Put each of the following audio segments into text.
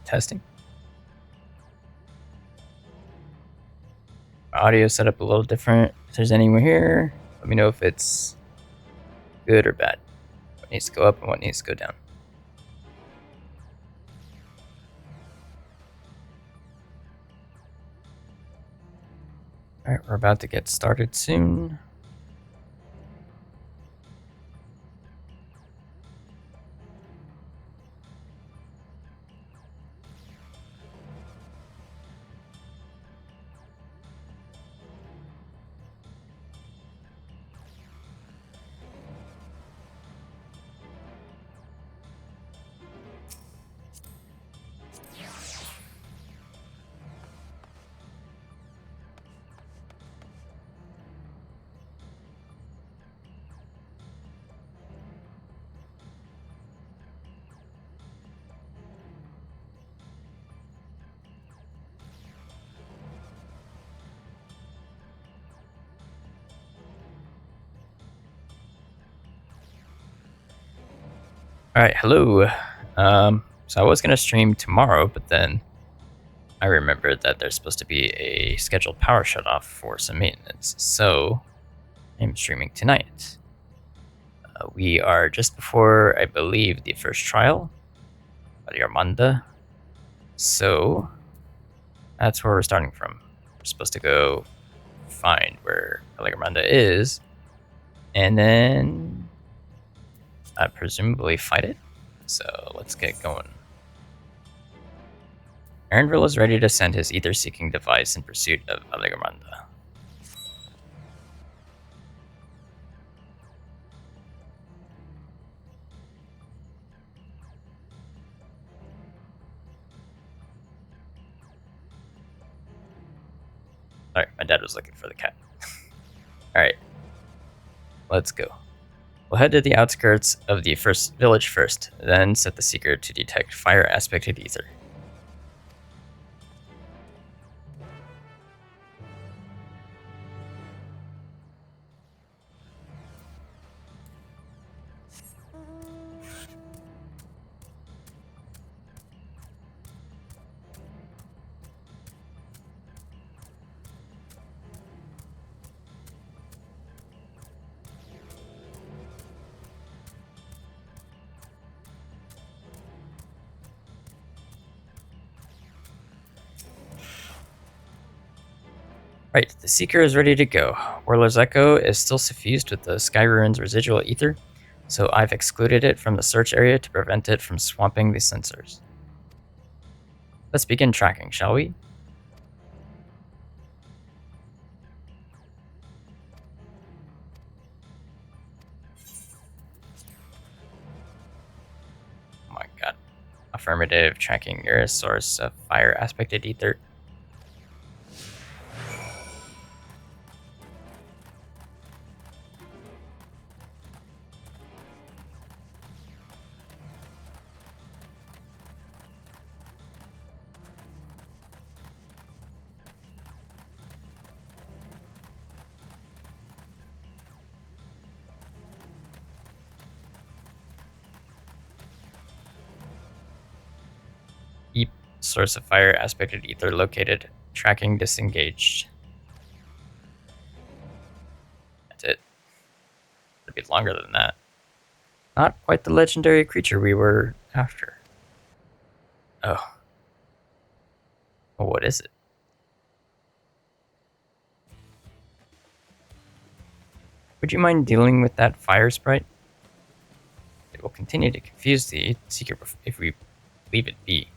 testing. Audio setup a little different. If there's anywhere here, let me know if it's good or bad. What needs to go up and what needs to go down. Alright, we're about to get started soon. Alright, hello. So I was going to stream tomorrow, but then I remembered that there's supposed to be a scheduled power shutoff for some maintenance, so I'm streaming tonight. We are just before, I believe, the first trial, Armanda. So that's where we're starting from. We're supposed to go find where Armanda is, and then presumably fight it. So let's get going. Xbr'aal is ready to send his ether-seeking device in pursuit of Armanda. Alright, my dad was looking for the cat. Alright, let's go. We'll head to the outskirts of the first village first, then set the seeker to detect fire-aspected ether. Right, the Seeker is ready to go. Warlord's Echo is still suffused with the Sky Ruin's residual ether, so I've excluded it from the search area to prevent it from swamping the sensors. Let's begin tracking, shall we? Oh my god. Affirmative, tracking nearest source of fire-aspected ether. Source of fire aspected ether located. Tracking disengaged. That's it. It'd be longer than that. Not quite the legendary creature we were after. Oh. Well, what is it? Would you mind dealing with that fire sprite? It will continue to confuse the Seeker if we leave it be.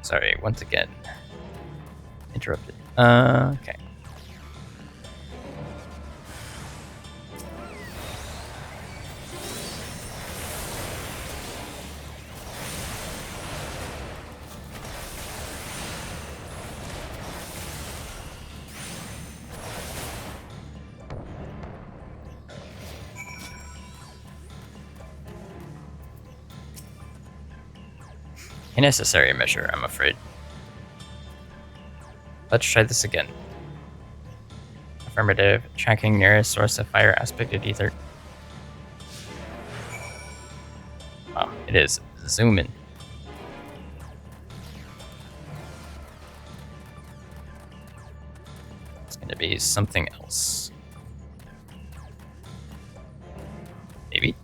Sorry, once again. Interrupted. Okay. A necessary measure, I'm afraid. Let's try this again. Affirmative. Tracking nearest source of fire aspected ether. Oh, it is. Zoom in. It's going to be something else. Maybe.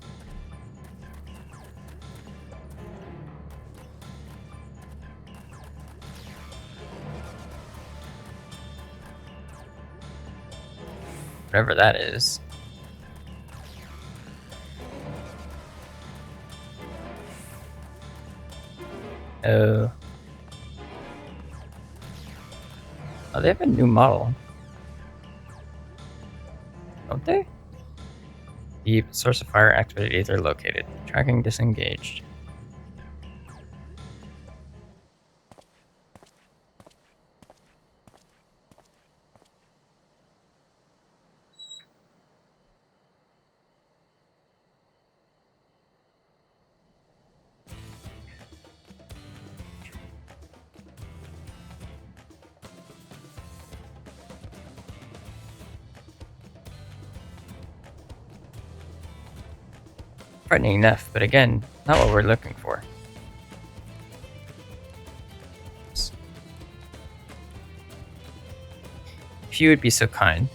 Whatever that is. Oh, they have a new model. Don't they? The source of fire activated ether located. Tracking disengaged. Frightening enough, but again, not what we're looking for. If you would be so kind.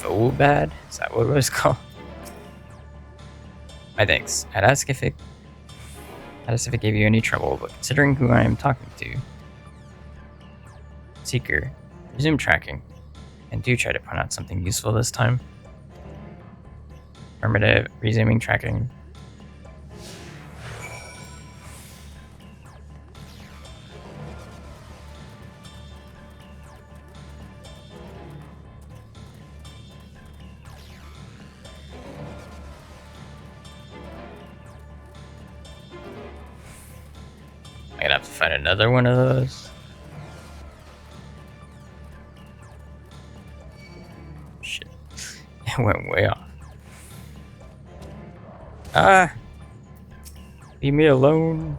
Oh, bad? Is that what it was called? My thanks. I'd ask if it gave you any trouble, but considering who I am talking to. Seeker, resume tracking. And do try to point out something useful this time. Affirmative, resuming tracking. I'm gonna have to find another one of those. Shit. It went way off. Ah! Leave me alone.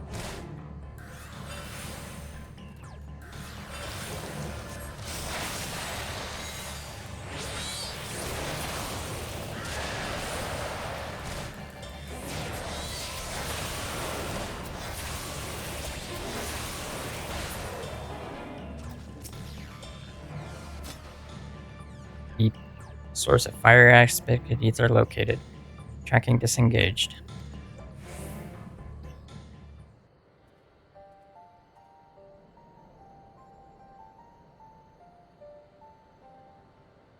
The source of fire aspected ether located. Tracking disengaged.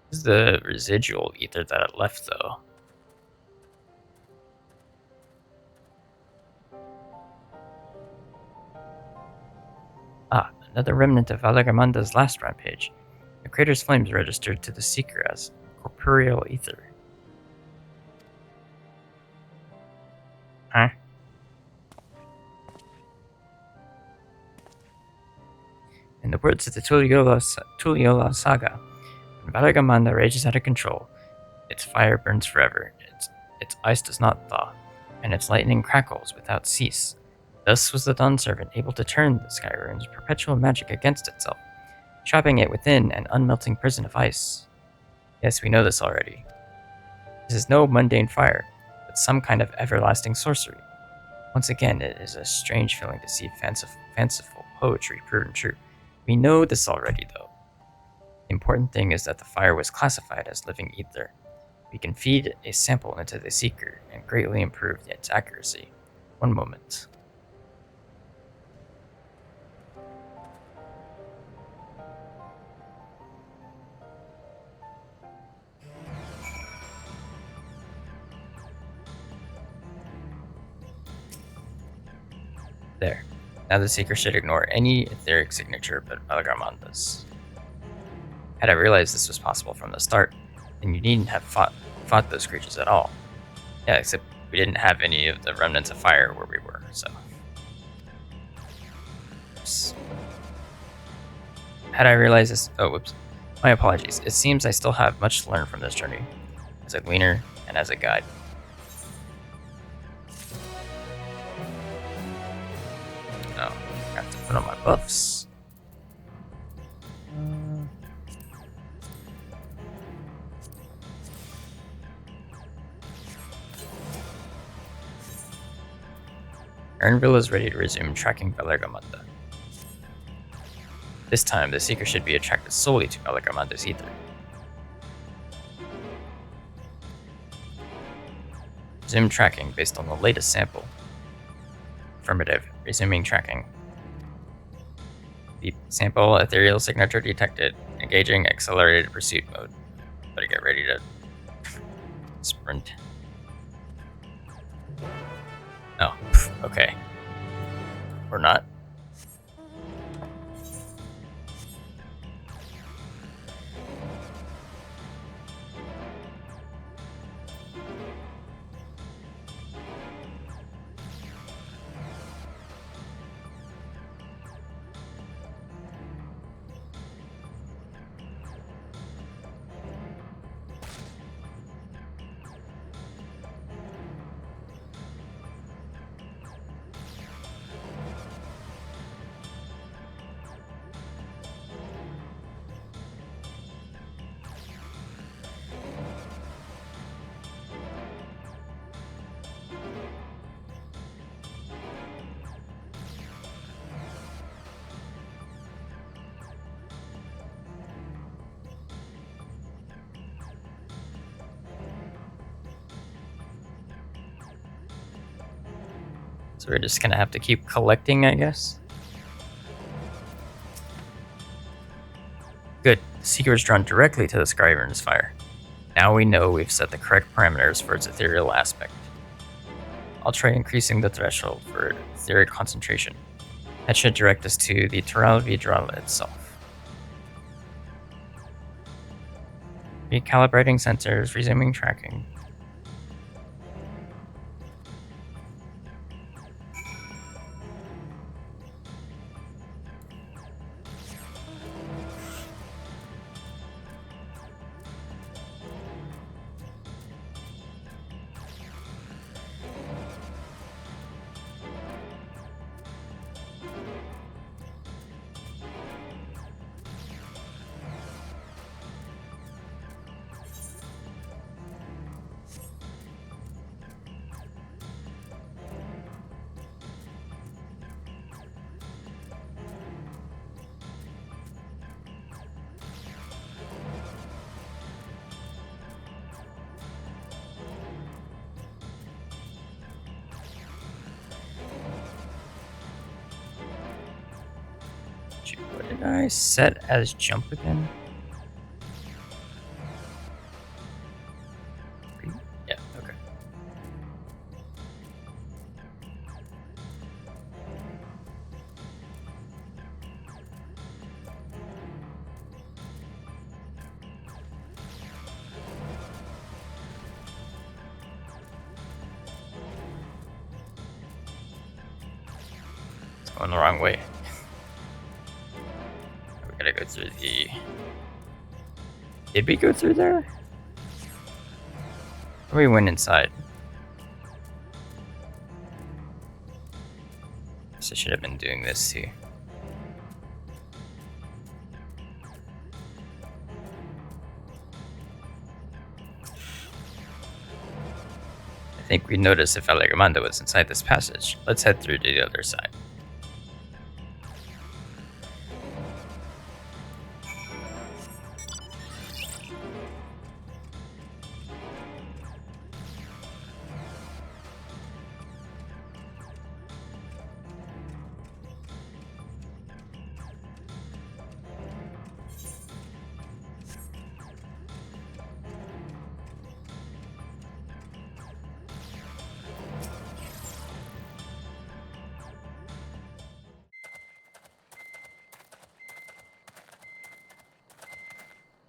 This is the residual ether that it left, though. Ah, another remnant of Alagamanda's last rampage. The crater's flames registered to the Seeker as corporeal ether. Huh? In the words of the Tulliola saga, when Valagamanda rages out of control, its fire burns forever, its ice does not thaw, and its lightning crackles without cease. Thus was the Dawn Servant able to turn the Skyrune's perpetual magic against itself, trapping it within an unmelting prison of ice. Yes, we know this already. This is no mundane fire, but some kind of everlasting sorcery. Once again, it is a strange feeling to see fanciful poetry proven true. We know this already, though. The important thing is that the fire was classified as living ether. We can feed a sample into the Seeker and greatly improve its accuracy. One moment. Now the Seeker should ignore any etheric signature but Valgamanda's. Had I realized this was possible from the start, then you needn't have fought those creatures at all. Yeah, except we didn't have any of the remnants of fire where we were, so. Oops. Had I realized this... Oh, whoops. My apologies. It seems I still have much to learn from this journey, as a gleaner and as a guide. Oh, I have to put on my buffs. Ernville is ready to resume tracking Valgamonda. This time, the Seeker should be attracted solely to Valgamonda's ether. Resume tracking based on the latest sample. Affirmative. Resuming tracking. The sample ethereal signature detected. Engaging accelerated pursuit mode. Better get ready to sprint. Oh, okay. Or not. So we're just gonna have to keep collecting, I guess. Good. The Seeker is drawn directly to the Skyver's fire. Now we know we've set the correct parameters for its ethereal aspect. I'll try increasing the threshold for etheric concentration. That should direct us to the Xbr'aal itself. Recalibrating sensors, resuming tracking. What did I set as jump again? Yeah, okay. It's going the wrong way. We gotta go through the... Did we go through there? Or we went inside? So I should have been doing this too. I think we noticed if Valgamonda was inside this passage. Let's head through to the other side.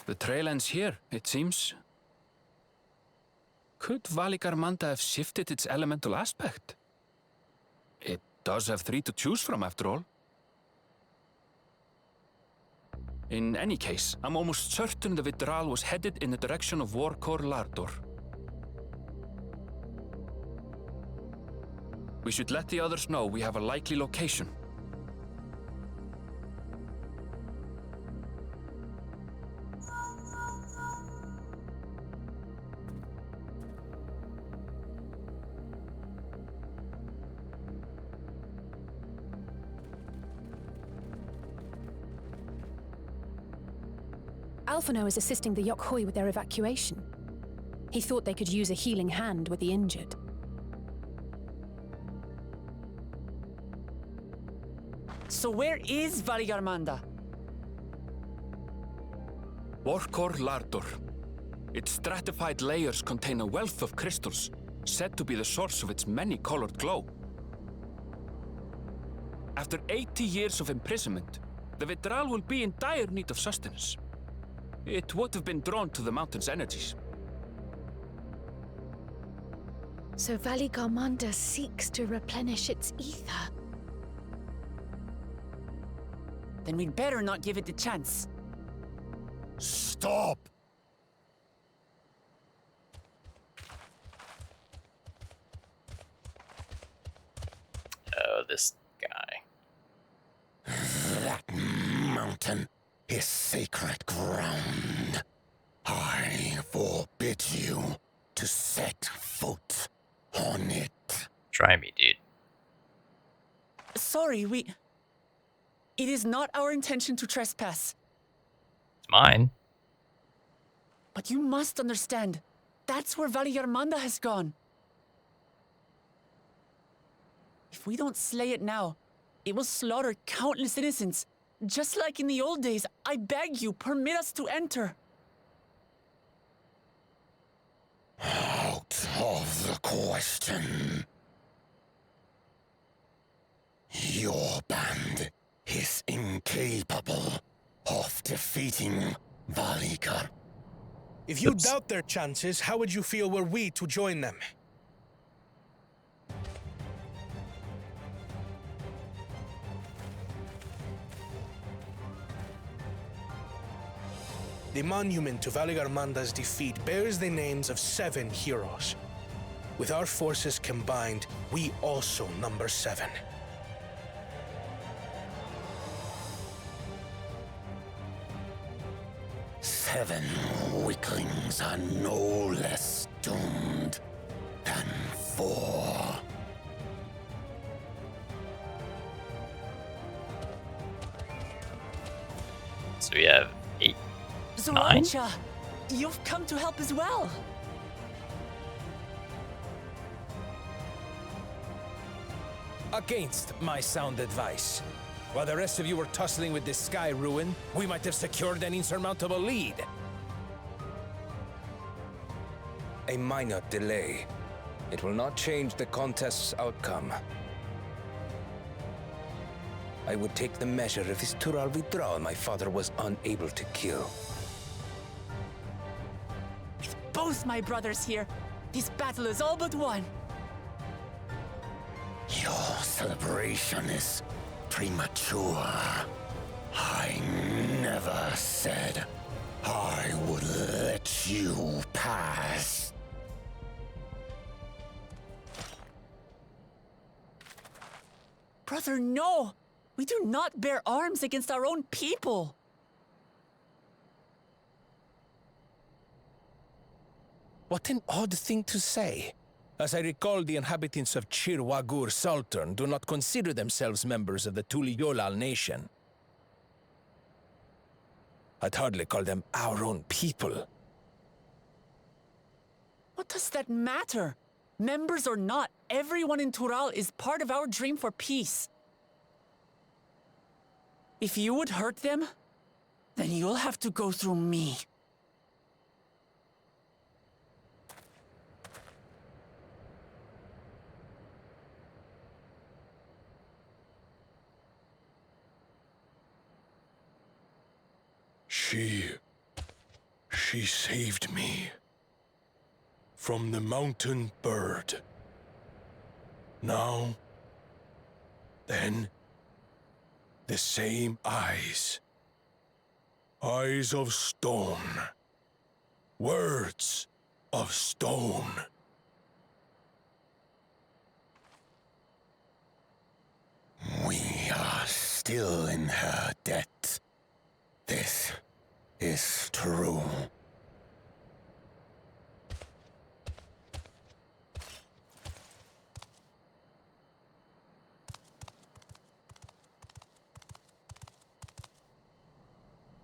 The trail ends here, it seems. Could Valigarmanda have shifted its elemental aspect? It does have 3 to choose from, after all. In any case, I'm almost certain the Xbr'aal was headed in the direction of Warkor Lardor. We should let the others know we have a likely location. Alphino is assisting the Yokhoi with their evacuation. He thought they could use a healing hand with the injured. So where is Valigarmanda? Warkor Lardor. Its stratified layers contain a wealth of crystals, said to be the source of its many-colored glow. After 80 years of imprisonment, the Xbr'aal will be in dire need of sustenance. It would have been drawn to the mountain's energies. So Valigarmanda seeks to replenish its ether. Then we'd better not give it the chance. Stop! Oh, this guy. That mountain is sacred ground. I forbid you to set foot on it. Try me, dude. Sorry, It is not our intention to trespass. It's mine. But you must understand, that's where Valigarmanda has gone. If we don't slay it now, it will slaughter countless innocents. Just like in the old days, I beg you, permit us to enter. Out of the question. Your band is incapable of defeating Valigar. If you Oops. doubt their chances, how would you feel were we to join them? The monument to Valigarmanda's defeat bears the names of 7 heroes. With our forces combined, we also number 7. Seven weaklings are no less doomed than 4. So we have 8. Zorancha, you've come to help as well. Against my sound advice. While the rest of you were tussling with this sky ruin, we might have secured an insurmountable lead. A minor delay. It will not change the contest's outcome. I would take the measure of this Xbr'aal my father was unable to kill. With both my brothers here, this battle is all but won. Your celebration is premature. I never said I would let you pass. Brother, no! We do not bear arms against our own people! What an odd thing to say. As I recall, the inhabitants of Wagur Sultan do not consider themselves members of the Tuliyolal nation. I'd hardly call them our own people. What does that matter? Members or not, everyone in Xbr'aal is part of our dream for peace. If you would hurt them, then you'll have to go through me. She She saved me from the mountain bird. Now, then, the same eyes. Eyes of stone. Words of stone. We are still in her debt. This is true.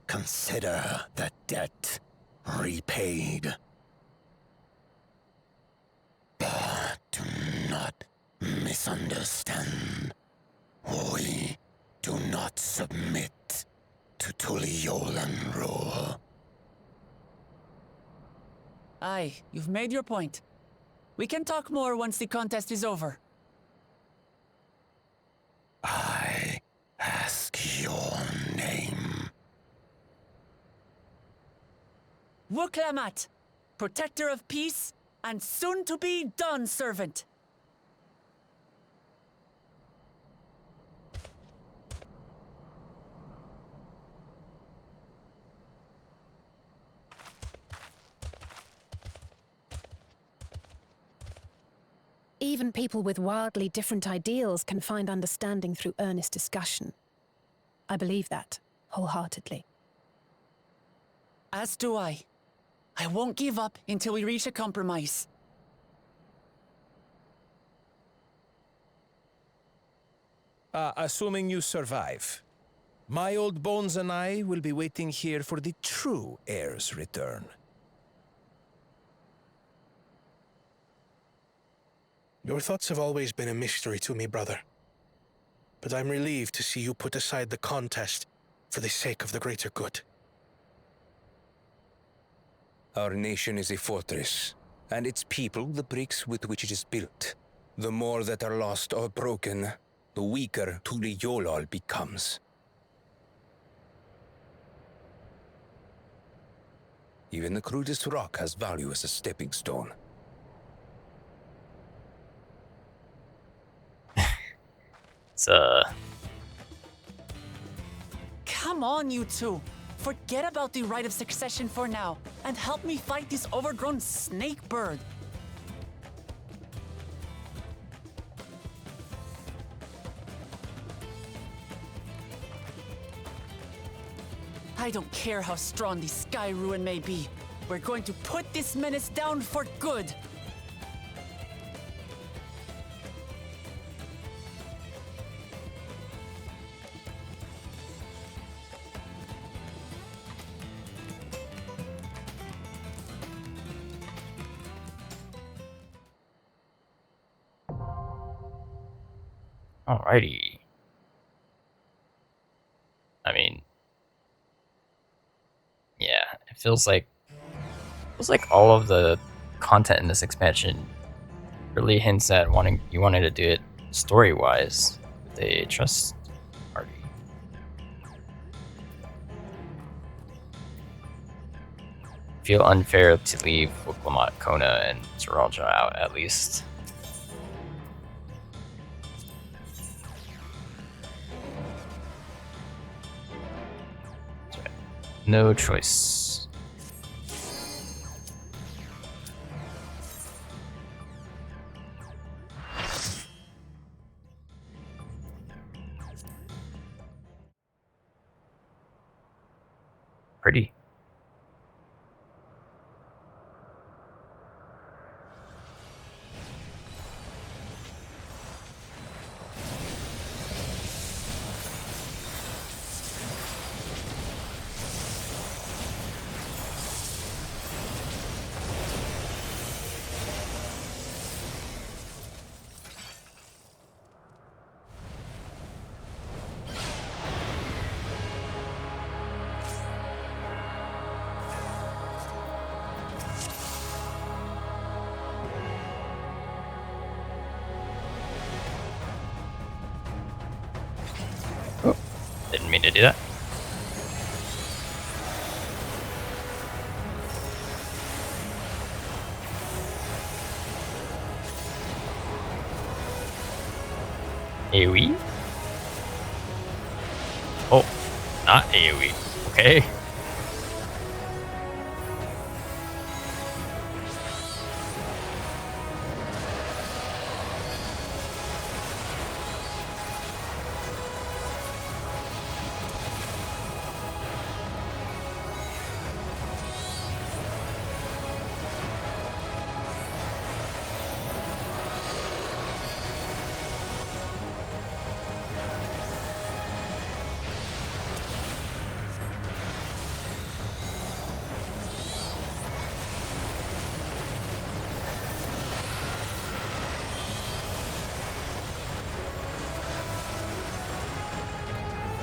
Consider the debt repaid. But do not misunderstand. We do not submit to Tuliolan rule. Aye, you've made your point. We can talk more once the contest is over. I ask your name. Wuklamat, protector of peace and soon-to-be Dawn servant. Even people with wildly different ideals can find understanding through earnest discussion. I believe that, wholeheartedly. As do I. I won't give up until we reach a compromise. Assuming you survive, my old bones and I will be waiting here for the true heir's return. Your thoughts have always been a mystery to me, brother. But I'm relieved to see you put aside the contest for the sake of the greater good. Our nation is a fortress, and its people the bricks with which it is built. The more that are lost or broken, the weaker Tuliolan becomes. Even the crudest rock has value as a stepping stone. It's Come on, you two. Forget about the right of succession for now, and help me fight this overgrown snake bird. I don't care how strong the Sky Ruin may be. We're going to put this menace down for good. alrighty. I mean, yeah, it feels like all of the content in this expansion really hints at you wanted to do it story-wise with a trust party. Feel unfair to leave Wuklamat, Kona, and Xbr'aal out at least. That's right. No choice. Pretty. Didn't mean to do that. AoE? Oh, not AoE. Okay.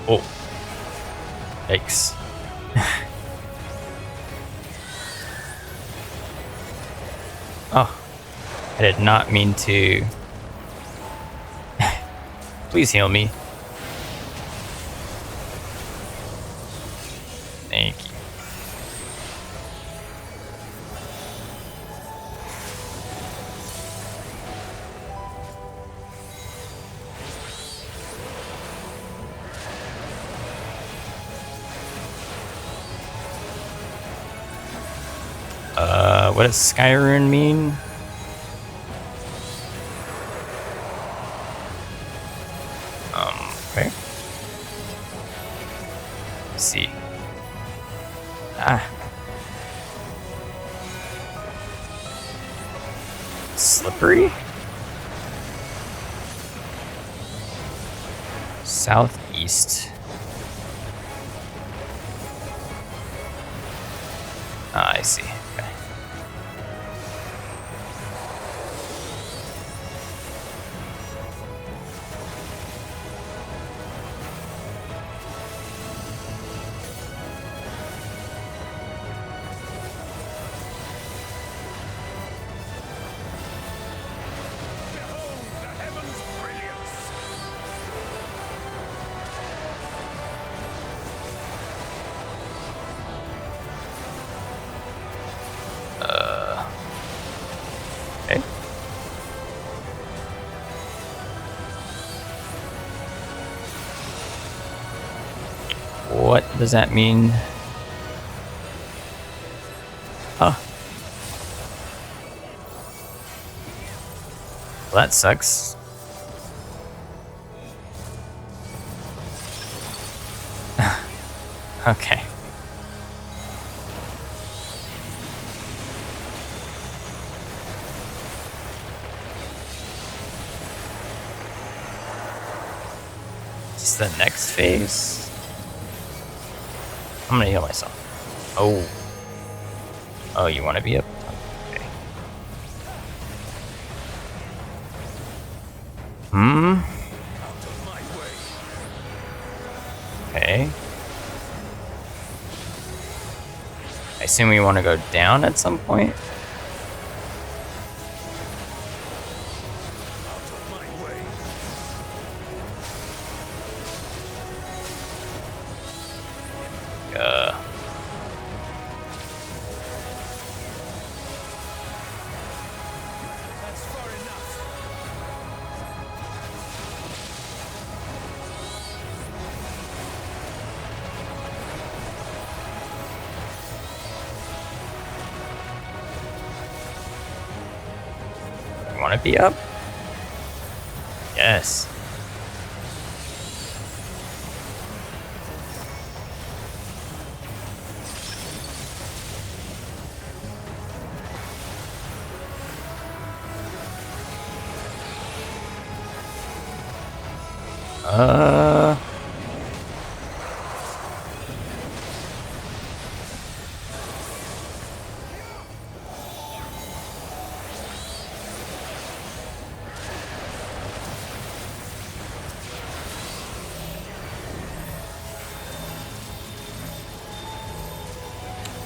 Oh. Yikes. Oh. I did not mean to... Please heal me. Thank you. What does Skyrune mean? Okay. Let's see. Slippery? Southeast. I see. Okay. Okay. What does that mean? Huh. Well, that sucks. Okay. Just the next phase? I'm gonna heal myself. Oh. Oh, you wanna be up? Okay. Okay. I assume we want to go down at some point? Want to be up? Yes.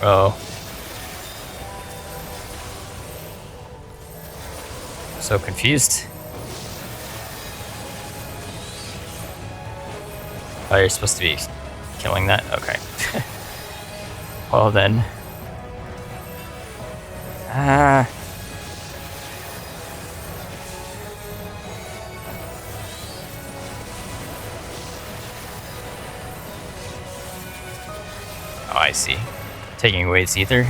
Oh. So confused. Oh, you're supposed to be killing that? Okay. Well then. I see. Taking away its ether.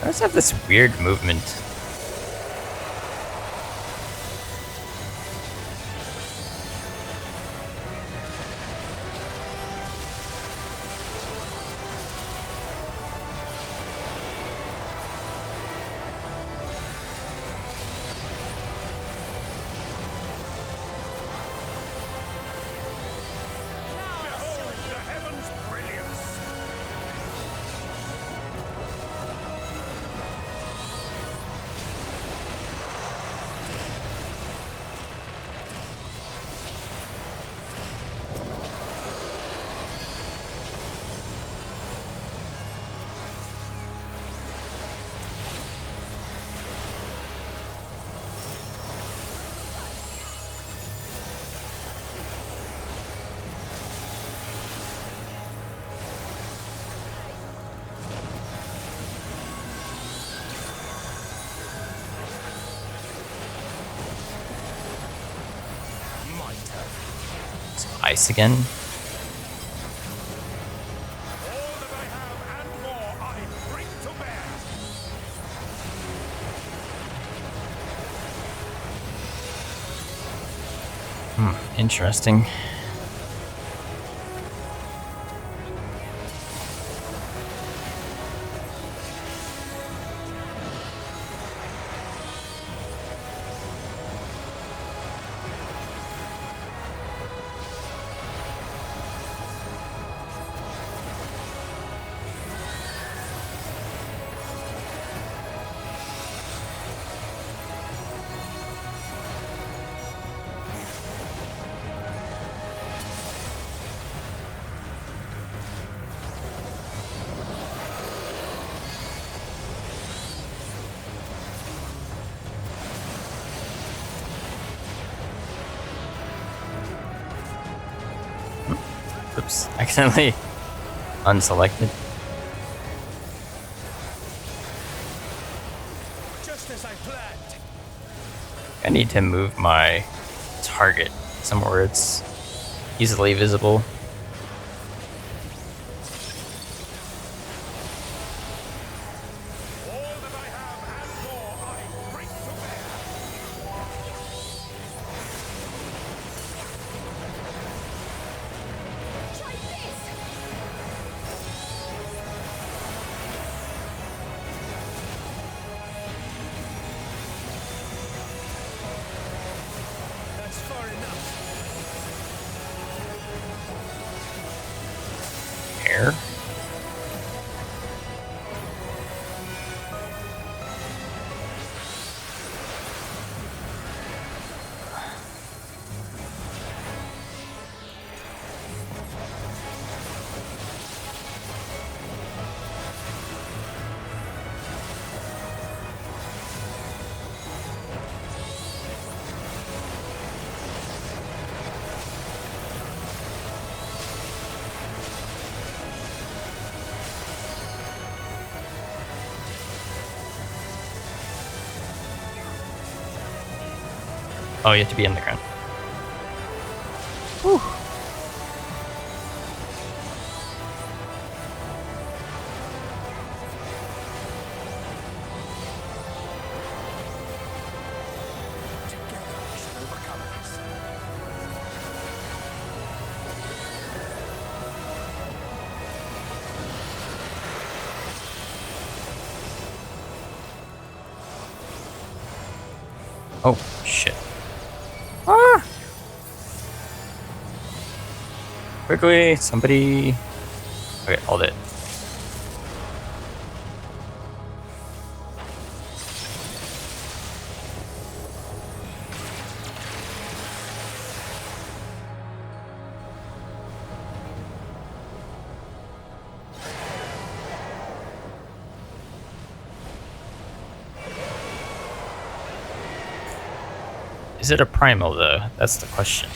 I just have this weird movement. Ice again. Interesting. Oops, accidentally unselected. Just as I planned. I need to move my target somewhere where it's easily visible. That's far enough. Air. Oh, you have to be on the ground. Whew. Oh, shit. Ah! Quickly, somebody. Okay, hold it. Is it a primal, though? That's the question.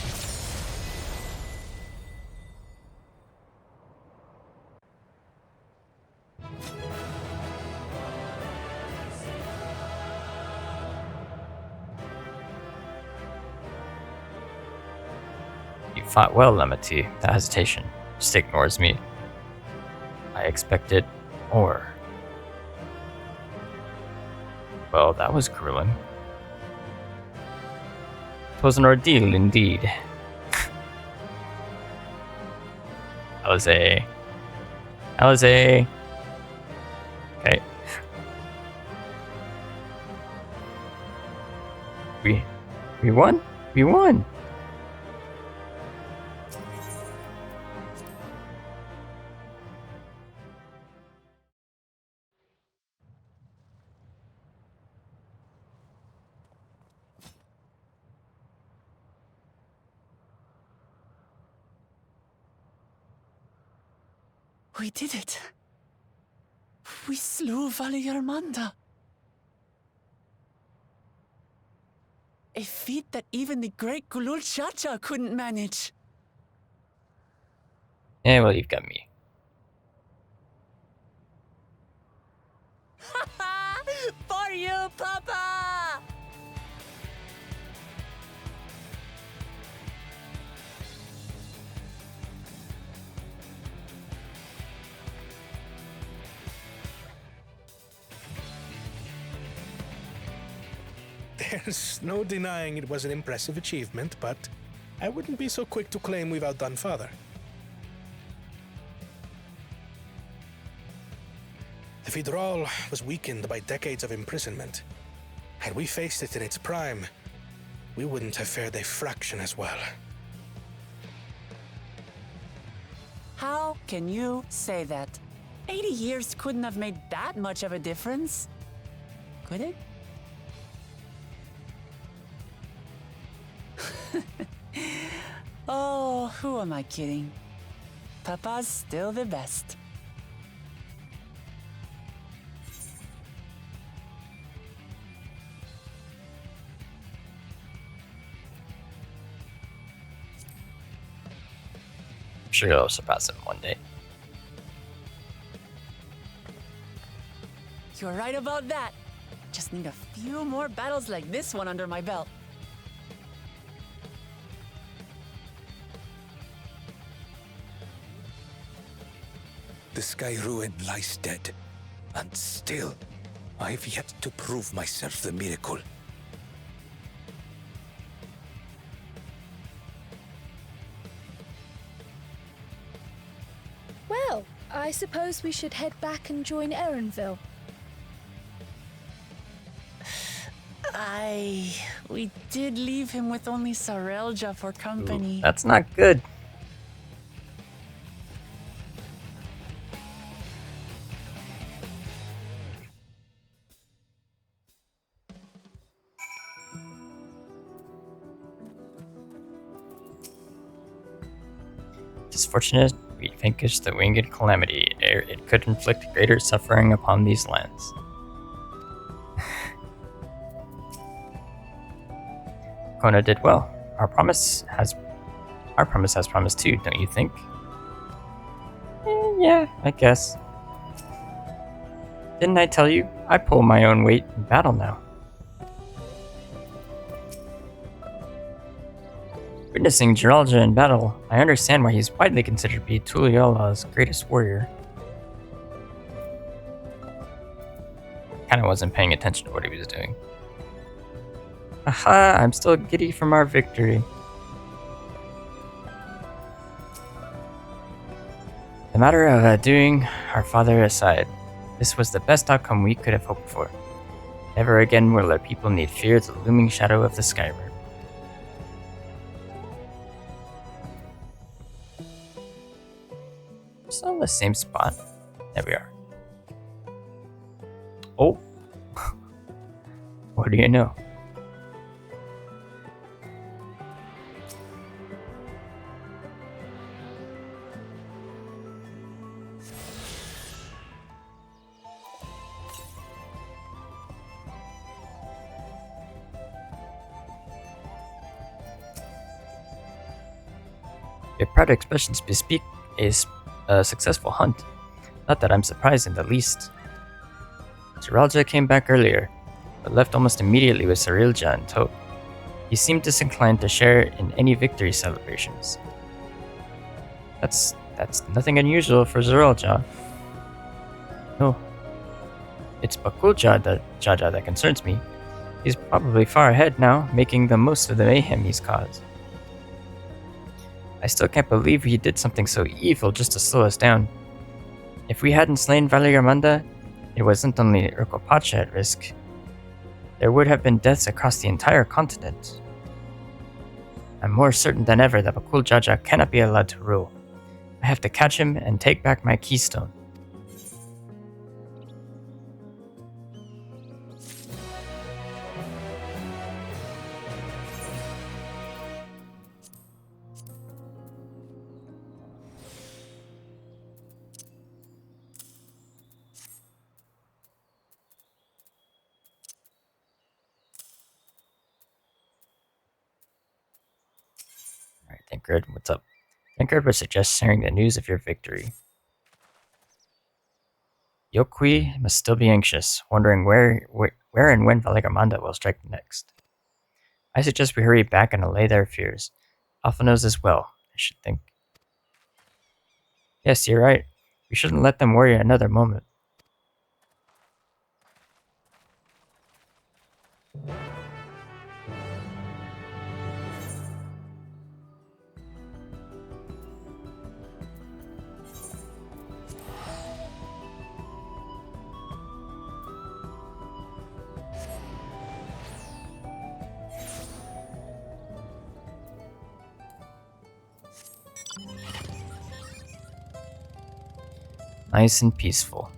You fought well, Lemity. The hesitation just ignores me. I expected more. Well, that was grueling. It was an ordeal indeed. Alizé. Alizé. Okay. We won? We won! We did it. We slew Valigarmanda. A feat that even the great Gulul Chacha couldn't manage. Yeah, well, you've got me. For you, Papa! There's no denying it was an impressive achievement, but I wouldn't be so quick to claim we've outdone Father. The Xbr'aal was weakened by decades of imprisonment. Had we faced it in its prime, we wouldn't have fared a fraction as well. How can you say that? 80 years couldn't have made that much of a difference. Could it? Oh, who am I kidding? Papa's still the best. I'm sure you'll surpass him one day. You're right about that. Just need a few more battles like this one under my belt. The Sky Ruin lies dead, and still, I've yet to prove myself the miracle. Well, I suppose we should head back and join Erenville. We did leave him with only Sarelja for company. Ooh, that's not good. It is fortunate we vanquished the winged calamity ere it could inflict greater suffering upon these lands. Kona did well. Our promise has promised too, don't you think? Yeah, I guess. Didn't I tell you? I pull my own weight in battle now. Witnessing Xbr'aal in battle, I understand why he's widely considered to be Tuliola's greatest warrior. Kinda wasn't paying attention to what he was doing. Aha, I'm still giddy from our victory. The matter of doing our father aside, this was the best outcome we could have hoped for. Never again will our people need fear the looming shadow of the Skyrim. Still in the same spot. There we are. Oh. What do you know? A proud expression bespeak a successful hunt. Not that I'm surprised in the least. Xbr'aal came back earlier, but left almost immediately with Sarilja in tow. He seemed disinclined to share in any victory celebrations. That's nothing unusual for Xbr'aal. No, it's Jaja that concerns me. He's probably far ahead now, making the most of the mayhem he's caused. I still can't believe he did something so evil just to slow us down. If we hadn't slain Valigarmanda, it wasn't only Urkopacha at risk. There would have been deaths across the entire continent. I'm more certain than ever that Jaja cannot be allowed to rule. I have to catch him and take back my keystone. Alright, Tankard, what's up? Tankard would suggest sharing the news of your victory. Yokui must still be anxious, wondering where and when Valigarmanda will strike next. I suggest we hurry back and allay their fears. Alpha knows as well, I should think. Yes, you're right. We shouldn't let them worry another moment. Nice and peaceful.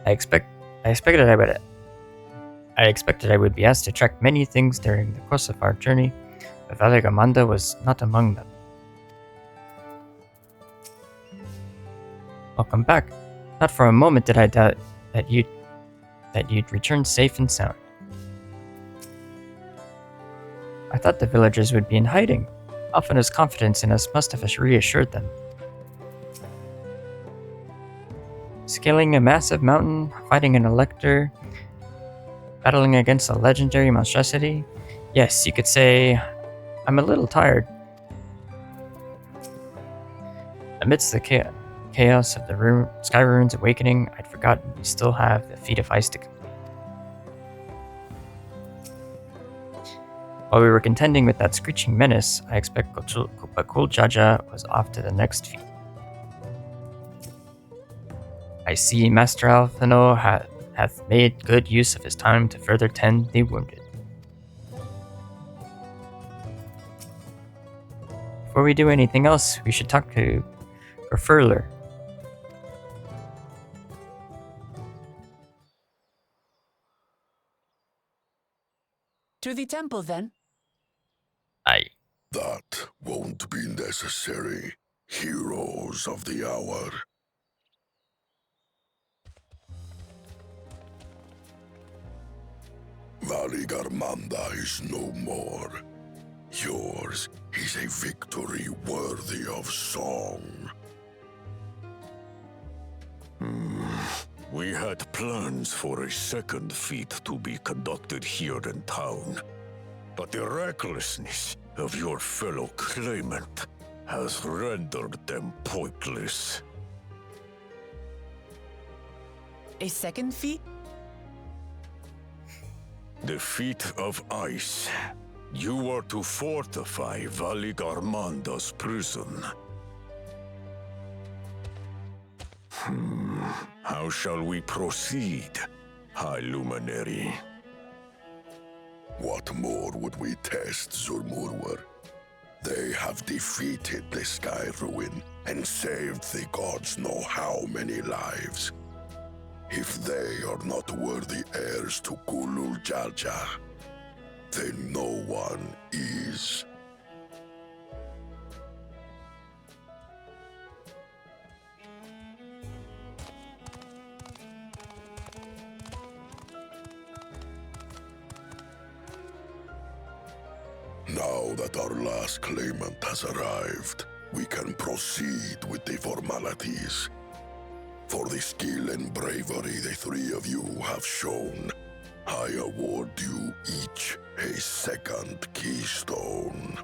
I expected I would be asked to track many things during the course of our journey, but Valigarmanda was not among them. Welcome back. Not for a moment did I doubt that you'd return safe and sound. I thought the villagers would be in hiding. Alphina's confidence in us must have reassured them. Scaling a massive mountain, fighting an elector, battling against a legendary monstrosity? Yes, you could say I'm a little tired. Amidst the chaos of the Sky Rune's awakening, I'd forgotten we still have the Feat of Ice to complete. While we were contending with that screeching menace, I expect Jaja was off to the next feat. I see Master Alphino hath made good use of his time to further tend the wounded. Before we do anything else, we should talk to Furler. To the temple, then. Aye. That won't be necessary, heroes of the hour. Valigarmanda is no more. Yours is a victory worthy of song. We had plans for a second feat to be conducted here in town, but the recklessness of your fellow claimant has rendered them pointless. A second feat? The feat of ice. You are to fortify Valigarmanda's prison. How shall we proceed, High Luminary? What more would we test, Zurmurwer? They have defeated the Sky Ruin and saved the gods know how many lives. If they are not worthy heirs to Kulul Jalja, then no one is. Now that our last claimant has arrived, we can proceed with the formalities. For the skill and bravery the three of you have shown, I award you each a second keystone.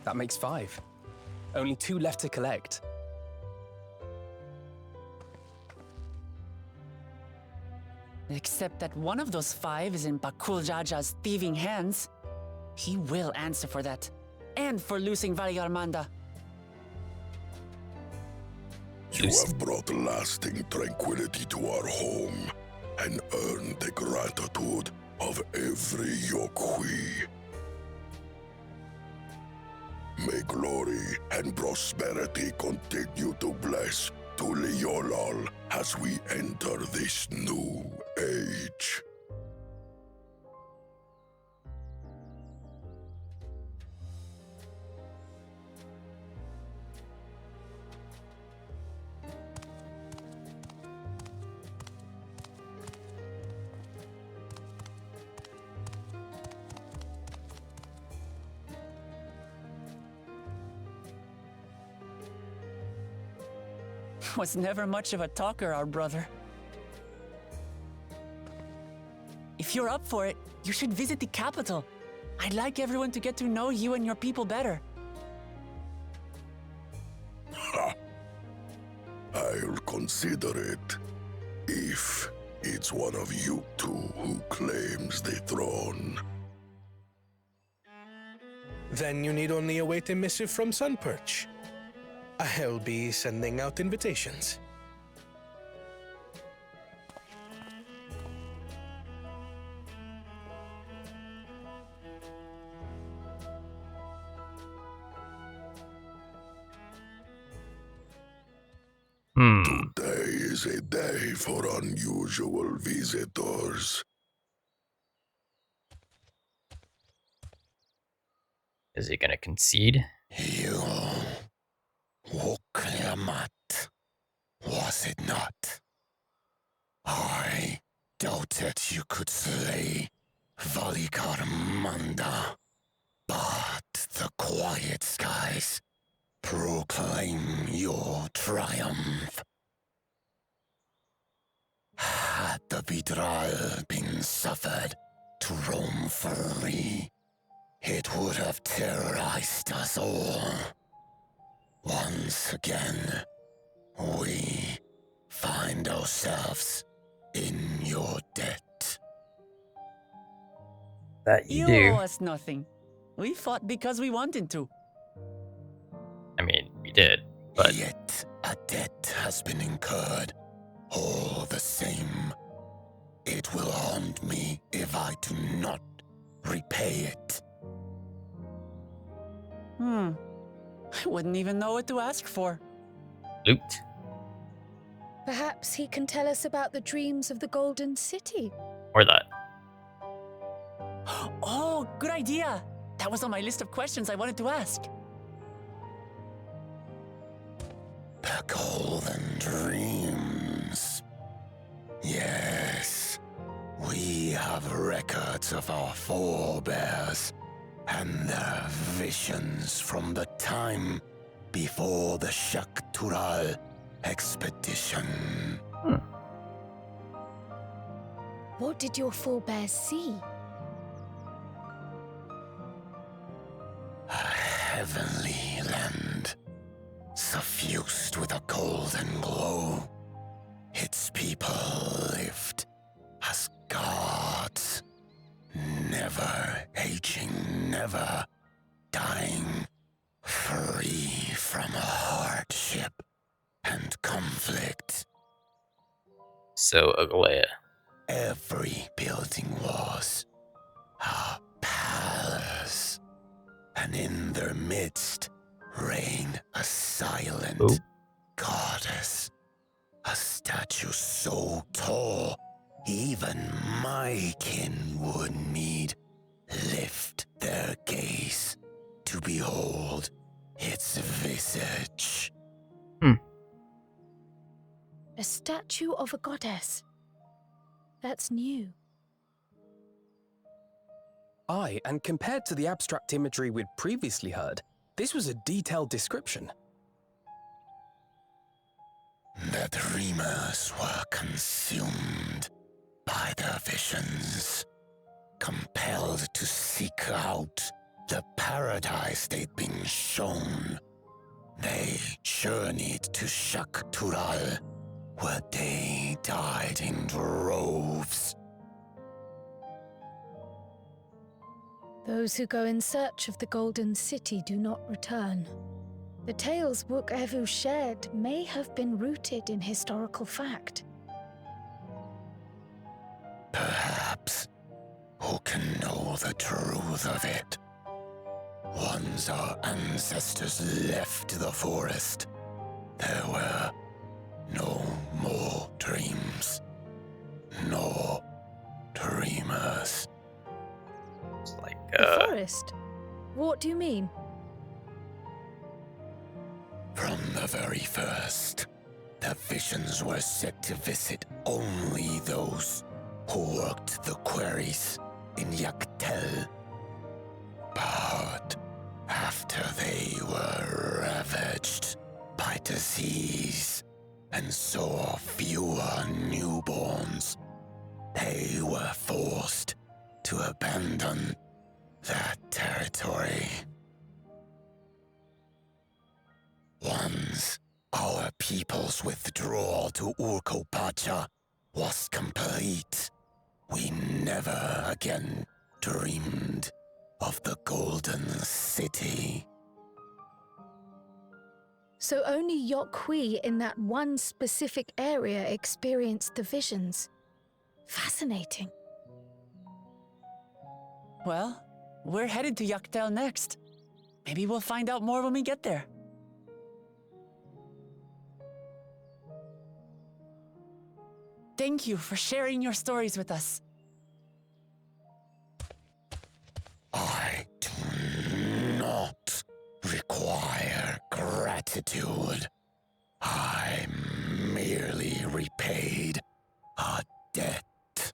That makes 5. Only 2 left to collect. Except that one of those 5 is in Bakul Jaja's thieving hands. He will answer for that. And for losing Valigarmanda. You have brought lasting tranquility to our home and earned the gratitude of every Yokwi. May glory and prosperity continue to bless Tuliolol as we enter this new age. Was never much of a talker, our brother. If you're up for it, you should visit the capital. I'd like everyone to get to know you and your people better. Ha! I'll consider it. If it's one of you two who claims the throne. Then you need only await a missive from Sunperch. I'll be sending out invitations. Today is a day for unusual visitors. Is he gonna concede? You Woklamat, was it not? I doubted you could slay Valigarmanda, but the quiet skies proclaim your triumph. Had the Xbr'aal been suffered to roam free, it would have terrorized us all. Once again, we find ourselves in your debt. That you You do. owe us nothing. We fought because we wanted to. I mean, we did, but Yet a debt has been incurred. All the same, it will haunt me if I do not repay it. I wouldn't even know what to ask for. loot. Perhaps he can tell us about the dreams of the Golden City. Or that. Oh, good idea. That was on my list of questions I wanted to ask. The golden dreams. Yes, we have records of our forebears and their visions from the time before the Xbr'aal expedition. What did your forebears see? A heavenly land, suffused with a golden glow. Its people lived as gods, never aging, never dying, free from hardship and conflict. So, Aglaya. Every building was a palace, and in their midst reigned a silent, Ooh. goddess. A statue so tall, even my kin would need lift their gaze to behold its visage. A statue of a goddess. That's new. Aye, and compared to the abstract imagery we'd previously heard, this was a detailed description. The dreamers were consumed by their visions, compelled to seek out the paradise they'd been shown. They journeyed to Xbr'aal, where they died in droves. Those who go in search of the Golden City do not return. The tales Xbr'aal shared may have been rooted in historical fact. Perhaps. Who can know the truth of it? Once our ancestors left the forest, there were no more dreams. No dreamers. It's like, The forest? What do you mean? From the very first, the visions were set to visit only those who worked the quarries in Xbr'aal. But after they were ravaged by disease and saw fewer newborns, they were forced to abandon that territory. Once our people's withdrawal to Urkopacha was complete, we never again dreamed of the Golden City. So only Yokwi in that one specific area experienced the visions. Fascinating. Well, we're headed to Xbr'aal next. Maybe we'll find out more when we get there. Thank you for sharing your stories with us. I do not require gratitude. I merely repaid a debt.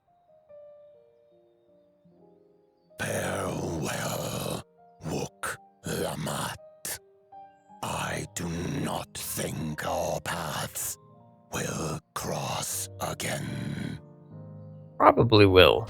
Farewell, Wook Lamat. I do not think our paths will cross again. probably will.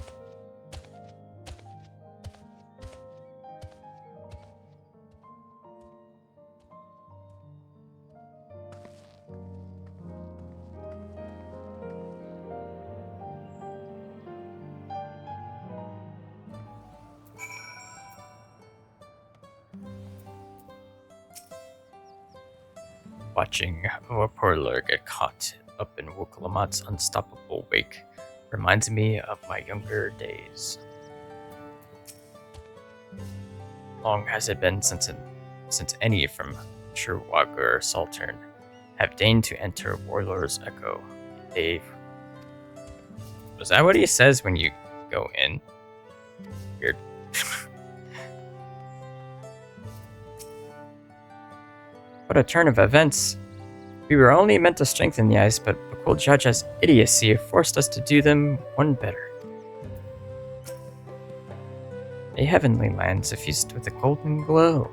Watching a Porler get caught up in Wukalamat's unstoppable wake reminds me of my younger days. Long has it been since any from Sherwag or Saltern have deigned to enter Warlord's Echo. Dave. Was that what he says when you go in? Weird. What a turn of events. We were only meant to strengthen the ice, but Bakuljaja's idiocy forced us to do them one better. A heavenly land suffused with a golden glow.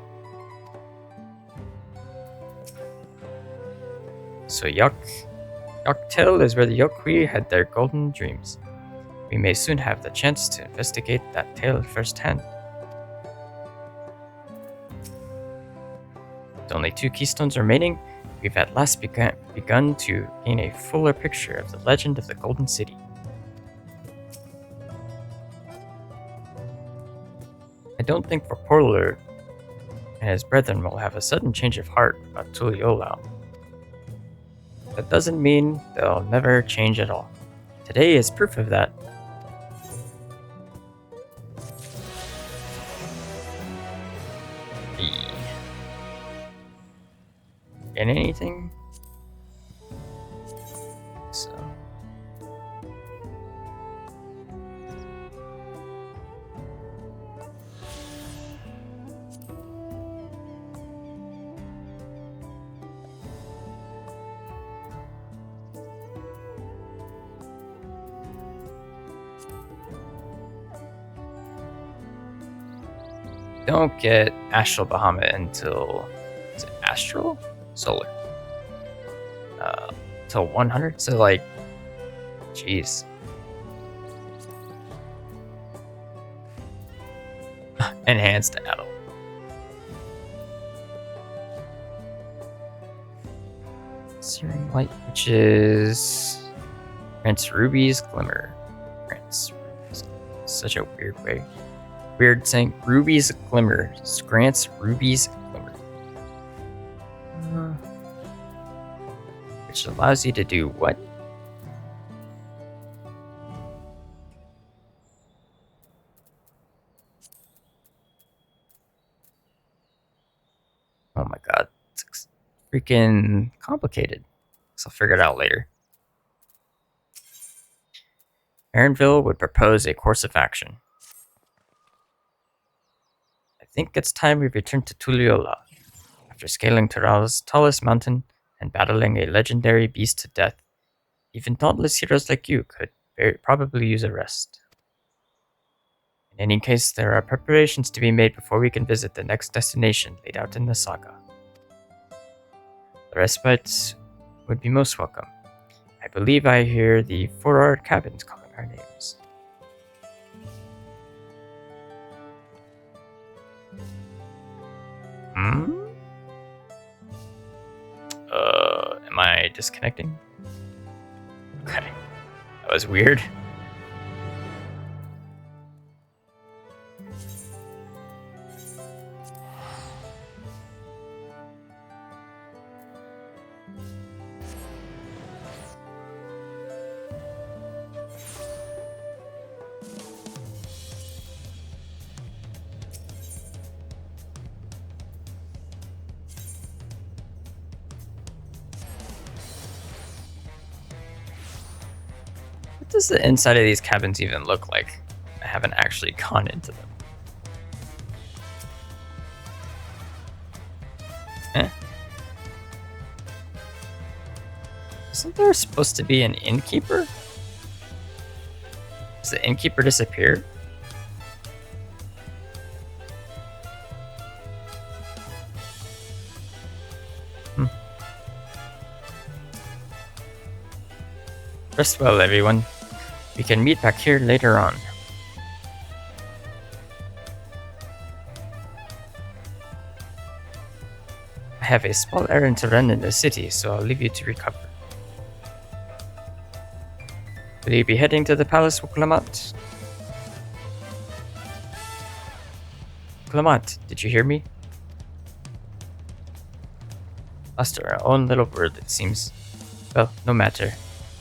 So Yoktil is where the Yokwi had their golden dreams. We may soon have the chance to investigate that tale firsthand. With only 2 keystones remaining, we've at last begun to gain a fuller picture of the legend of the Golden City. I don't think Porler and his brethren will have a sudden change of heart about Tuliolal. That doesn't mean they'll never change at all. Today is proof of that. Get anything? don't get Astral Bahamut until, is it Astral? Solar. Till 100? So like, jeez. Enhanced adult. Searing Light, which is grants Ruby's Glimmer. Grants Ruby's Glimmer. Such a weird way. Weird saying Ruby's Glimmer. Grants Ruby's Glimmer. Which allows you to do what? Oh my god. It's freaking complicated. So I'll figure it out later. Aaronville would propose a course of action. I think it's time we return to Tuliola. After scaling Terral's tallest mountain and battling a legendary beast to death, even dauntless heroes like you could probably use a rest. In any case, there are preparations to be made before we can visit the next destination laid out in the saga. The respite would be most welcome. I believe I hear the 4-hour cabins calling our names. Am I disconnecting? Okay. That was weird. What does the inside of these cabins even look like? I haven't actually gone into them. Isn't there supposed to be an innkeeper? Does the innkeeper disappear? Rest well, everyone. We can meet back here later on. I have a small errand to run in the city, so I'll leave you to recover. Will you be heading to the palace, Wuklamat? Wuklamat, did you hear me? Lost our own little word, it seems. Well, no matter.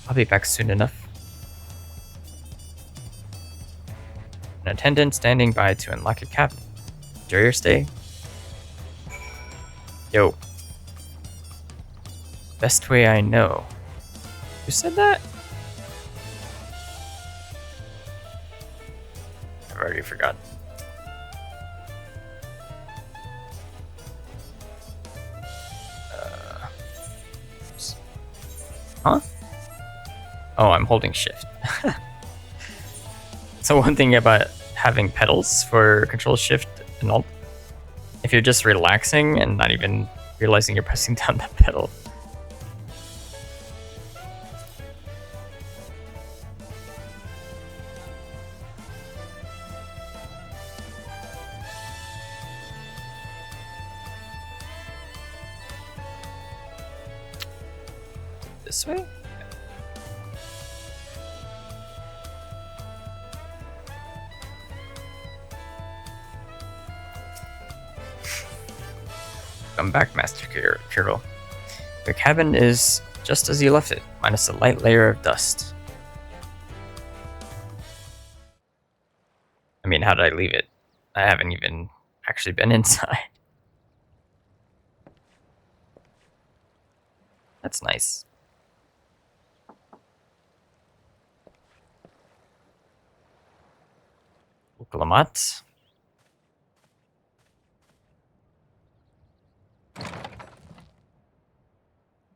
I'll be back soon enough. An attendant standing by to unlock your cabin. Enjoy your stay. Yo. Best way I know. Who said that? I've already forgotten. Huh? Oh, I'm holding shift. So one thing about having pedals for control shift and alt, if you're just relaxing and not even realizing you're pressing down the pedal. This way? Come back, Master Kirill. Your cabin is just as you left it, minus a light layer of dust. I mean, how did I leave it? I haven't even actually been inside. That's nice. Wuklamat.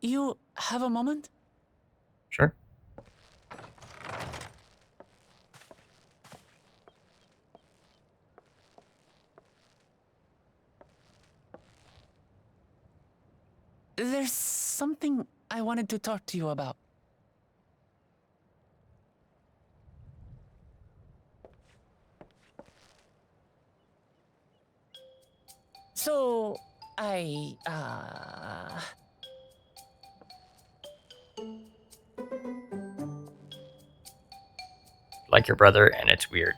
You have a moment? Sure. There's something I wanted to talk to you about. So, Like your brother, and it's weird.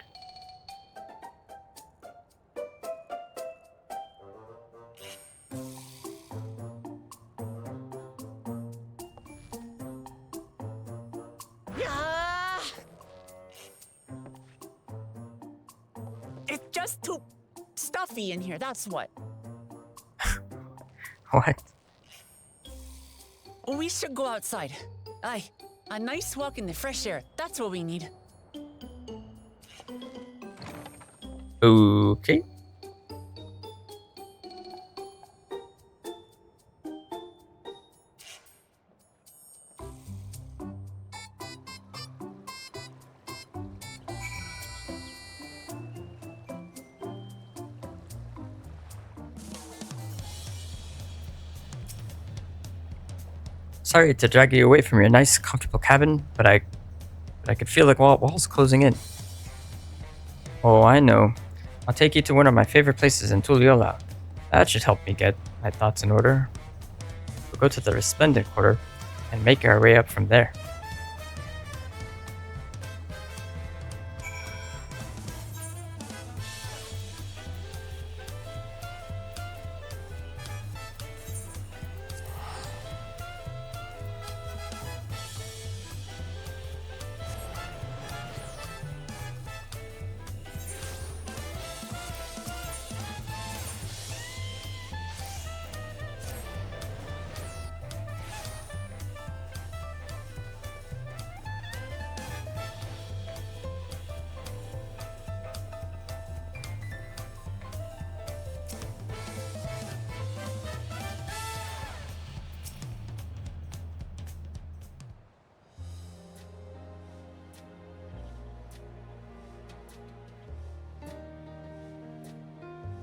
It's just too stuffy in here, that's what. What? We should go outside. Aye, a nice walk in the fresh air, that's what we need. Okay. Sorry to drag you away from your nice, comfortable cabin, but I could feel the walls closing in. Oh, I know. I'll take you to one of my favorite places in Tuliyola. That should help me get my thoughts in order. We'll go to the Resplendent Quarter and make our way up from there.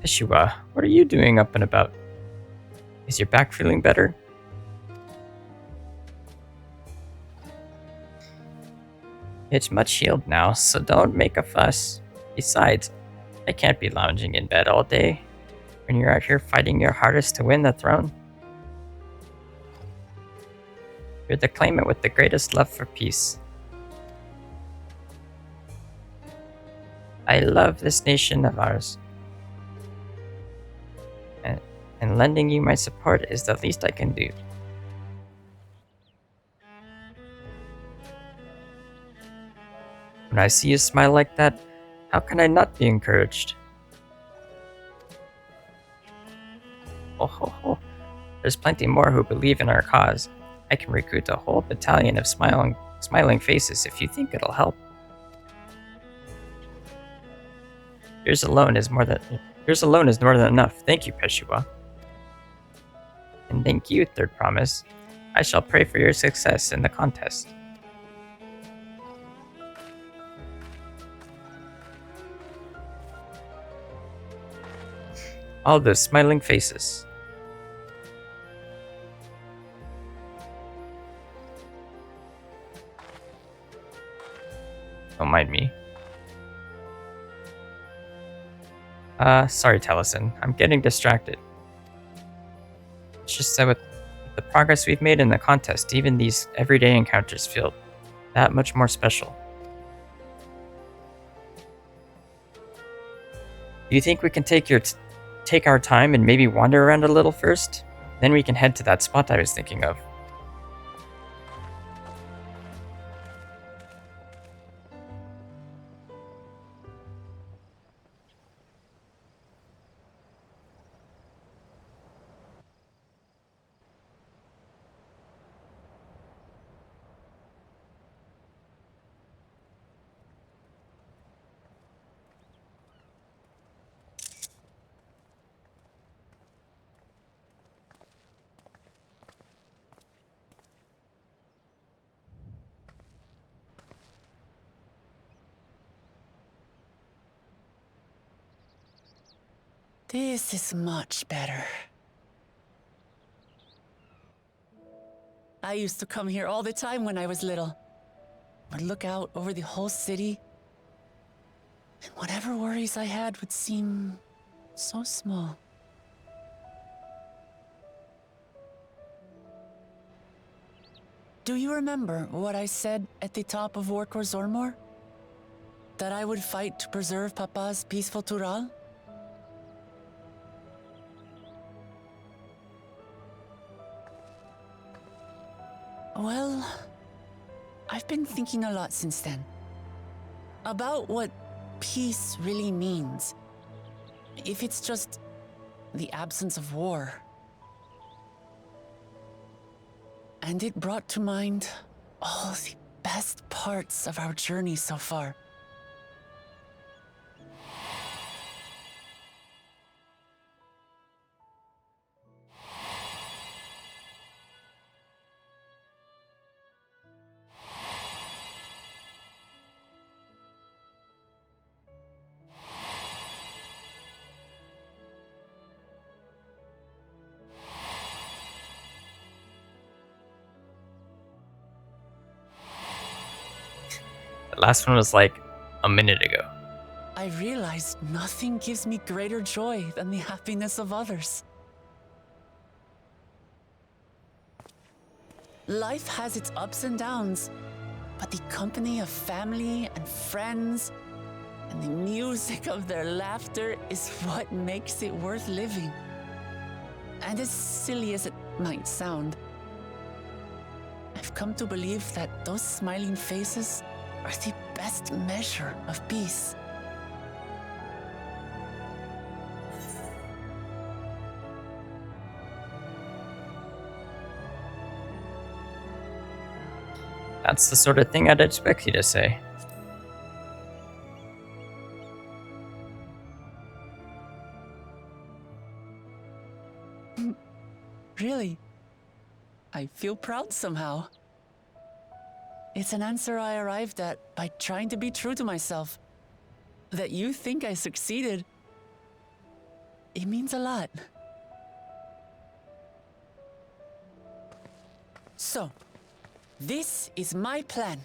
Ishua, what are you doing up and about? Is your back feeling better? It's much healed now, so don't make a fuss. Besides, I can't be lounging in bed all day when you're out here fighting your hardest to win the throne. You're the claimant with the greatest love for peace. I love this nation of ours. And lending you my support is the least I can do. When I see you smile like that, how can I not be encouraged? Oh ho ho. There's plenty more who believe in our cause. I can recruit a whole battalion of smiling faces if you think it'll help. Yours alone is more than enough. Thank you, Peshua. And thank you, Third Promise. I shall pray for your success in the contest. All those smiling faces. Don't mind me. Sorry, Taliesin. I'm getting distracted. It's just that with the progress we've made in the contest, even these everyday encounters feel that much more special. Do you think we can take our time and maybe wander around a little first? Then we can head to that spot I was thinking of. This is much better. I used to come here all the time when I was little. Would look out over the whole city, and whatever worries I had would seem so small. Do you remember what I said at the top of Warkor Zormor? That I would fight to preserve Papa's peaceful Tural? Well, I've been thinking a lot since then. About what peace really means. If it's just the absence of war. And it brought to mind all the best parts of our journey so far. The last one was like a minute ago. I realized nothing gives me greater joy than the happiness of others. Life has its ups and downs, but the company of family and friends and the music of their laughter is what makes it worth living. And as silly as it might sound, I've come to believe that those smiling faces are the best measure of peace. That's the sort of thing I'd expect you to say. Really? I feel proud somehow. It's an answer I arrived at by trying to be true to myself. That you think I succeeded, it means a lot. So, this is my plan.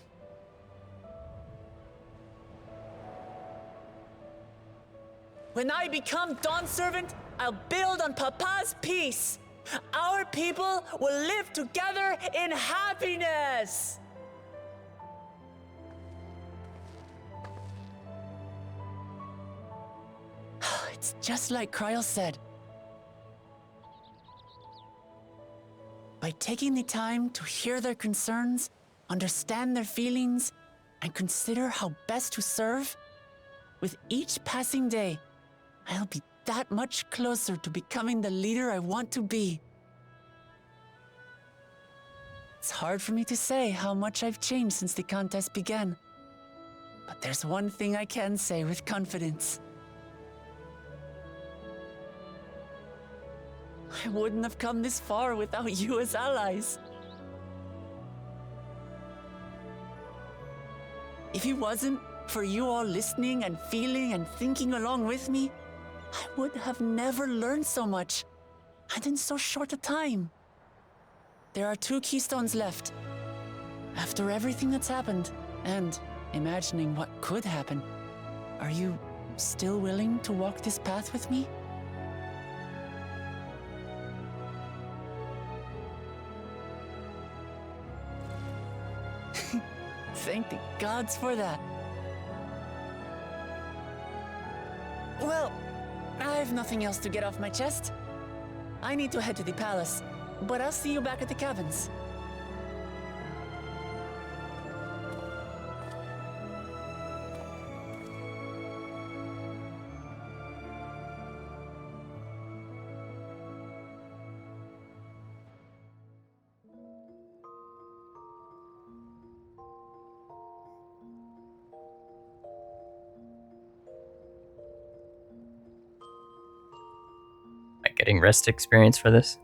When I become Dawn Servant, I'll build on Papa's peace. Our people will live together in happiness. It's just like Xbr'aal said. By taking the time to hear their concerns, understand their feelings, and consider how best to serve, with each passing day, I'll be that much closer to becoming the leader I want to be. It's hard for me to say how much I've changed since the contest began. But there's one thing I can say with confidence. I wouldn't have come this far without you as allies. If it wasn't for you all listening and feeling and thinking along with me, I would have never learned so much, and in so short a time. There are 2 keystones left. After everything that's happened, and imagining what could happen, are you still willing to walk this path with me? Thank the gods for that. Well, I have nothing else to get off my chest. I need to head to the palace, but I'll see you back at the cabins. Am I getting rest experience for this?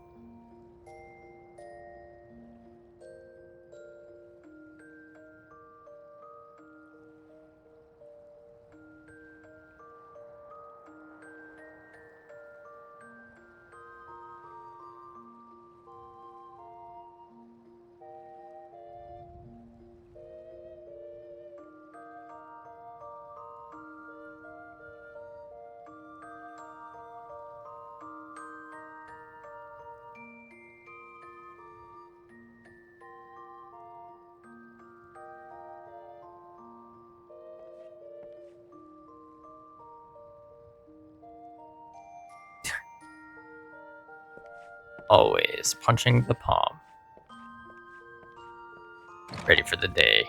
Always punching the palm. Ready for the day.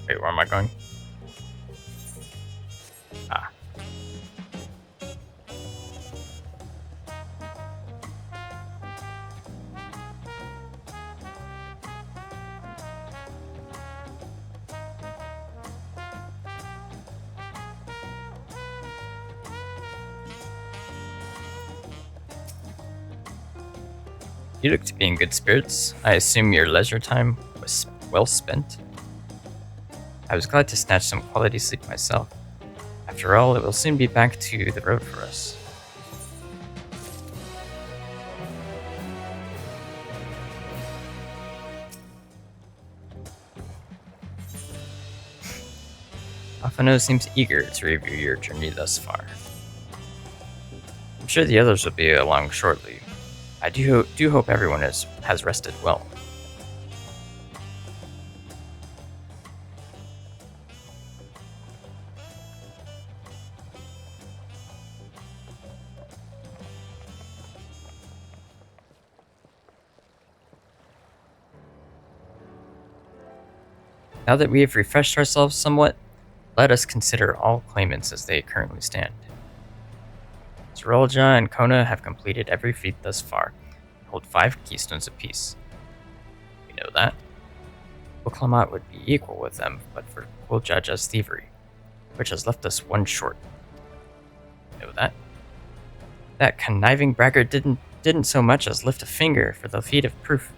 Wait, where am I going? Ah. You look to be in good spirits. I assume your leisure time was well spent. I was glad to snatch some quality sleep myself. After all, it will soon be back to the road for us. Afano seems eager to review your journey thus far. I'm sure the others will be along shortly. I do hope everyone has rested well. Now that we have refreshed ourselves somewhat, let us consider all claimants as they currently stand. Xbr'aal and Kona have completed every feat thus far, and hold 5 keystones apiece. We know that. Oklamat would be equal with them, but for Kuljaja's thievery, which has left us 1 short. We know that. That conniving braggart didn't so much as lift a finger for the feat of proof,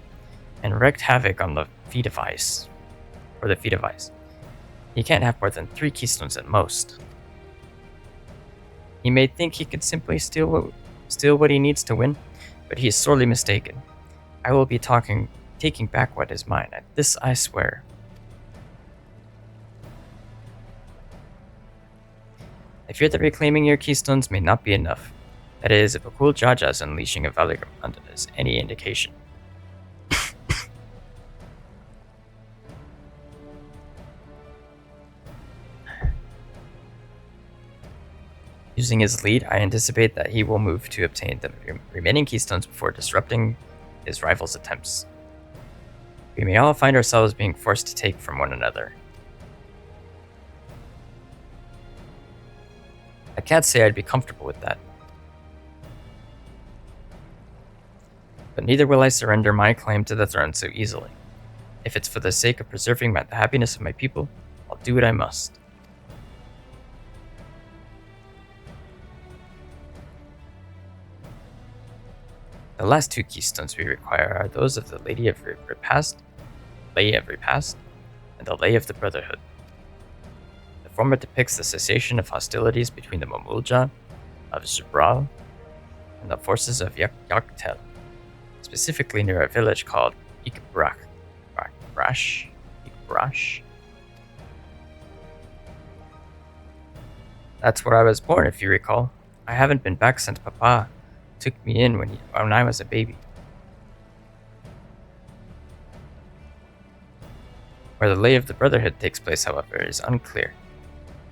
and wreaked havoc on the feat of ice. Or the feat of ice. He can't have more than 3 keystones at most. He may think he could simply steal what he needs to win, but he is sorely mistaken. I will be taking back what is mine. This I swear. I fear that reclaiming your keystones may not be enough. That is, if Akul Jaja's unleashing of Valigamanda is any indication. Using his lead, I anticipate that he will move to obtain the remaining keystones before disrupting his rival's attempts. We may all find ourselves being forced to take from one another. I can't say I'd be comfortable with that. But neither will I surrender my claim to the throne so easily. If it's for the sake of preserving the happiness of my people, I'll do what I must. The last 2 keystones we require are those of the Lay of Repast, and the Lay of the Brotherhood. The former depicts the cessation of hostilities between the Momulja of Xbr'aal and the forces of Dawntrail, specifically near a village called Xbr'aal. That's where I was born, if you recall. I haven't been back since Papa took me in when I was a baby. Where the Lay of the Brotherhood takes place, however, is unclear.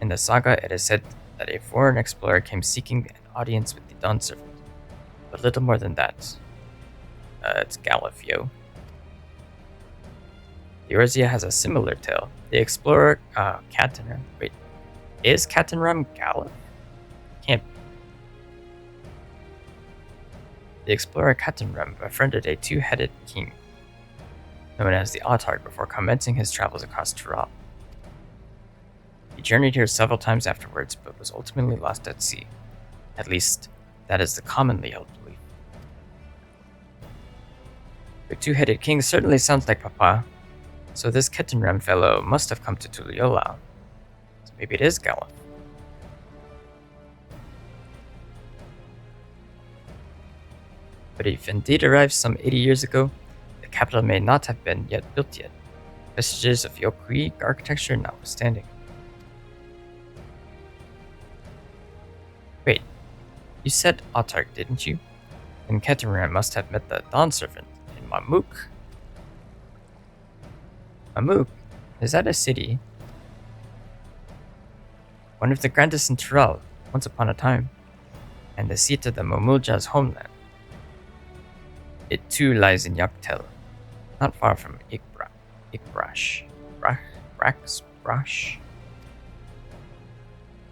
In the saga, it is said that a foreign explorer came seeking an audience with the Dawn Servant, but little more than that. It's Galifio. The Orzia has a similar tale. The explorer, Catanram. Wait, is Catanram Galif? Can't be. The explorer Catanram befriended a 2-headed king, known as the Autarch, before commencing his travels across Xbr'aal. He journeyed here several times afterwards, but was ultimately lost at sea. At least, that is the commonly held belief. The 2-headed king certainly sounds like Papa, so this Catanram fellow must have come to Tuliyollal. So maybe it is Galif. But if indeed arrived some 80 years ago, the capital may not have been built yet, vestiges of Yokui architecture notwithstanding. Wait, you said Autarch, didn't you? Then Catanram must have met the Dawn Servant in Mamuk. Amuk? Is that a city? One of the grandest in Xbr'aal, once upon a time, and the seat of the Momulja's homeland. It too lies in Yaktel, not far from Xbr'aal.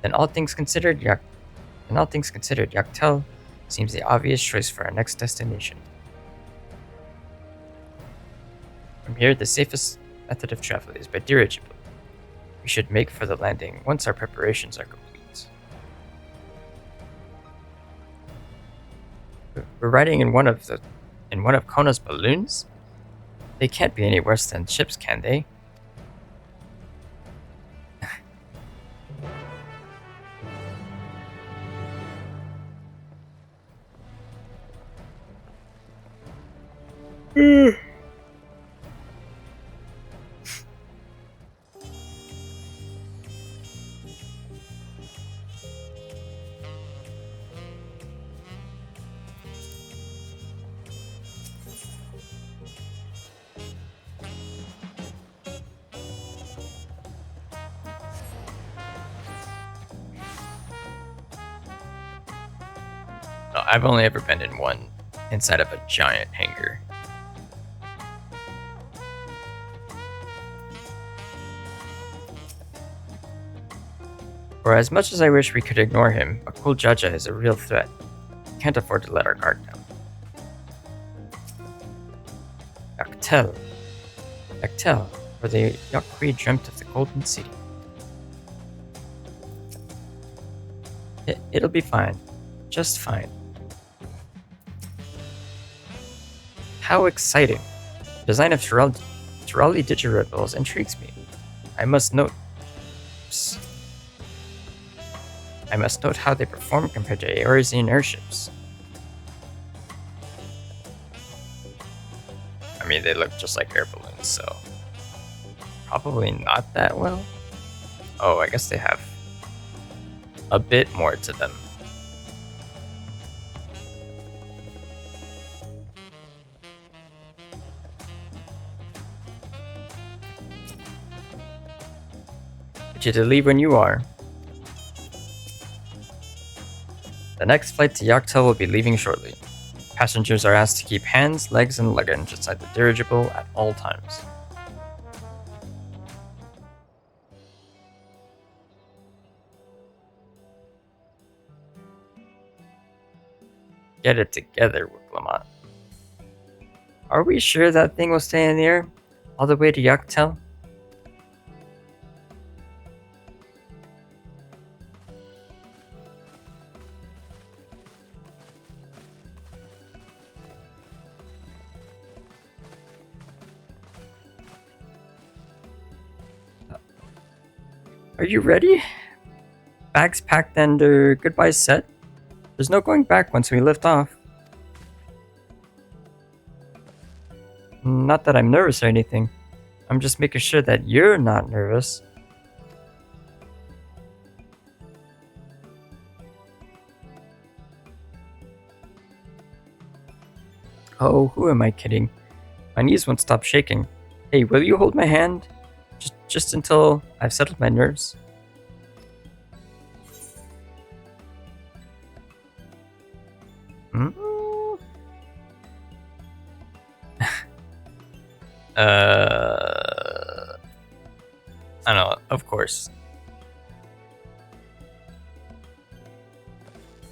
Then all things considered, Yaktel seems the obvious choice for our next destination. From here, the safest method of travel is by dirigible. We should make for the landing once our preparations are complete. We're riding in one of Kona's balloons? They can't be any worse than ships, can they? No, I've only ever been in one inside of a giant hangar. For as much as I wish we could ignore him, Akul Jaja is a real threat. We can't afford to let our guard down. Yaktel, where the Yakwi dreamt of the Golden City. It'll be fine. Just fine. How exciting! The design of Xbr'aali dirigibles intrigues me. I must note how they perform compared to Eorzean airships. I mean, they look just like air balloons, so probably not that well. Oh, I guess they have a bit more to them. Get you to leave when you are. The next flight to Yaktel will be leaving shortly. Passengers are asked to keep hands, legs, and luggage inside the dirigible at all times. Get it together, Wuklamot. Are we sure that thing will stay in the air all the way to Yaktel? Are you ready? Bags packed and goodbyes set? There's no going back once we lift off. Not that I'm nervous or anything. I'm just making sure that you're not nervous. Oh, who am I kidding? My knees won't stop shaking. Hey, will you hold my hand? Just until I've settled my nerves. Hmm? I don't know, of course.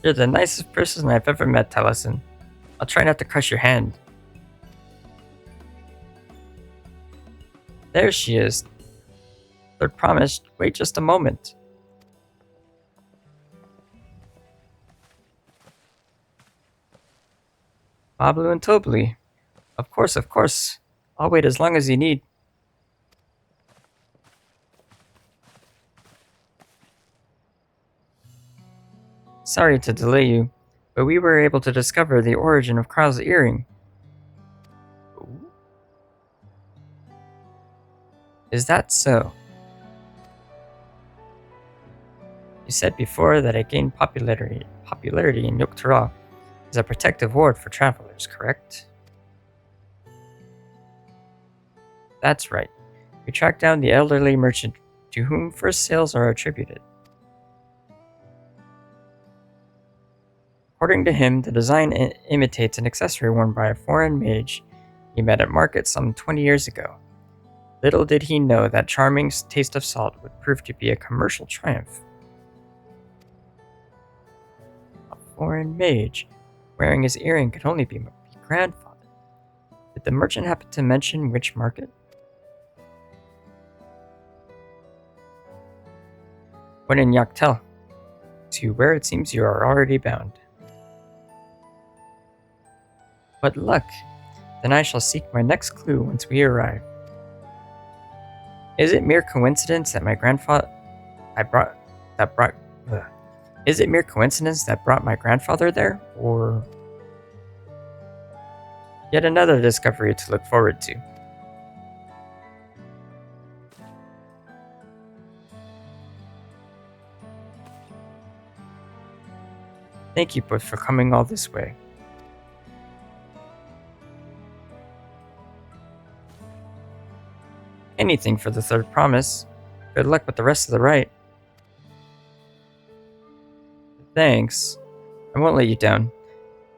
You're the nicest person I've ever met, Taliesin. I'll try not to crush your hand. There she is. Lord promised, wait just a moment. Bablu and Tobli. Of course. I'll wait as long as you need. Sorry to delay you, but we were able to discover the origin of Kral's earring. Is that so? You said before that it gained popularity in Yogg-Tara as a protective ward for travelers, correct? That's right. We track down the elderly merchant to whom first sales are attributed. According to him, the design imitates an accessory worn by a foreign mage he met at market some 20 years ago. Little did he know that Charming's taste of salt would prove to be a commercial triumph. A foreign mage wearing his earring could only be my grandfather. Did the merchant happen to mention which market? When in Yaktel, to where it seems you are already bound. What luck! Then I shall seek my next clue once we arrive. Is it mere coincidence that Is it mere coincidence that brought my grandfather there, or yet another discovery to look forward to? Thank you both for coming all this way. Anything for the third promise. Good luck with the rest of the rite. Thanks. I won't let you down.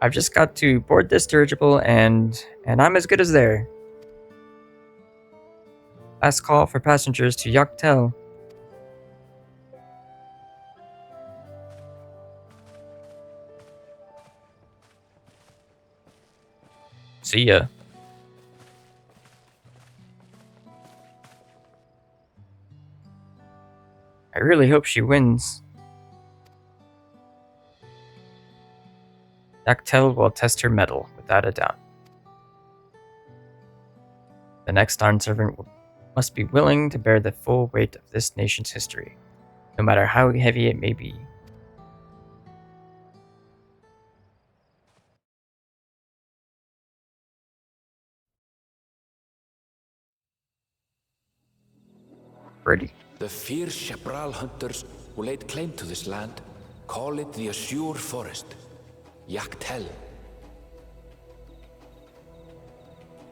I've just got to board this dirigible and I'm as good as there. Last call for passengers to Yaktel. See ya. I really hope she wins. Yaktel will test her mettle, without a doubt. The next Dawn servant must be willing to bear the full weight of this nation's history, no matter how heavy it may be. Ready? The fierce Xbr'aal hunters who laid claim to this land call it the Azure Forest, Yaktel.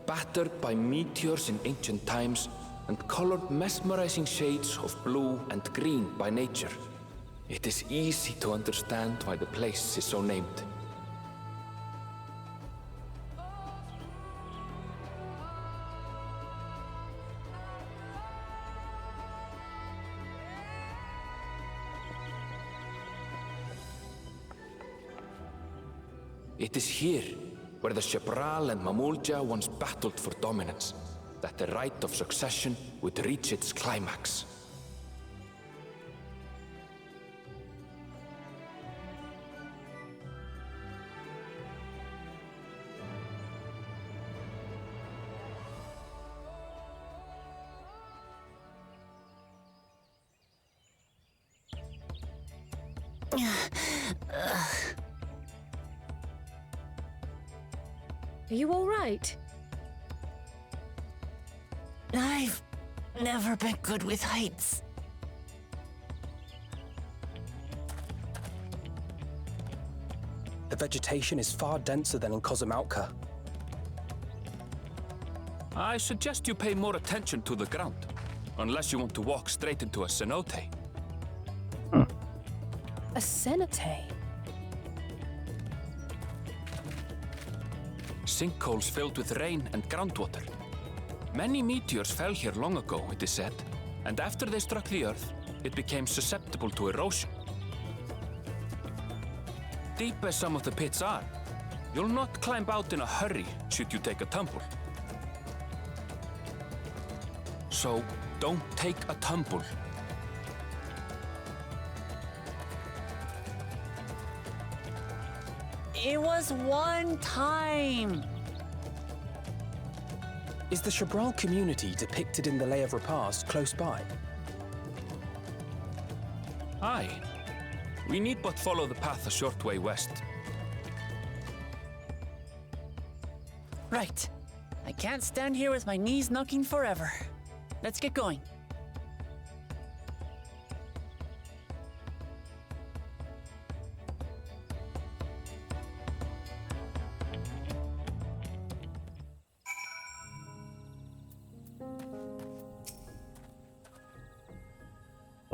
Battered by meteors in ancient times and colored mesmerizing shades of blue and green by nature, it is easy to understand why the place is so named. It is here, where the Xbr'aal and Mamulja once battled for dominance, that the rite of succession would reach its climax. Are you all right? I've never been good with heights. The vegetation is far denser than in Kozumautka. I suggest you pay more attention to the ground, unless you want to walk straight into a cenote. A cenote? Sinkholes filled with rain and groundwater. Many meteors fell here long ago, it is said, and after they struck the Earth, it became susceptible to erosion. Deep as some of the pits are, you'll not climb out in a hurry should you take a tumble. So, don't take a tumble. It was one time. Is the Xbr'aal community depicted in the Lay of Repast close by? Aye. We need but follow the path a short way west. Right. I can't stand here with my knees knocking forever. Let's get going.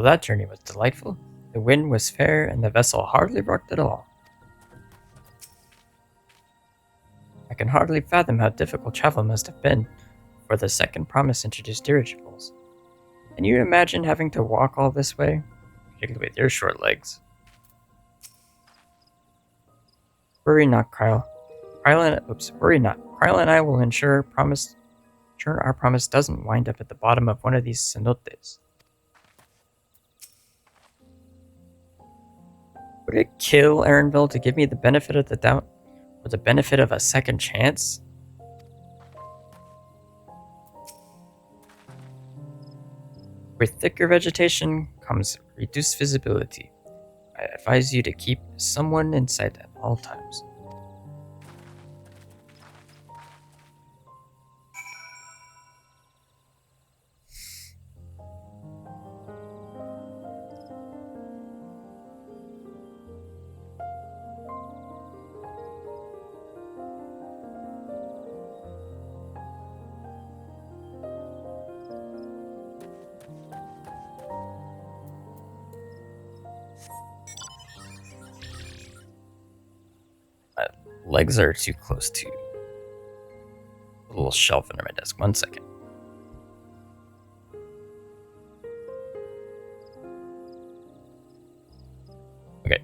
that journey was delightful. The wind was fair, and the vessel hardly rocked at all. I can hardly fathom how difficult travel must have been, for the second promise introduced dirigibles. Can you imagine having to walk all this way, particularly with your short legs? Worry not, Kryle. Worry not. Kryle and I will ensure our promise doesn't wind up at the bottom of one of these cenotes. Would it kill Erinville to give me the benefit of the doubt, or the benefit of a second chance? With thicker vegetation comes reduced visibility. I advise you to keep someone in sight at all times. My legs are too close to a little shelf under my desk. 1 second. Okay.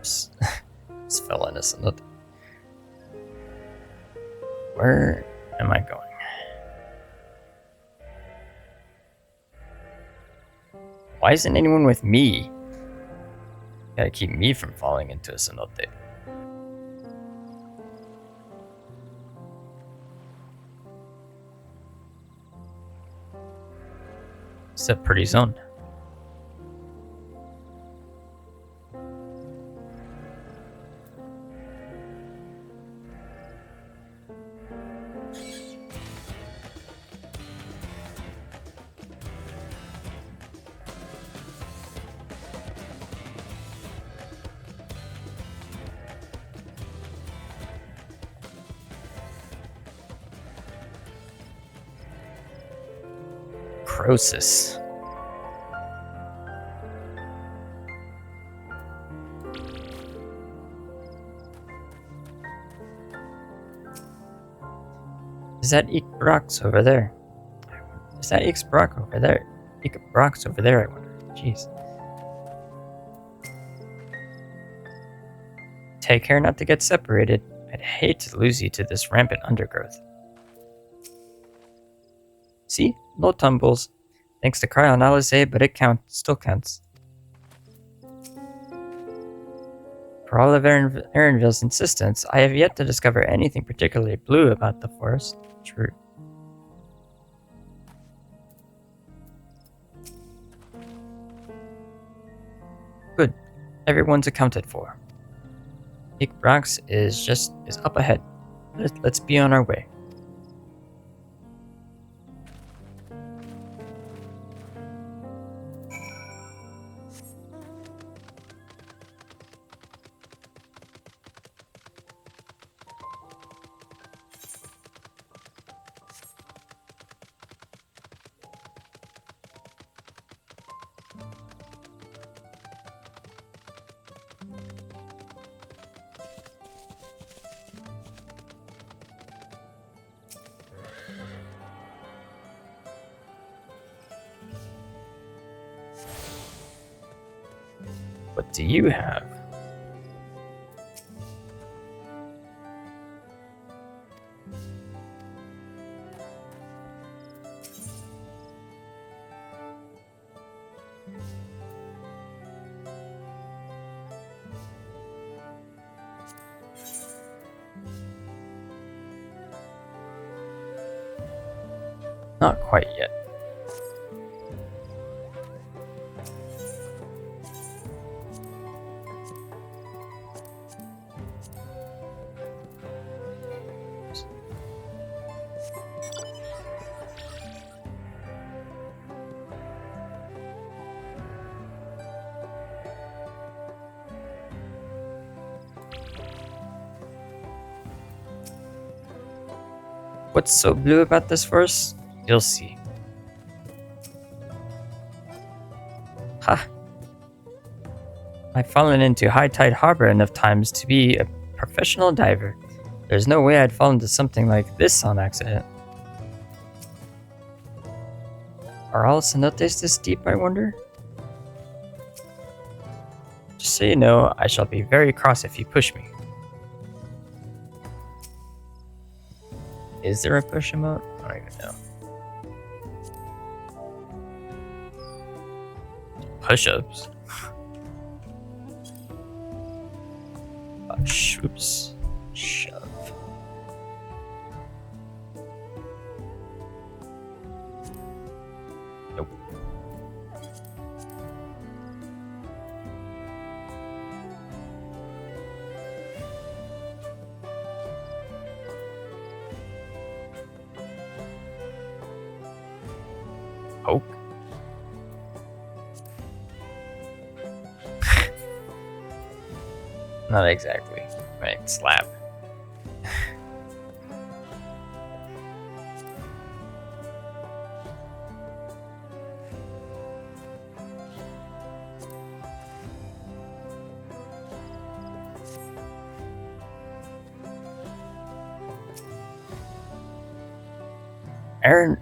Just fell in a cenote. Where am I going? Why isn't anyone with me? Gotta keep me from falling into a cenote. It's a pretty zone. Croesus. Is that Xbr'aal over there? Is that Xbr'aal over there? Xbr'aal over there, I wonder. Jeez. Take care not to get separated. I'd hate to lose you to this rampant undergrowth. See? No tumbles. Thanks to Cryoanalyse, but it still counts. For all of Erinville's insistence, I have yet to discover anything particularly blue about the forest. True. Good. Everyone's accounted for. Xbr'aal is up ahead. Let's be on our way. What do you have? Not quite yet. What's so blue about this forest? You'll see. Ha! I've fallen into High Tide Harbor enough times to be a professional diver. There's no way I'd fall into something like this on accident. Are all cenotes this deep, I wonder? Just so you know, I shall be very cross if you push me. Is there a push emote? I don't even know. Push-ups? Oops. Shove. Nope. Poke. Not exactly. Right, slap.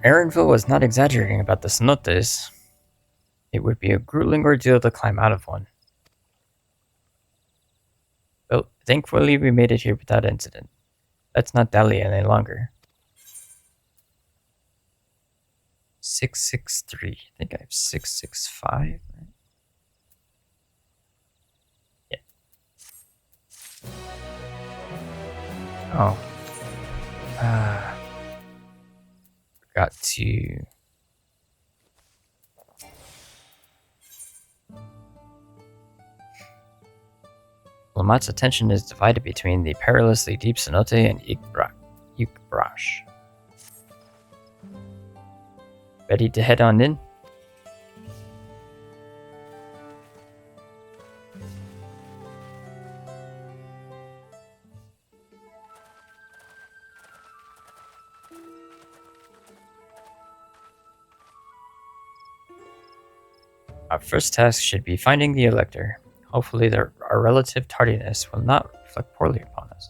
Aaronville was not exaggerating about the cenotes. It would be a grueling ordeal to climb out of one. Well, thankfully we made it here without incident. Let's not dally any longer. 663. I think I have 665. Right? Yeah. Oh. Forgot to... Lamott's attention is divided between the perilously deep cenote and Xbr'aal. Ready to head on in? Our first task should be finding the Elector. Hopefully our relative tardiness will not reflect poorly upon us.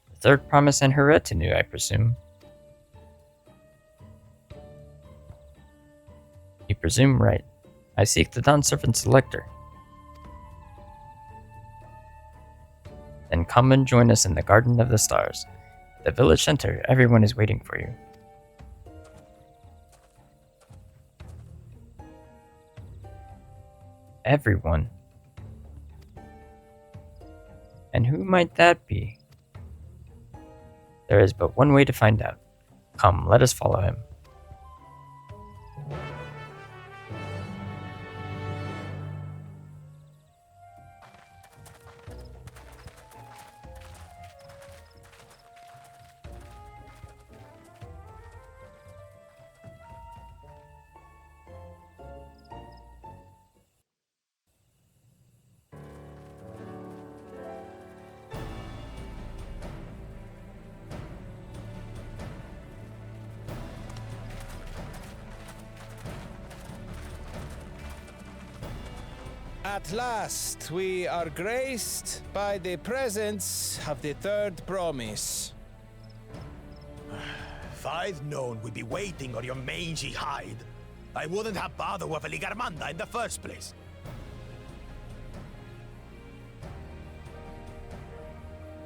The third promise and her retinue, I presume. You presume right. I seek the Dawn Servant's Elector. Then come and join us in the Garden of the Stars. The village center, everyone is waiting for you. Everyone? And who might that be? There is but one way to find out. Come, let us follow him. At last, we are graced by the presence of the third promise. If I'd known we'd be waiting on your mangy hide, I wouldn't have bothered with Ligarmanda in the first place.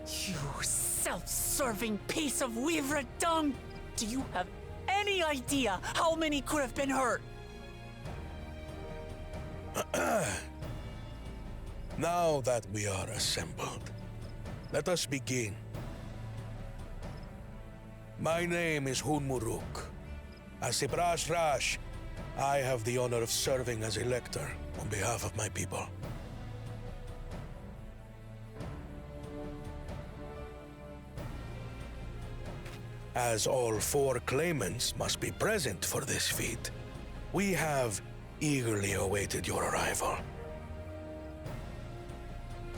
You self-serving piece of weaver dung! Do you have any idea how many could have been hurt? Now that we are assembled, let us begin. My name is Hunmuruk. As Xbr'aal, I have the honor of serving as Elector on behalf of my people. As all four claimants must be present for this feat, we have eagerly awaited your arrival.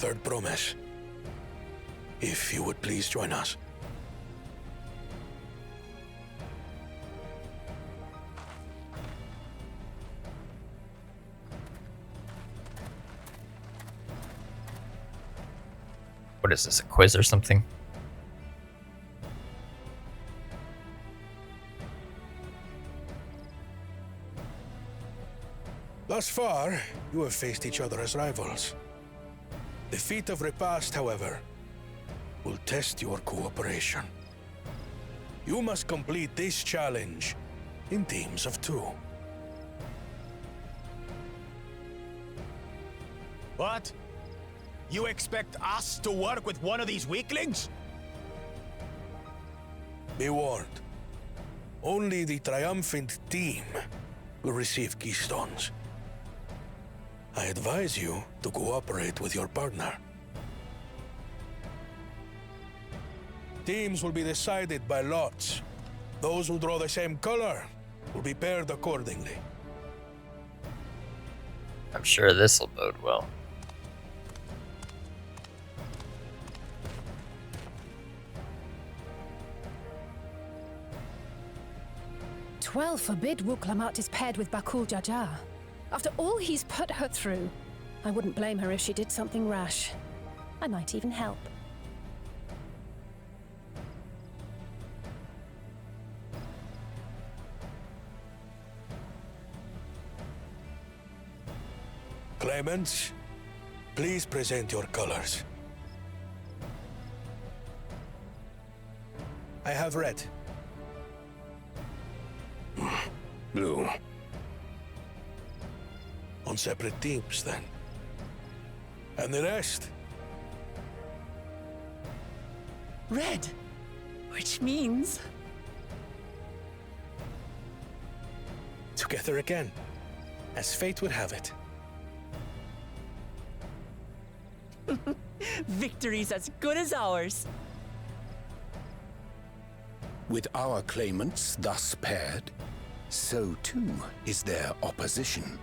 Third promise. If you would please join us. What is this, a quiz or something? Thus far, you have faced each other as rivals. The feat of repast, however, will test your cooperation. You must complete this challenge in teams of 2. What? You expect us to work with one of these weaklings? Be warned. Only the triumphant team will receive keystones. I advise you to cooperate with your partner. Teams will be decided by lots. Those who draw the same color will be paired accordingly. I'm sure this'll bode well. Twelve forbid Wuklamat is paired with Bakul Jaja. After all he's put her through, I wouldn't blame her if she did something rash. I might even help. Claimants, please present your colors. I have red. Blue. On separate teams, then. And the rest? Red. Which means... Together again, as fate would have it. Victory's as good as ours. With our claimants thus paired, so too is their opposition.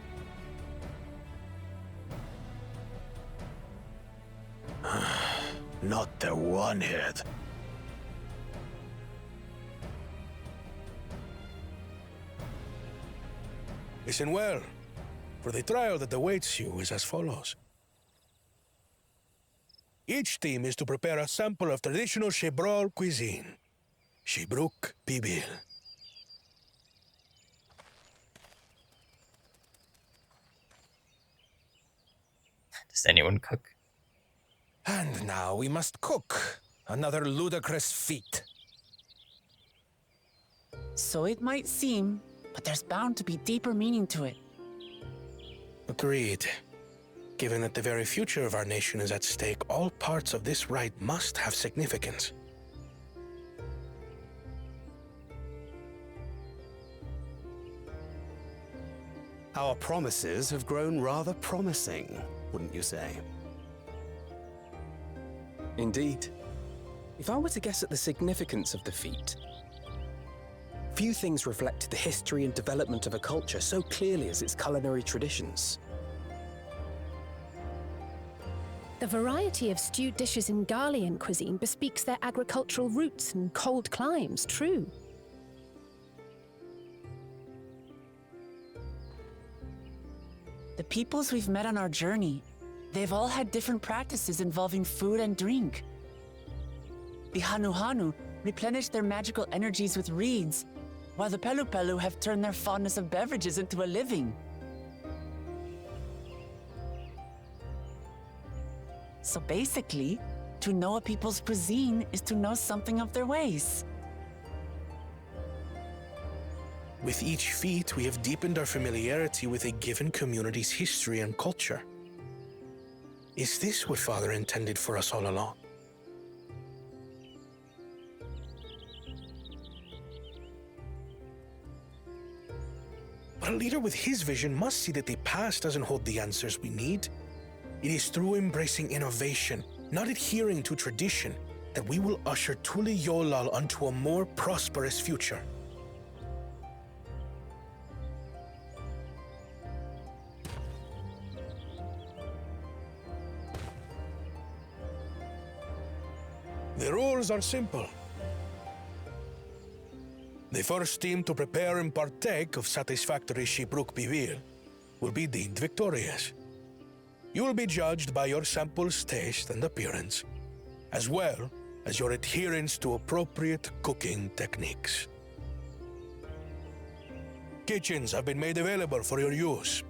Not the one-head. Listen well, for the trial that awaits you is as follows. Each team is to prepare a sample of traditional Xbr'aal cuisine. Xbr'aal pibil. Does anyone cook? And now we must cook. Another ludicrous feat. So it might seem, but there's bound to be deeper meaning to it. Agreed. Given that the very future of our nation is at stake, all parts of this rite must have significance. Our promises have grown rather promising, wouldn't you say? Indeed. If I were to guess at the significance of the feat, few things reflect the history and development of a culture so clearly as its culinary traditions. The variety of stewed dishes in Garlean cuisine bespeaks their agricultural roots and cold climes, true. The peoples we've met on our journey, they've all had different practices involving food and drink. The Hanu replenished their magical energies with reeds, while the Pelu have turned their fondness of beverages into a living. So basically, to know a people's cuisine is to know something of their ways. With each feat, we have deepened our familiarity with a given community's history and culture. Is this what Father intended for us all along? But a leader with his vision must see that the past doesn't hold the answers we need. It is through embracing innovation, not adhering to tradition, that we will usher Tuli Yolal onto a more prosperous future. orders are simple. The first team to prepare and partake of satisfactory Xbr'aal will be deemed victorious. You will be judged by your sample's taste and appearance, as well as your adherence to appropriate cooking techniques. Kitchens have been made available for your use.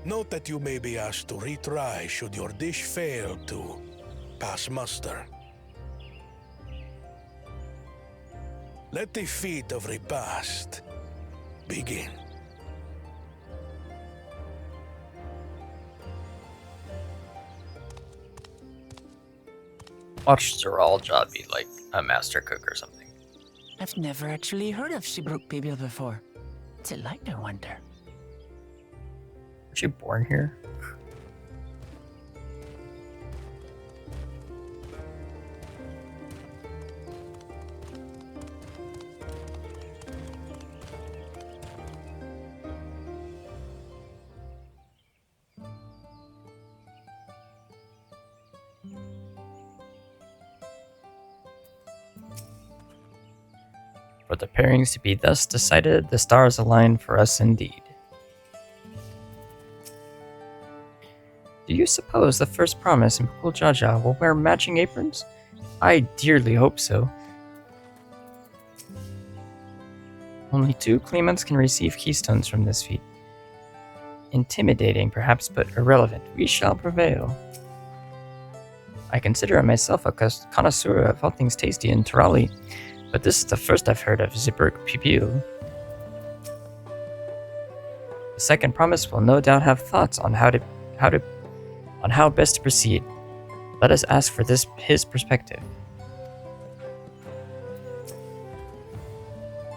Note that you may be asked to retry should your dish fail to pass muster. Let the feat of repast begin. Watch Xbr'aal job be like a master cook or something. I've never actually heard of Xbr'aal before. What's it like, I wonder? Were you born here? For the pairings to be thus decided, the stars align for us indeed. Do you suppose the first promise in Bakul Jaja will wear matching aprons? I dearly hope so. Only 2 claimants can receive keystones from this feat. Intimidating, perhaps, but irrelevant. We shall prevail. I consider myself a connoisseur of all things tasty in Terali, but this is the first I've heard of Xbr'aal. The second promise will no doubt have thoughts on how best to proceed. Let us ask for his perspective.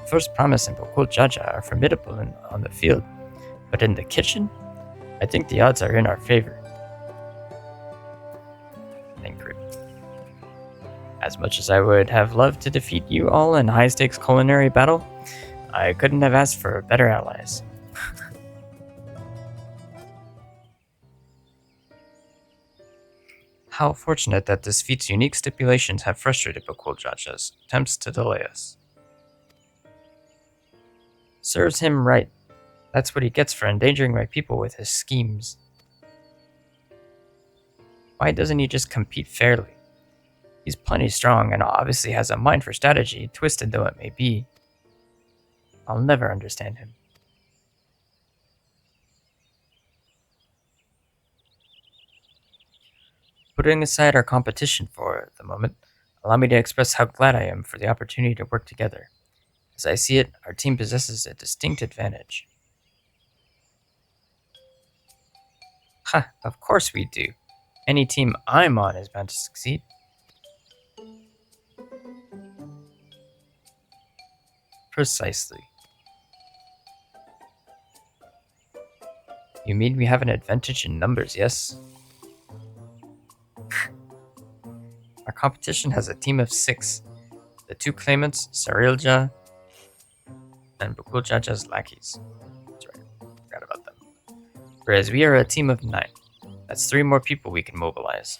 First promise and Bakul Jaja are formidable on the field, but in the kitchen, I think the odds are in our favor. Ingrid. As much as I would have loved to defeat you all in a high-stakes culinary battle, I couldn't have asked for better allies. How fortunate that this feat's unique stipulations have frustrated Bakul Jaja's attempts to delay us. Serves him right. That's what he gets for endangering my people with his schemes. Why doesn't he just compete fairly? He's plenty strong and obviously has a mind for strategy, twisted though it may be. I'll never understand him. Putting aside our competition for the moment, allow me to express how glad I am for the opportunity to work together. As I see it, our team possesses a distinct advantage. Ha, of course we do. Any team I'm on is bound to succeed. Precisely. You mean we have an advantage in numbers, yes? Our competition has a team of 6. The 2 claimants, Sarilja and Bakul Jaja's lackeys. That's right, forgot about them. Whereas we are a team of 9. That's 3 more people we can mobilize.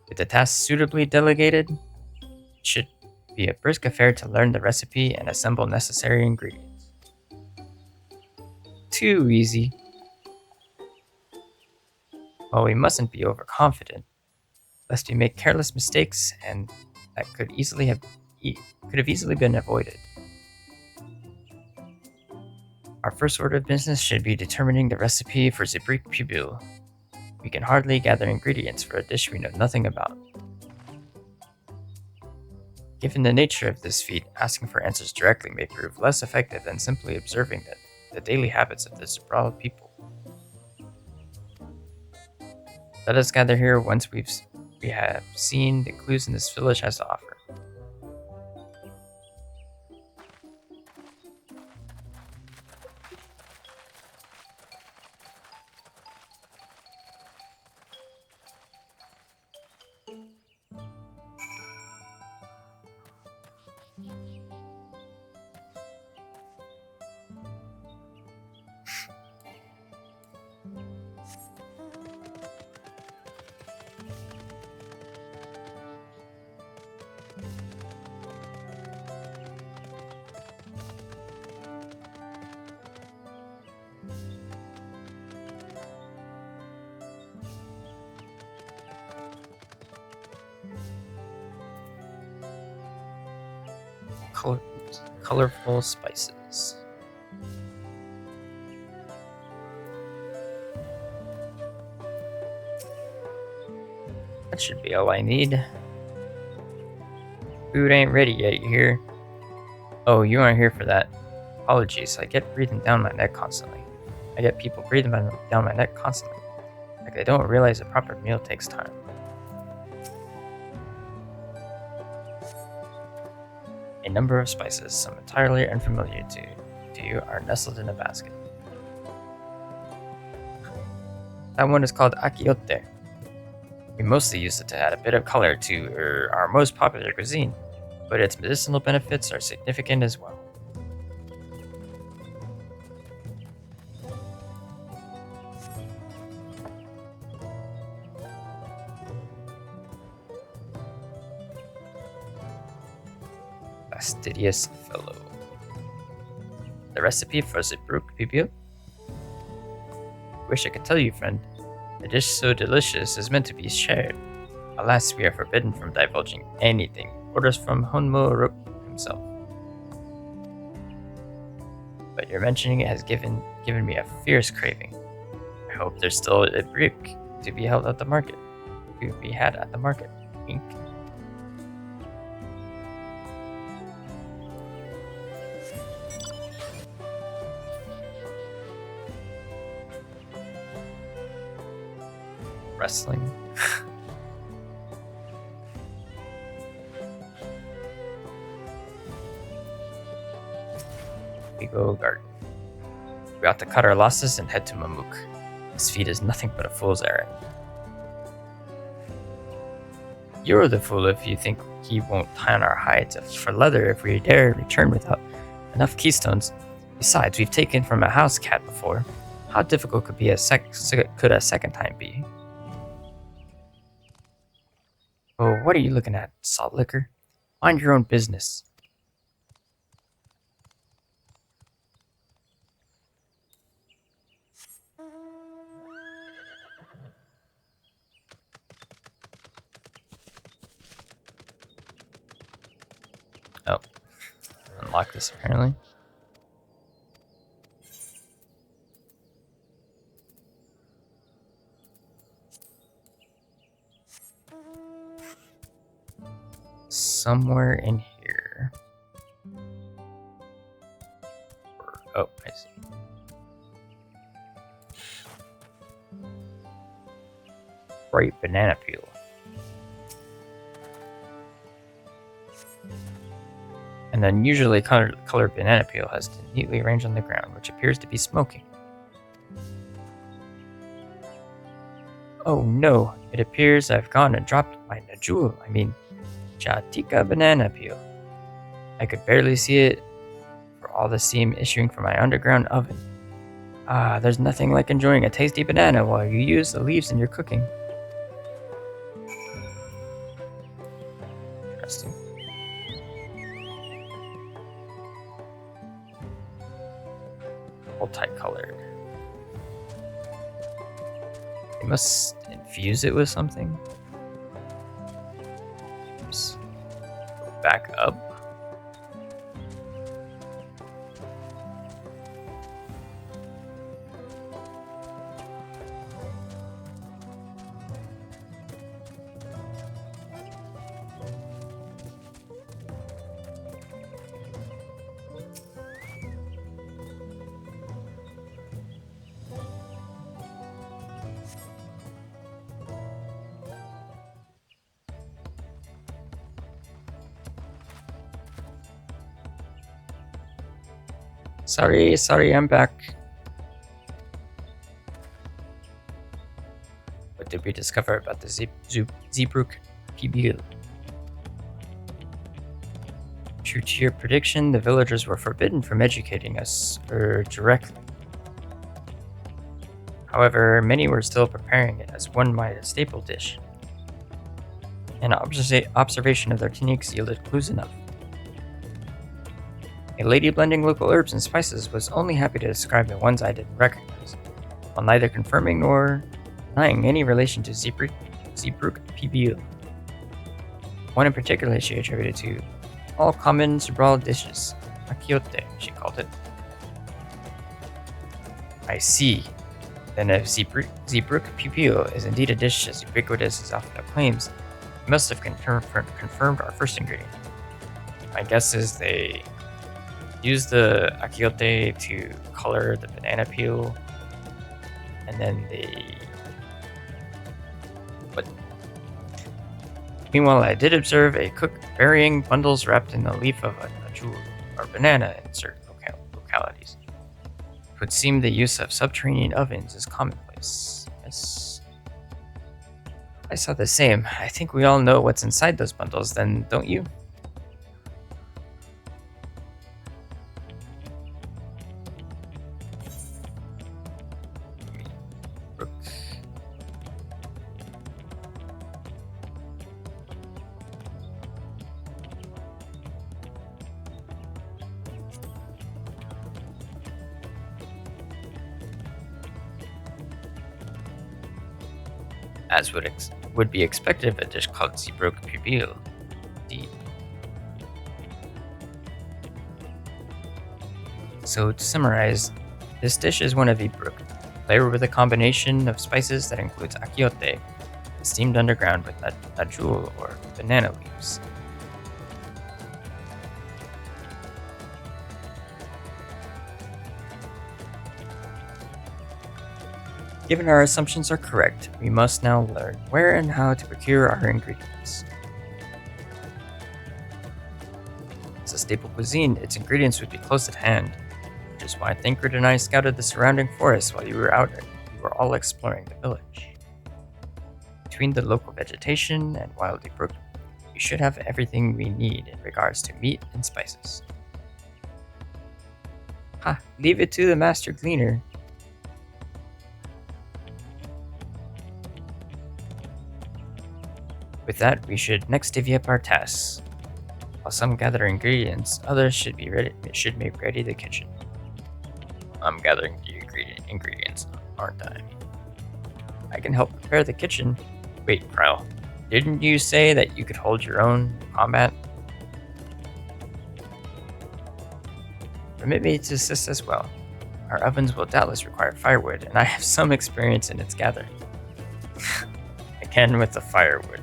With the task suitably delegated, it should be a brisk affair to learn the recipe and assemble necessary ingredients. Too easy. Well, we mustn't be overconfident, lest we make careless mistakes, and that could have easily been avoided. Our first order of business should be determining the recipe for Xbr'aal. We can hardly gather ingredients for a dish we know nothing about. Given the nature of this feat, asking for answers directly may prove less effective than simply observing the daily habits of the Xbr'aal people. Let us gather here once we have seen the clues in this village has to offer. colorful spices. That should be all I need. Food ain't ready yet, you hear? Oh, you aren't here for that. Apologies, I get breathing down my neck constantly. I get people breathing down my neck constantly. Like they don't realize a proper meal takes time. A number of spices, some entirely unfamiliar to you, are nestled in a basket. That one is called akiote. We mostly use it to add a bit of color to our most popular cuisine, but its medicinal benefits are significant as well. Fastidious fellow. The recipe for Xbr'aal pipiu? Wish I could tell you, friend. A dish so delicious is meant to be shared. Alas, we are forbidden from divulging anything. Orders from Honmo Rook himself. But your mentioning it has given me a fierce craving. I hope there's still a brick to be held at the market. To be had at the market. Wink. Wrestling. We go garden. We ought to cut our losses and head to Mamuk. His feat is nothing but a fool's errand. You're the fool if you think he won't tie on our hides for leather if we dare return without enough keystones. Besides, we've taken from a house cat before. How difficult could a second time be? Oh, what are you looking at, salt liquor? Mind your own business. Oh, unlock this apparently. Somewhere in here. Oh, I see. Bright banana peel. An unusually colored banana peel has been neatly arranged on the ground, which appears to be smoking. Oh no, it appears I've gone and dropped my Jatika banana peel. I could barely see it for all the steam issuing from my underground oven. Ah, there's nothing like enjoying a tasty banana while you use the leaves in your cooking. Interesting. Multicolored. They must infuse it with something. Oops. Go back up. Sorry, I'm back. What did we discover about the Xbr'aal pipiu? True to your prediction, the villagers were forbidden from educating us directly. However, many were still preparing it as one might a staple dish. An observation of their techniques yielded clues enough. A lady blending local herbs and spices was only happy to describe the ones I didn't recognize, while neither confirming nor denying any relation to Xbr'aal pipiu. One in particular she attributed to All common Xbr'aal dishes. Akiote, she called it. I see. Then if Xbr'aal pupil is indeed a dish as ubiquitous as Alpha claims, it must have confirmed our first ingredient. My guess is they use the akiote to color the banana peel, and then they... What? Meanwhile, I did observe a cook burying bundles wrapped in the leaf of a najul, or banana, in certain localities. It would seem the use of subterranean ovens is commonplace. Yes. I saw the same. I think we all know what's inside those bundles, then, don't you? As would be expected of a dish called Xbr'aal pupil. Indeed. So to summarize, this dish is one of Xbr'aal, flavored with a combination of spices that includes akiote, steamed underground with najul or banana leaves. Given our assumptions are correct, we must now learn where and how to procure our ingredients. As a staple cuisine, its ingredients would be close at hand, which is why Thancred and I scouted the surrounding forest while you were out and we were all exploring the village. Between the local vegetation and wild Xbr'aal, we should have everything we need in regards to meat and spices. Ha! Leave it to the master gleaner. With that, we should next divvy up our tasks. While some gather ingredients, others should make ready the kitchen. I'm gathering the ingredients, aren't I? I can help prepare the kitchen. Wait, Xbr'aal, didn't you say that you could hold your own in combat? Permit me to assist as well. Our ovens will doubtless require firewood, and I have some experience in its gathering. Again with the firewood.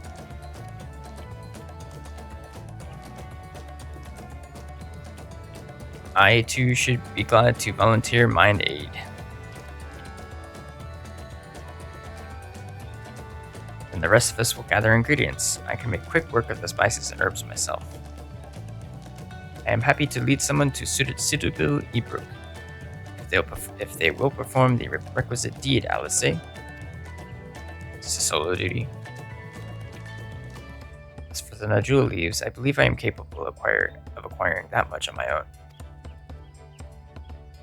I too should be glad to volunteer mine aid. And the rest of us will gather ingredients. I can make quick work of the spices and herbs myself. I am happy to lead someone to suitable Xbr'aal. If they will perform the requisite deed, Alice. It's a solo duty. As for the najul leaves, I believe I am capable of acquiring that much on my own.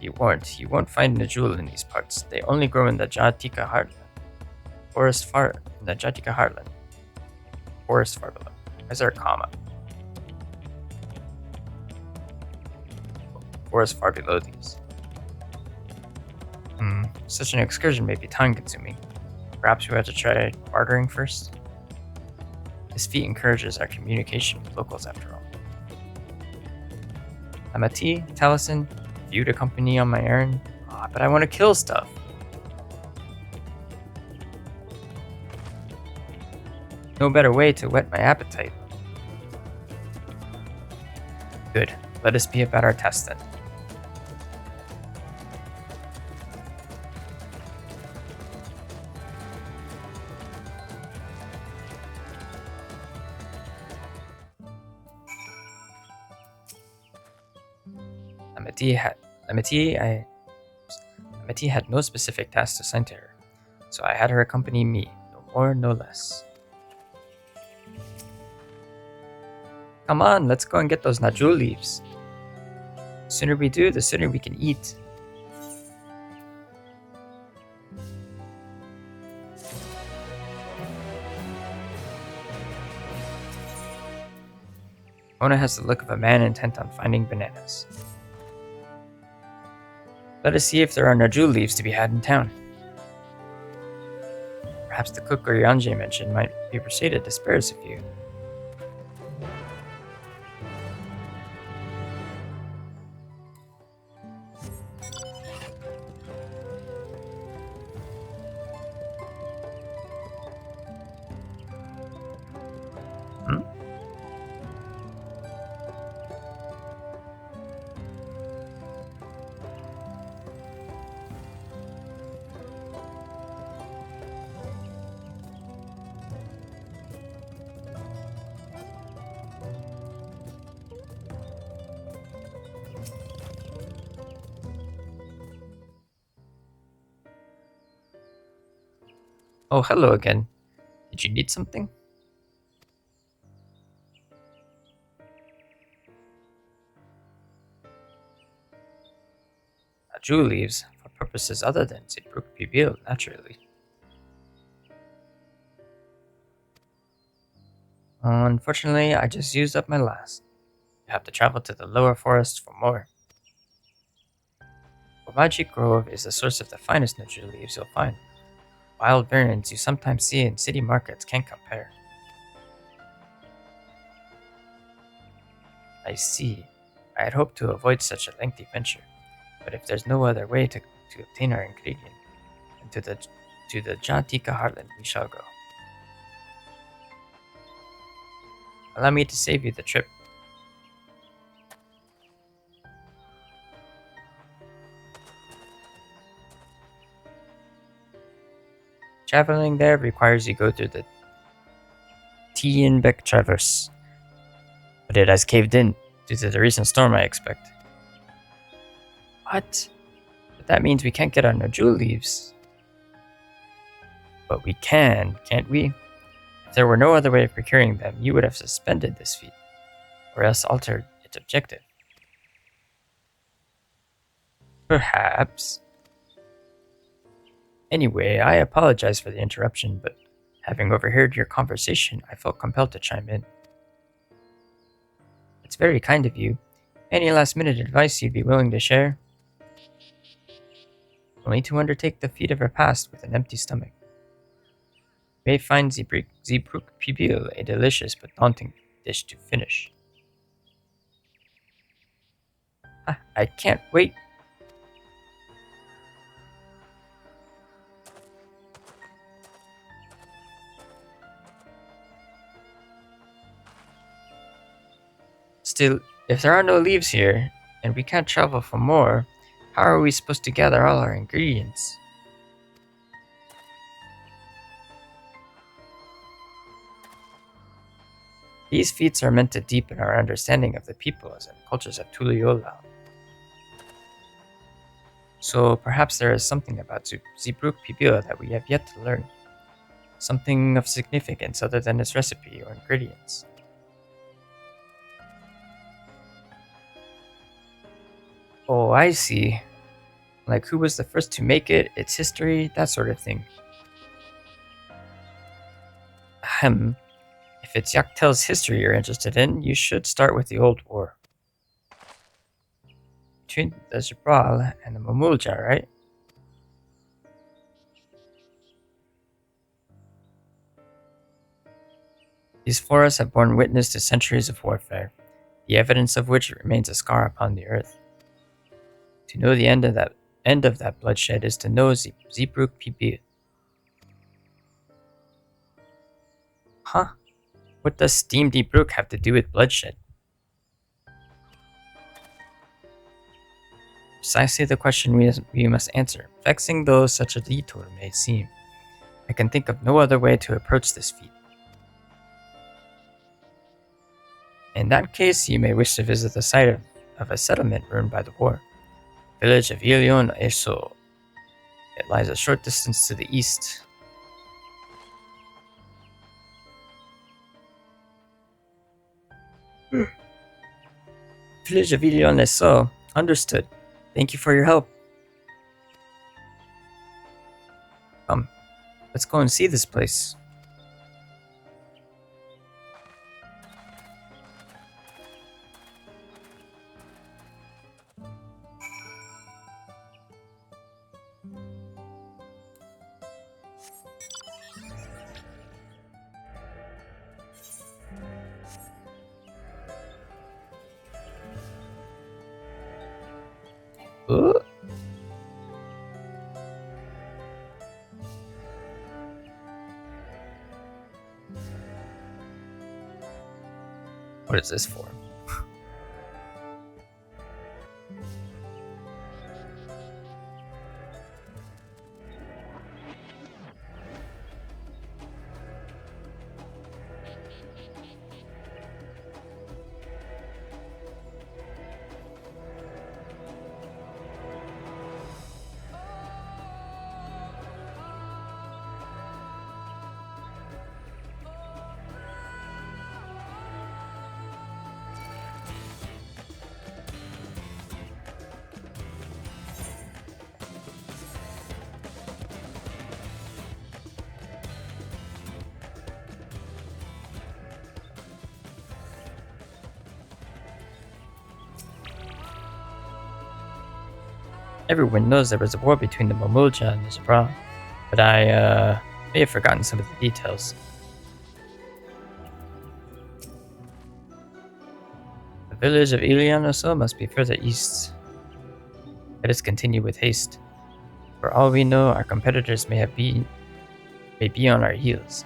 You won't find najul in these parts. They only grow in the Jatika Heartland. Forest far below. Is there a comma? Forest far below these. Such an excursion may be time-consuming. Perhaps we have to try bartering first? This feat encourages our communication with locals after all. Amati, Taliesin, you to accompany on my errand? But I want to kill stuff. No better way to whet my appetite. Good. Let us be about our test then. Amati had no specific task to assign to her, so I had her accompany me, no more, no less. Come on, let's go and get those najul leaves. The sooner we do, the sooner we can eat. Mona has the look of a man intent on finding bananas. Let us see if there are najul leaves to be had in town. Perhaps the cook Yanje mentioned might be persuaded to spare us a few. Oh, hello again. Did you need something? Jewel leaves for purposes other than Xbr'aal Pibil, naturally. Unfortunately, I just used up my last. You have to travel to the lower forest for more. Magic Grove is the source of the finest Najul leaves you'll find. Wild variants you sometimes see in city markets can't compare. I see. I had hoped to avoid such a lengthy venture, but if there's no other way to obtain our ingredient, then to the Jantika Heartland we shall go. Allow me to save you the trip. Traveling there requires you go through the Tienbeck Traverse, but it has caved in due to the recent storm, I expect. What? But that means we can't get our Najul leaves. But we can, can't we? If there were no other way of procuring them, you would have suspended this feat, or else altered its objective. Perhaps. Anyway, I apologize for the interruption, but having overheard your conversation, I felt compelled to chime in. It's very kind of you. Any last-minute advice you'd be willing to share? Only to undertake the feat of repast with an empty stomach. You may find Xbr'aal Pibil a delicious but daunting dish to finish. I can't wait. Still, if there are no leaves here, and we can't travel for more, how are we supposed to gather all our ingredients? These feats are meant to deepen our understanding of the peoples and cultures of Tuliyollal. So perhaps there is something about Xbr'aal Pibil that we have yet to learn. Something of significance other than its recipe or ingredients. Oh, I see. Like who was the first to make it, its history, that sort of thing. Ahem. If it's Yaktel's history you're interested in, you should start with the Old War. Between the Xbr'aal and the Mamulja, right? These forests have borne witness to centuries of warfare, the evidence of which remains a scar upon the earth. To know the end of that bloodshed is to know Xbr'aal Pibil. Huh? What does steamed Xbr'aal have to do with bloodshed? Precisely the question we must answer, vexing though such a detour may seem. I can think of no other way to approach this feat. In that case, you may wish to visit the site of a settlement ruined by the war. Village of Ilion Eso. It lies a short distance to the east. Village of Ilion Eso. Understood. Thank you for your help. Come, let's go and see this place. Ooh. What is this for? Everyone knows there was a war between the Momulja and the Xbr'aal, but I may have forgotten some of the details. The village of Ilianoso must be further east. Let us continue with haste. For all we know, our competitors may be on our heels.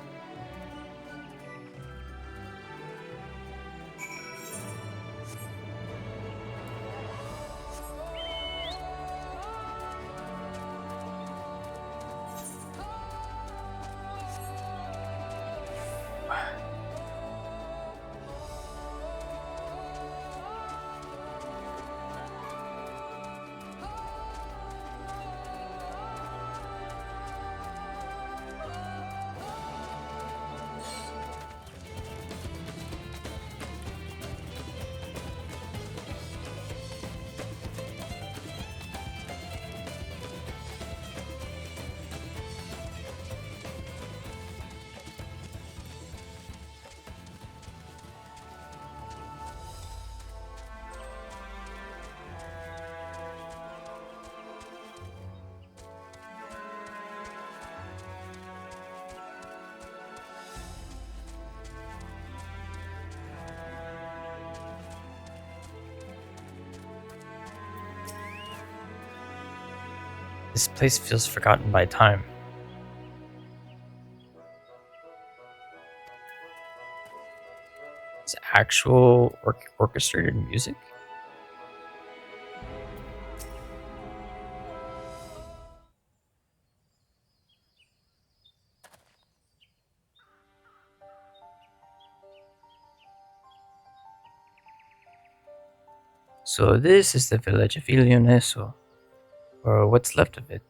This place feels forgotten by time. It's actual orchestrated music? So this is the village of Ilioneso, or what's left of it.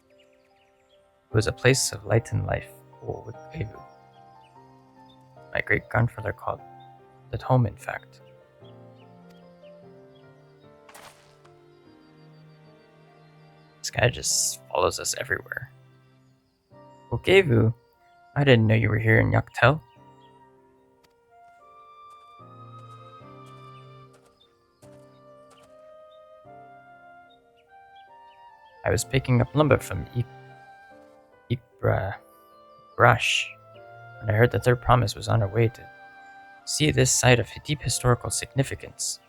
It was a place of light and life. My great-grandfather called it home, in fact. This guy just follows us everywhere. Okevu, I didn't know you were here in Yaktel. I was picking up lumber from Xbr'aal, and I heard the third promise was on her way to see this site of deep historical significance.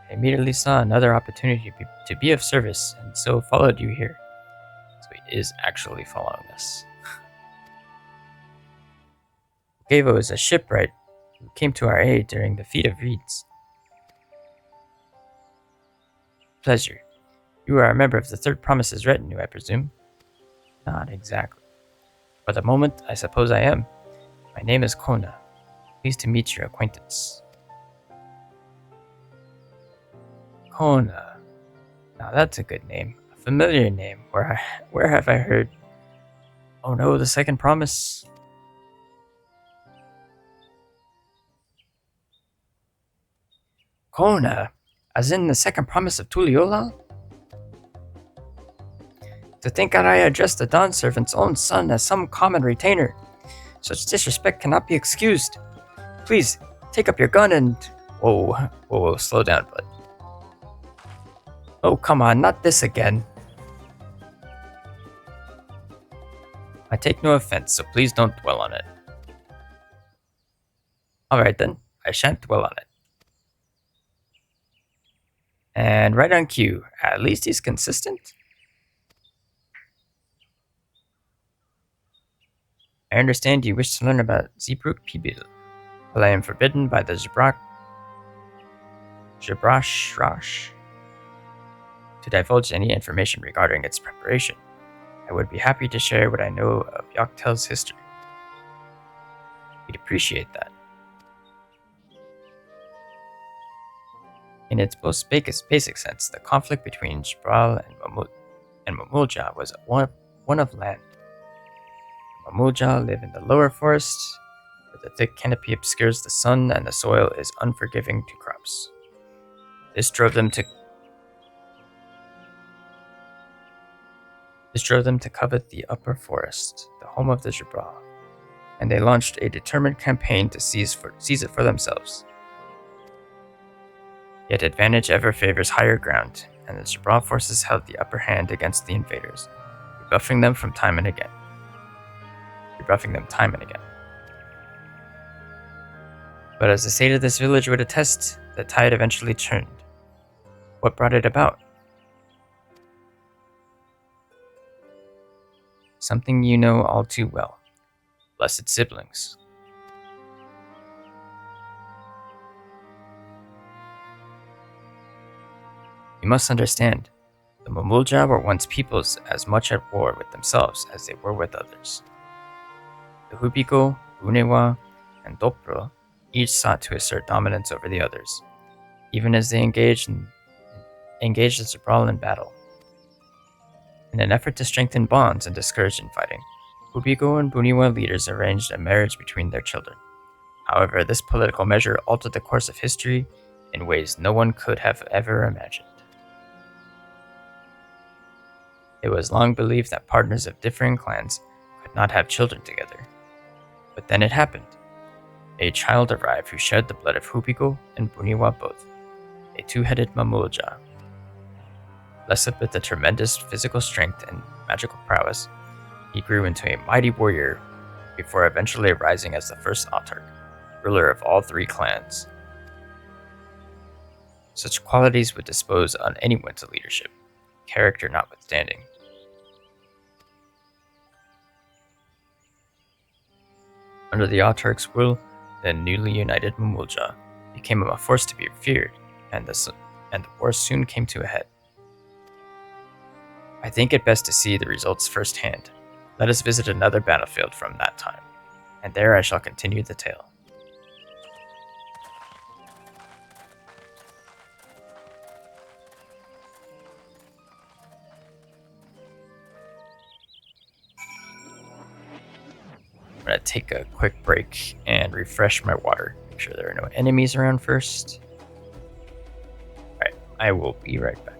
I immediately saw another opportunity to be of service, and so followed you here. So he is actually following us. Gavo is a shipwright who came to our aid during the Feat of Reeds. Pleasure. You are a member of the Third Promise's retinue, I presume? Not exactly. For the moment, I suppose I am. My name is Kona. Pleased to meet your acquaintance. Kona. Now that's a good name. A familiar name. Where have I heard? Oh no, the second promise? Kona, as in the second promise of Tuliyollal? To think that I addressed the Dawn servant's own son as some common retainer. Such disrespect cannot be excused. Please, take up your gun and... Whoa, slow down, bud. Oh, come on, not this again. I take no offense, so please don't dwell on it. Alright then, I shan't dwell on it. And right on cue, at least he's consistent. I understand you wish to learn about Xbr'aal, but I am forbidden by the Xbr'aal to divulge any information regarding its preparation. I would be happy to share what I know of Yaktel's history. We'd appreciate that. In its most basic sense, the conflict between Xbr'aal and Momulja was one of land. Momulja live in the lower forest, where the thick canopy obscures the sun and the soil is unforgiving to crops. This drove them to covet the upper forest, the home of the Xbr'aal, and they launched a determined campaign to seize it for themselves. Yet advantage ever favors higher ground, and the Xbr'aal forces held the upper hand against the invaders, rebuffing them time and again. But as the state of this village would attest, the tide eventually turned. What brought it about? Something you know all too well. Blessed siblings. You must understand, the Mamulja were once peoples as much at war with themselves as they were with others. The Hubiko, Bunewa, and Dopro each sought to assert dominance over the others, even as they engaged the Xbr'aal in battle. In an effort to strengthen bonds and discourage infighting, Hubiko and Bunewa leaders arranged a marriage between their children. However, this political measure altered the course of history in ways no one could have ever imagined. It was long believed that partners of differing clans could not have children together. But then it happened. A child arrived who shared the blood of Hubiko and Bunewa both, a two-headed Mamulja. Blessed with a tremendous physical strength and magical prowess, he grew into a mighty warrior before eventually rising as the first autarch, ruler of all three clans. Such qualities would dispose on anyone to leadership, character notwithstanding. Under the autarch's rule, the newly united Mamulja became a force to be feared, and the war soon came to a head. I think it best to see the results firsthand. Let us visit another battlefield from that time, and there I shall continue the tale. I'm going to take a quick break and refresh my water. Make sure there are no enemies around first. Alright, I will be right back.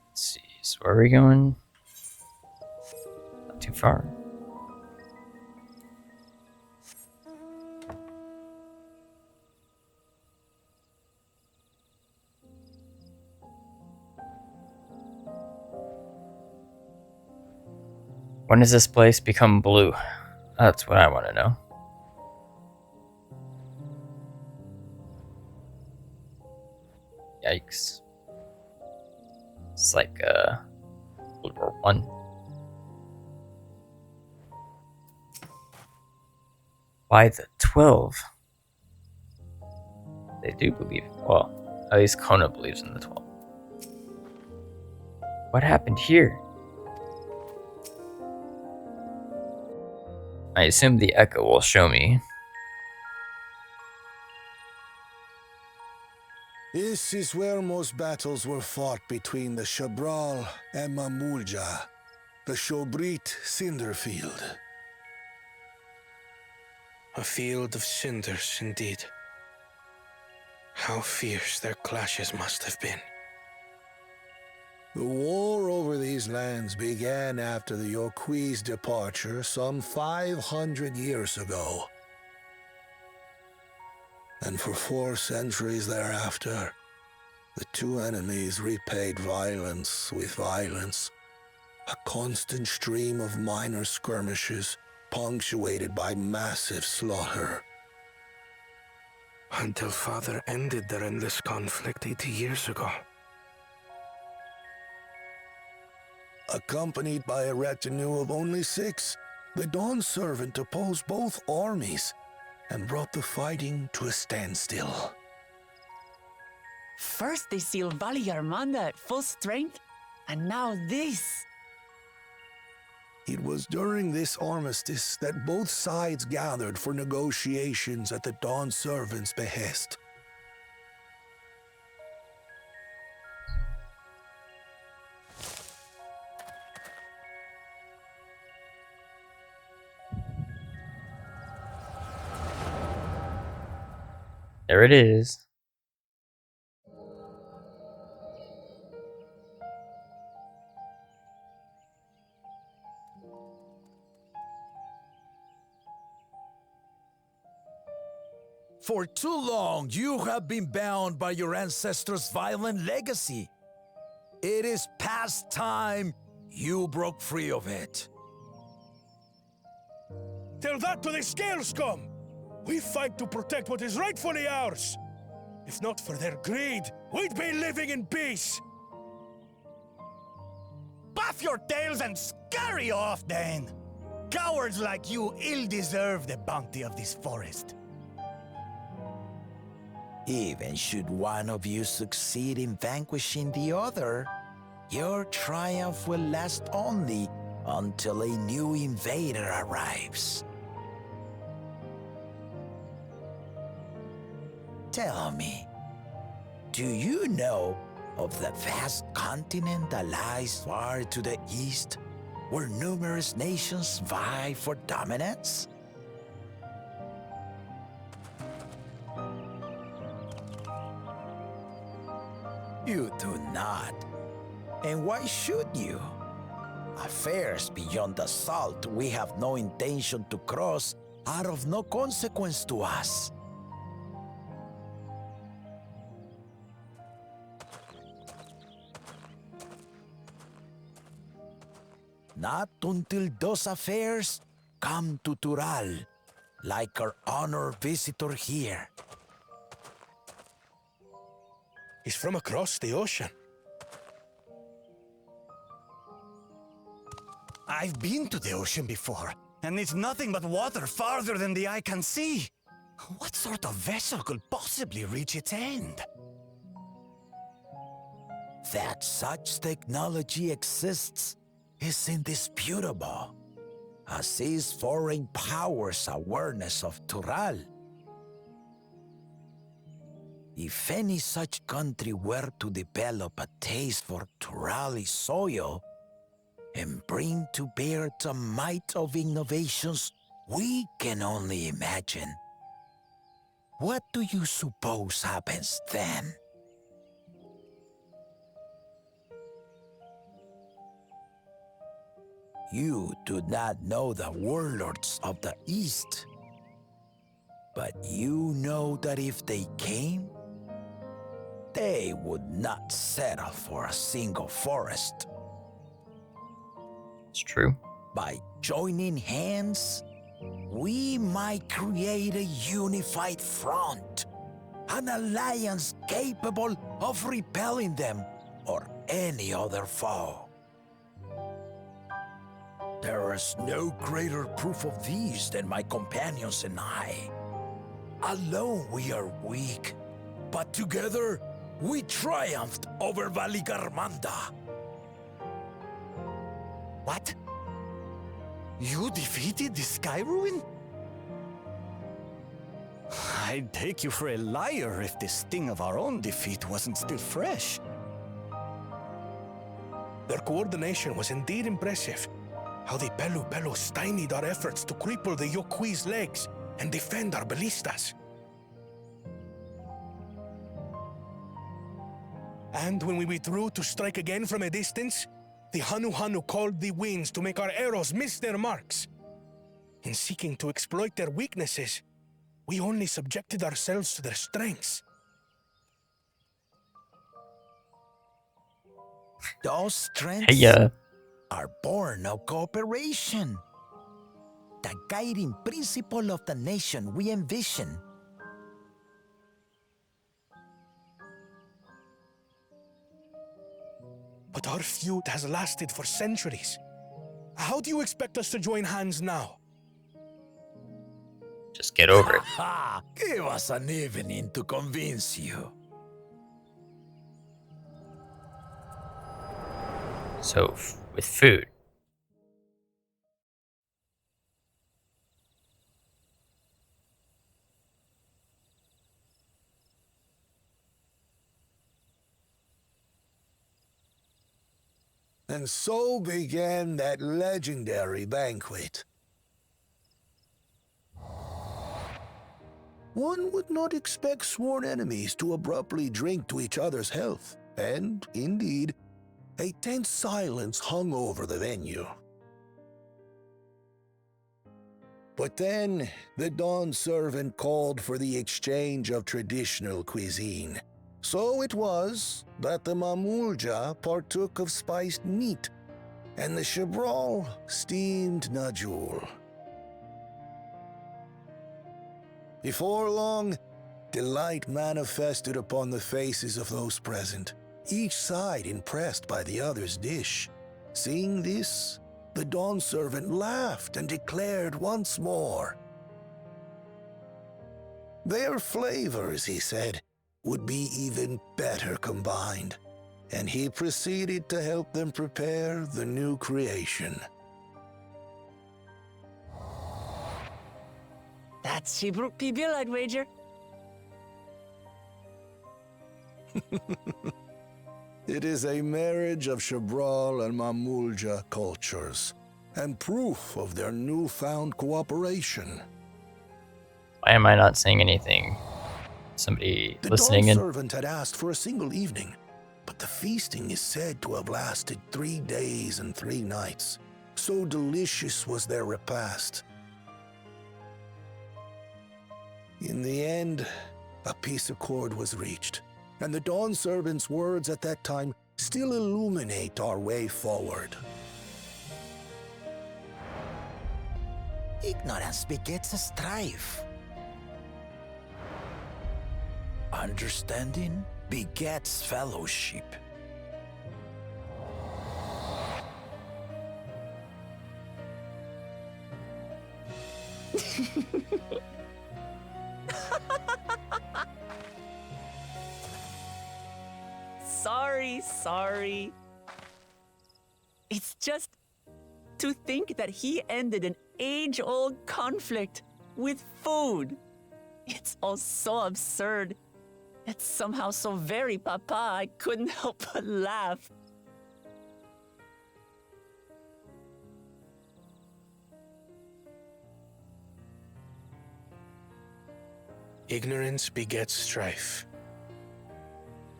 Let's see. So where are we going? Not too far. When does this place become blue? That's what I want to know. Yikes. It's like World War One. Why the 12? They do believe. Well, at least Kona believes in the 12. What happened here? I assume the echo will show me. This is where most battles were fought between the Xbr'aal and Mamulja, the Shobrit Cinder Field. A field of cinders, indeed. How fierce their clashes must have been. The war over these lands began after the Yokui's departure some 500 years ago. And for 4 centuries thereafter, the two enemies repaid violence with violence, a constant stream of minor skirmishes punctuated by massive slaughter. Until Father ended their endless conflict 80 years ago. Accompanied by a retinue of only 6, the Dawn Servant opposed both armies and brought the fighting to a standstill. First they sealed Valley Armanda at full strength, and now this. It was during this armistice that both sides gathered for negotiations at the Dawn Servant's behest. There it is. For too long, you have been bound by your ancestors' violent legacy. It is past time you broke free of it. Tell that to the Scale Scum! We fight to protect what is rightfully ours! If not for their greed, we'd be living in peace! Puff your tails and scurry off, then! Cowards like you ill deserve the bounty of this forest. Even should one of you succeed in vanquishing the other, your triumph will last only until a new invader arrives. Tell me, do you know of the vast continent that lies far to the east, where numerous nations vie for dominance? You do not. And why should you? Affairs beyond the salt we have no intention to cross are of no consequence to us. Not until those affairs come to Xbr'aal, like our honored visitor here. He's from across the ocean. I've been to the ocean before, and it's nothing but water farther than the eye can see. What sort of vessel could possibly reach its end? That such technology exists is indisputable, as is foreign powers' awareness of Xbr'aal. If any such country were to develop a taste for Xbr'aali soil and bring to bear the might of innovations we can only imagine, what do you suppose happens then? You do not know the warlords of the East. But you know that if they came, they would not settle for a single forest. It's true. By joining hands, we might create a unified front, an alliance capable of repelling them or any other foe. There is no greater proof of this than my companions and I. Alone we are weak, but together we triumphed over Valigarmanda. What? You defeated the Sky Ruin? I'd take you for a liar if the sting of our own defeat wasn't still fresh. Their coordination was indeed impressive. How they Pelu stymied our efforts to cripple the Yokui's legs and defend our ballistas. And when we withdrew to strike again from a distance, the Hanu called the winds to make our arrows miss their marks. In seeking to exploit their weaknesses, we only subjected ourselves to their strengths. Those strengths Hey, are born of cooperation. The guiding principle of the nation we envision. But our feud has lasted for centuries. How do you expect us to join hands now? just get over it. Ha! Give us an evening to convince you. So, with food. And so began that legendary banquet. One would not expect sworn enemies to abruptly drink to each other's health, and, indeed, a tense silence hung over the venue. But then, the dawn servant called for the exchange of traditional cuisine. So it was that the Mamulja partook of spiced meat, and the Xbr'aal steamed najul. Before long, delight manifested upon the faces of those present, each side impressed by the other's dish. Seeing this, the dawn servant laughed and declared once more. Their flavors, he said, would be even better combined, and he proceeded to help them prepare the new creation. That's Xbr'aal, I'd wager. It is a marriage of Xbr'aal and Mamulja cultures, and proof of their newfound cooperation. Why am I not saying anything? Somebody listening The in. dawn servant had asked for a single evening, but the feasting is said to have lasted 3 days and 3 nights. So delicious was their repast. In the end, a peace accord was reached, and the dawn servant's words at that time still illuminate our way forward. Ignorance begets strife. Understanding begets fellowship. Sorry. It's just to think that he ended an age-old conflict with food. It's all so absurd. It's somehow so very papa, I couldn't help but laugh. Ignorance begets strife.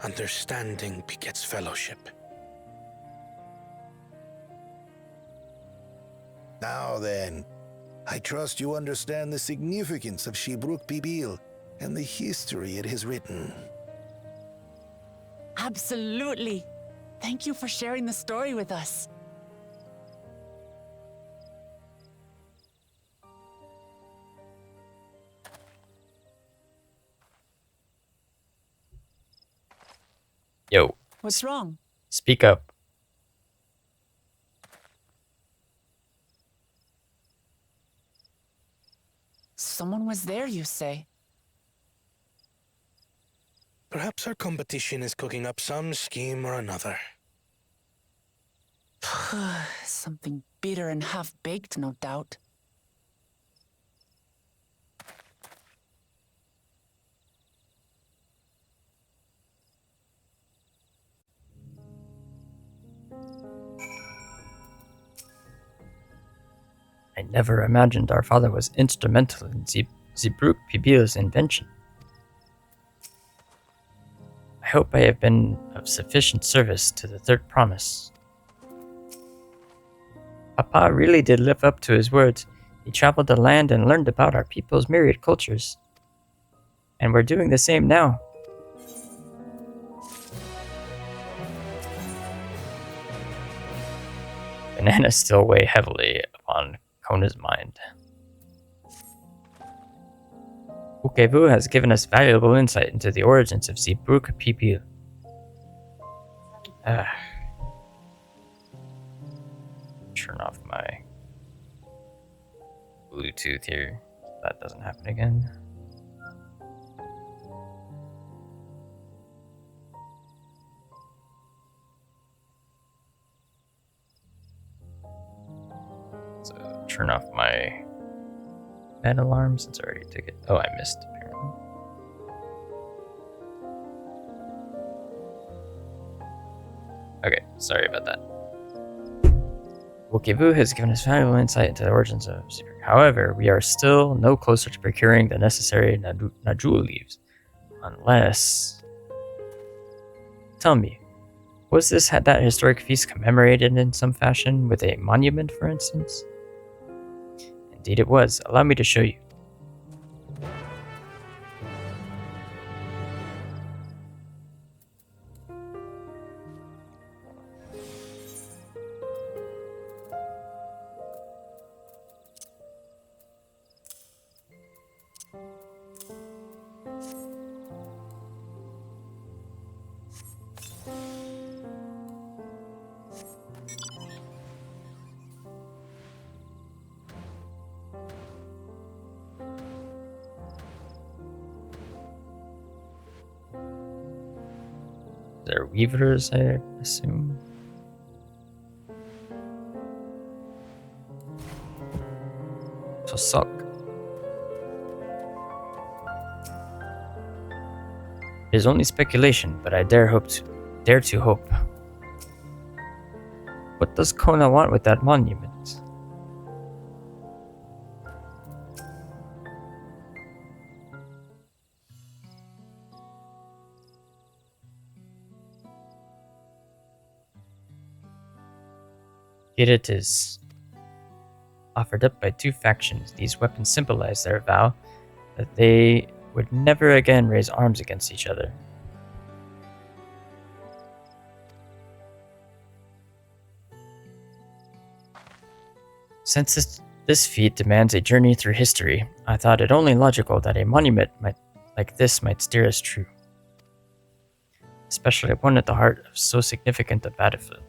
Understanding begets fellowship. Now then, I trust you understand the significance of Xbr'aal and the history it has written. Absolutely. Thank you for sharing the story with us. Yo. What's wrong? Speak up. Someone was there, you say? Perhaps our competition is cooking up some scheme or another. Something bitter and half-baked, no doubt. I never imagined our father was instrumental in Xbr'aal's invention. I hope I have been of sufficient service to the third promise. Papa really did live up to his words. He traveled the land and learned about our people's myriad cultures. And we're doing the same now. Bananas still weigh heavily upon Kona's mind. Ukevu has given us valuable insight into the origins of Xbr'aal. Turn off my Bluetooth here. That doesn't happen again. So turn off my bed alarm since I already took it. Oh, I missed apparently. Okay, sorry about that. Wokivu has given us valuable insight into the origins of Xbr'aal. However, we are still no closer to procuring the necessary Najul leaves. Unless... Tell me, was that historic feast commemorated in some fashion, with a monument, for instance? Indeed it was. Allow me to show you. They're weavers, I assume. So suck. It is only speculation, but I dare to hope. What does Kona want with that monument? Yet it is offered up by two factions. These weapons symbolize their vow that they would never again raise arms against each other. Since this feat demands a journey through history, I thought it only logical that a monument like this might steer us true. Especially one at the heart of so significant a battlefield.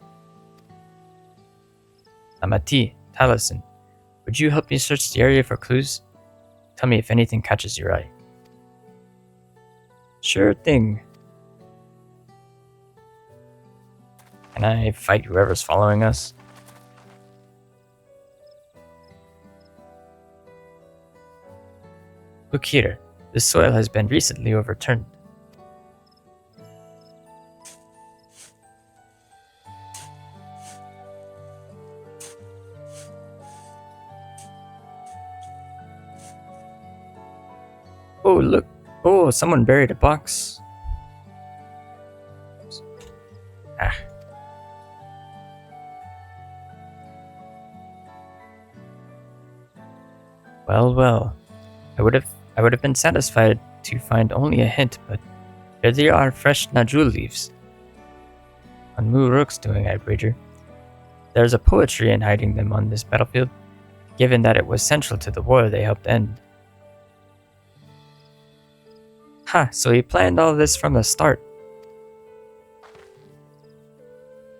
Amati, Taliesin, would you help me search the area for clues? Tell me if anything catches your eye. Sure thing. Can I fight whoever's following us? Look here, the soil has been recently overturned. Oh, look. Oh, someone buried a box. Well, well. I would have been satisfied to find only a hint, but here they are, fresh Najul leaves. On Muruk's doing, I wager. There's a poetry in hiding them on this battlefield, given that it was central to the war they helped end. Ha, so he planned all this from the start.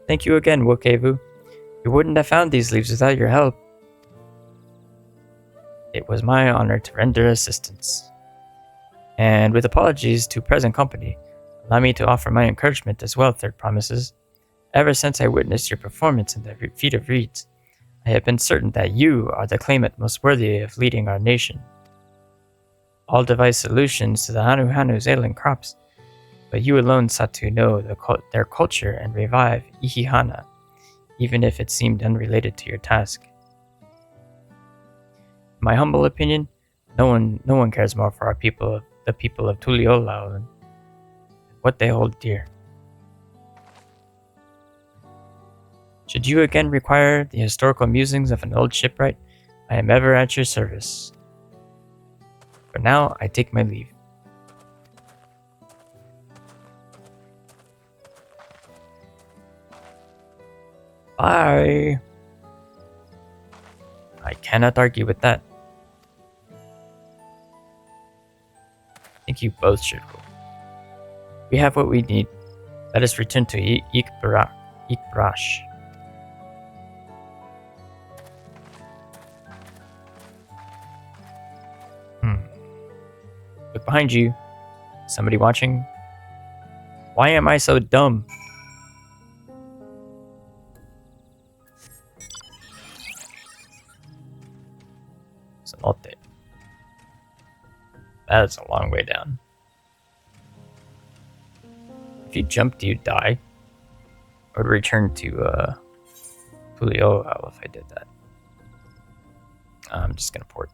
Thank you again, Wokevu. We wouldn't have found these leaves without your help. It was my honor to render assistance. And with apologies to present company, allow me to offer my encouragement as well, Third Promises. Ever since I witnessed your performance in the Feat of Reeds, I have been certain that you are the claimant most worthy of leading our nation. All devised solutions to the Hanu's ailing crops, but you alone sought to know their culture and revive Ihihana, even if it seemed unrelated to your task. In my humble opinion, no one cares more for the people of Tuliolao than what they hold dear. Should you again require the historical musings of an old shipwright, I am ever at your service. For now, I take my leave. Bye! I cannot argue with that. I think you both should go. We have what we need. Let us return to Xbr'aal. Look behind you. Somebody watching? Why am I so dumb? Sanote. That's a long way down. If you jump, do you die? I would return to Pulio if I did that. I'm just gonna port.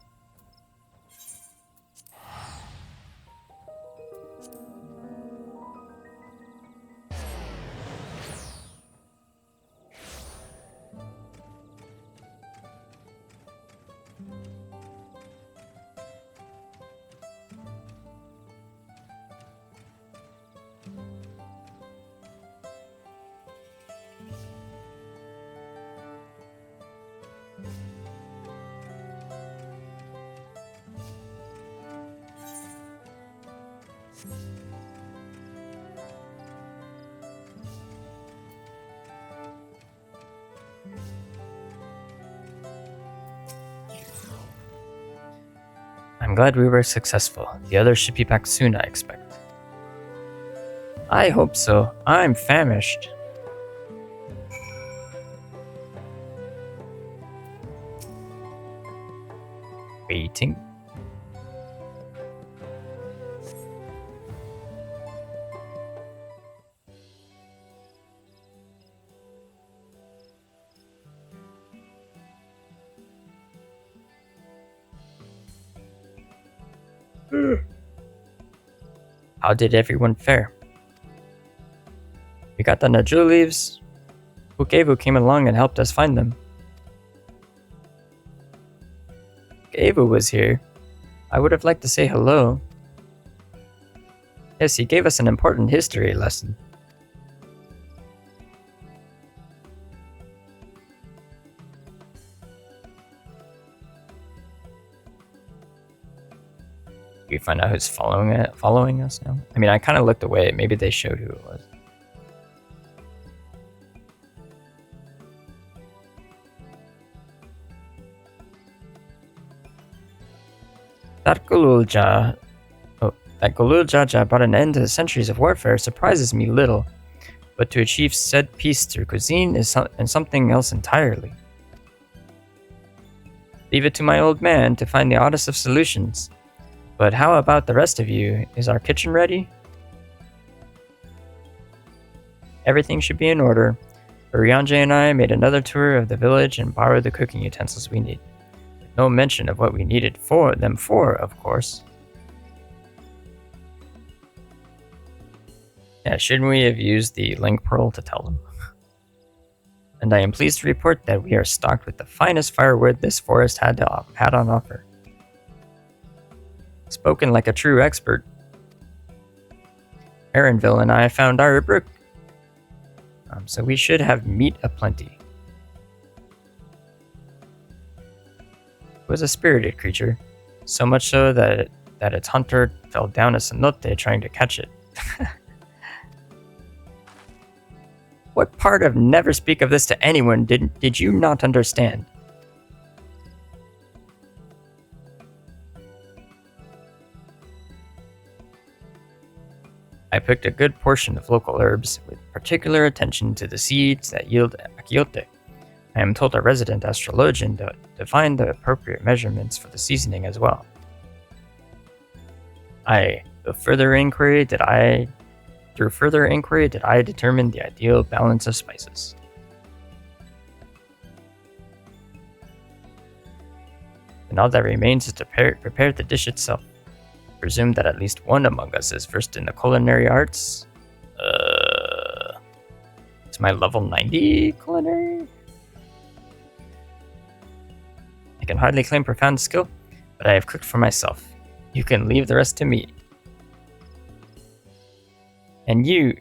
I'm glad we were successful. The others should be back soon, I expect. I hope so. I'm famished. Waiting. How did everyone fare? We got the Najul leaves. Ukevu came along and helped us find them. Ukevu was here. I would have liked to say hello. Yes, he gave us an important history lesson. We find out who's following us now. I mean, I kind of looked away. Maybe they showed who it was. That Gululja brought an end to the centuries of warfare surprises me little, but to achieve said peace through cuisine is something else entirely. Leave it to my old man to find the oddest of solutions. But how about the rest of you? Is our kitchen ready? Everything should be in order. Ryanje and I made another tour of the village and borrowed the cooking utensils we need. With no mention of what we needed them for, of course. Yeah, shouldn't we have used the link pearl to tell them? And I am pleased to report that we are stocked with the finest firewood this forest had on offer. Spoken like a true expert. Aaronville and I found our brook. So we should have meat aplenty. It was a spirited creature, so much so that its hunter fell down a cenote trying to catch it. What part of never speak of this to anyone did you not understand? I picked a good portion of local herbs, with particular attention to the seeds that yield achiote. I am told a resident astrologian to find the appropriate measurements for the seasoning as well. Through further inquiry, did I determine the ideal balance of spices. And all that remains is to prepare the dish itself. Presume that at least one among us is versed in the culinary arts. Is my level 90 culinary? I can hardly claim profound skill, but I have cooked for myself. You can leave the rest to me. And you,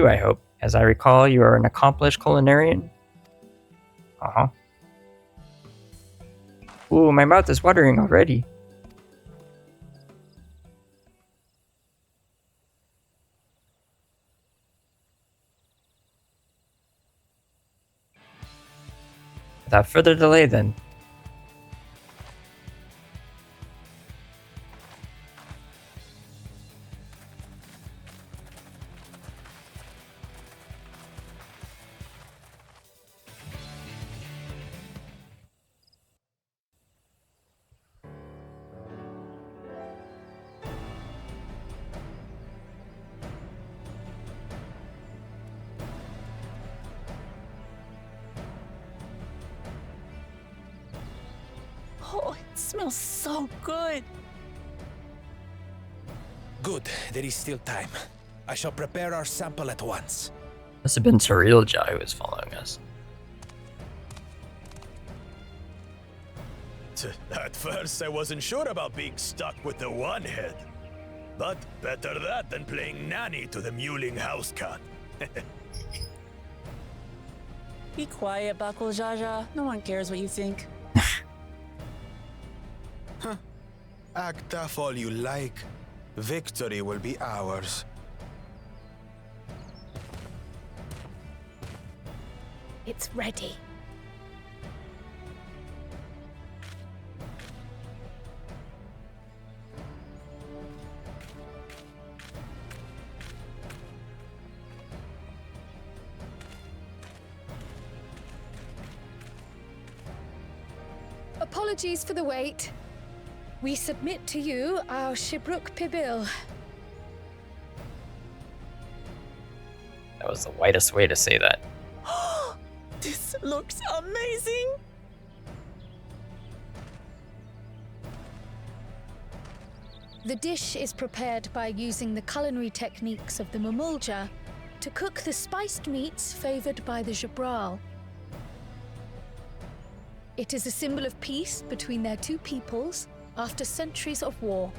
I hope, as I recall, you are an accomplished culinarian? Uh-huh. Ooh, my mouth is watering already. Without further delay, then. Oh, it smells so good. Good, there is still time. I shall prepare our sample at once. Must have been Surreal Jai who was following us. At first, I wasn't sure about being stuck with the one head. But better that than playing nanny to the mewling house cat. Be quiet, Bakul Jaja. No one cares what you think. Act tough all you like. Victory will be ours. It's ready. Apologies for the wait. We submit to you our Xbr'aal pibil. That was the whitest way to say that. This looks amazing! The dish is prepared by using the culinary techniques of the Mamulja to cook the spiced meats favored by the Xbr'aal. It is a symbol of peace between their two peoples after centuries of war.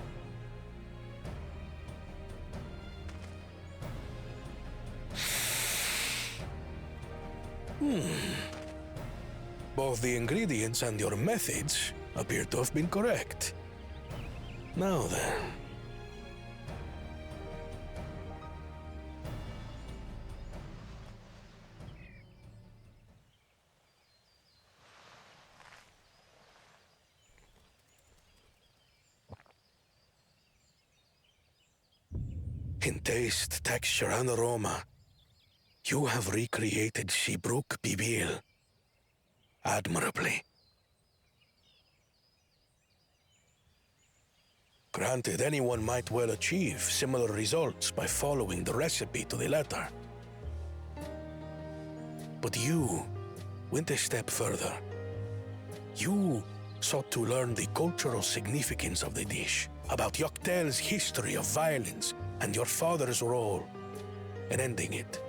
Both the ingredients and your methods appear to have been correct. Now then. In taste, texture, and aroma, you have recreated Xbr'aal pibil admirably. Granted, anyone might well achieve similar results by following the recipe to the letter. But you went a step further. You sought to learn the cultural significance of the dish, about Yoctel's history of violence and your father's role in ending it.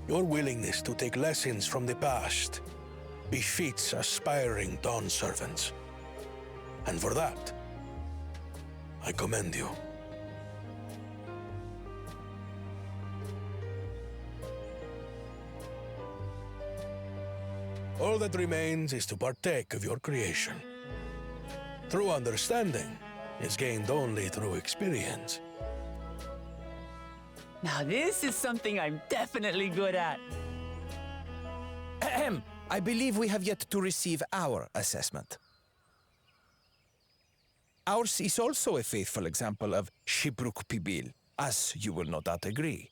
Your willingness to take lessons from the past befits aspiring Dawn servants. And for that, I commend you. All that remains is to partake of your creation. True understanding is gained only through experience. Now this is something I'm definitely good at. Ahem. I believe we have yet to receive our assessment. Ours is also a faithful example of Xbr'aal Pibil, as you will no doubt agree.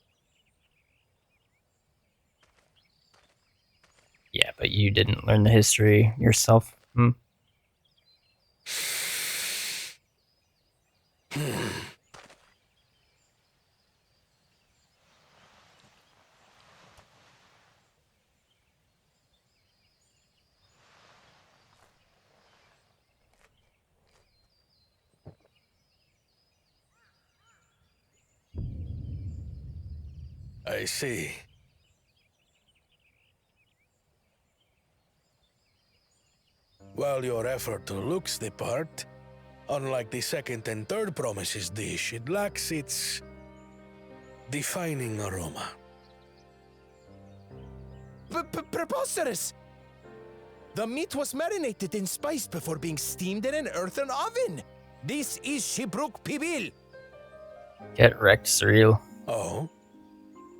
Yeah, but you didn't learn the history yourself. I see. While your effort looks the part, unlike the second and third promises dish, it lacks its defining aroma. Preposterous! The meat was marinated in spice before being steamed in an earthen oven. This is Xbr'aal Pibil. Get wrecked, Xbr'aal. Oh?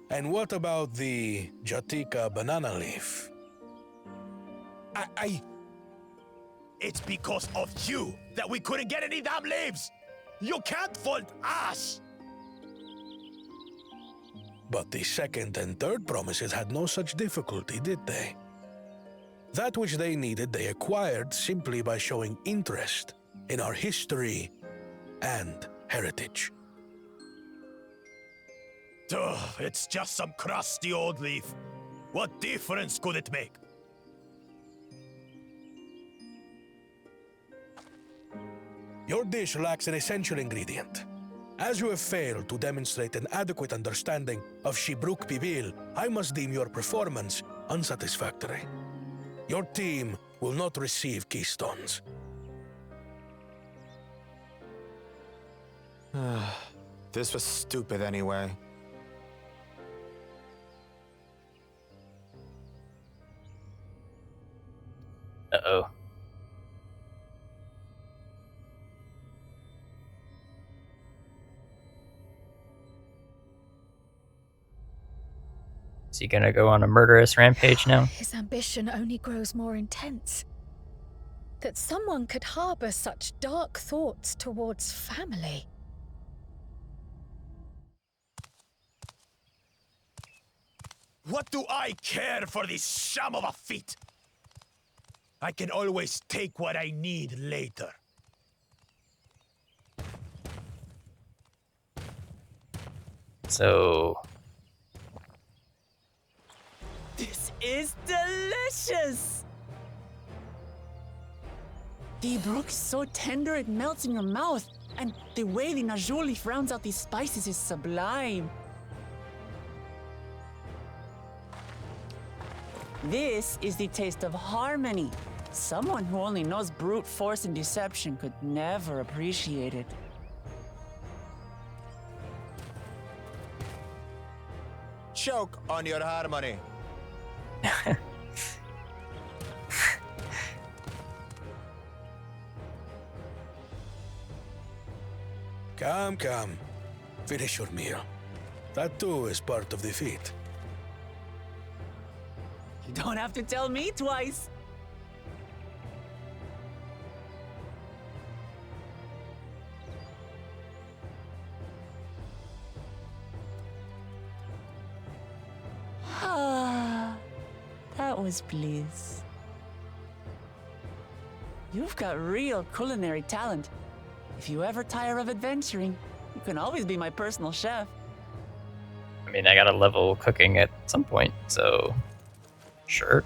And what about the Jatika banana leaf? It's because of you that we couldn't get any damn leaves! You can't fault us! But the second and third promises had no such difficulty, did they? That which they needed, they acquired simply by showing interest in our history and heritage. Ugh, it's just some crusty old leaf. What difference could it make? Your dish lacks an essential ingredient. As you have failed to demonstrate an adequate understanding of Xbr'aal Pibil, I must deem your performance unsatisfactory. Your team will not receive keystones. This was stupid anyway. Uh-oh. Is he gonna go on a murderous rampage now? His ambition only grows more intense. That someone could harbor such dark thoughts towards family. What do I care for this sham of a feat? I can always take what I need later. So... This is delicious! The brook is so tender it melts in your mouth, and the way the najou leaf rounds out these spices is sublime. This is the taste of harmony. Someone who only knows brute force and deception could never appreciate it. Choke on your harmony. Come. Finish your meal. That too is part of the feat. You don't have to tell me twice. Ah, that was bliss. You've got real culinary talent. If you ever tire of adventuring, you can always be my personal chef. I mean, I gotta level cooking at some point, so... Sure.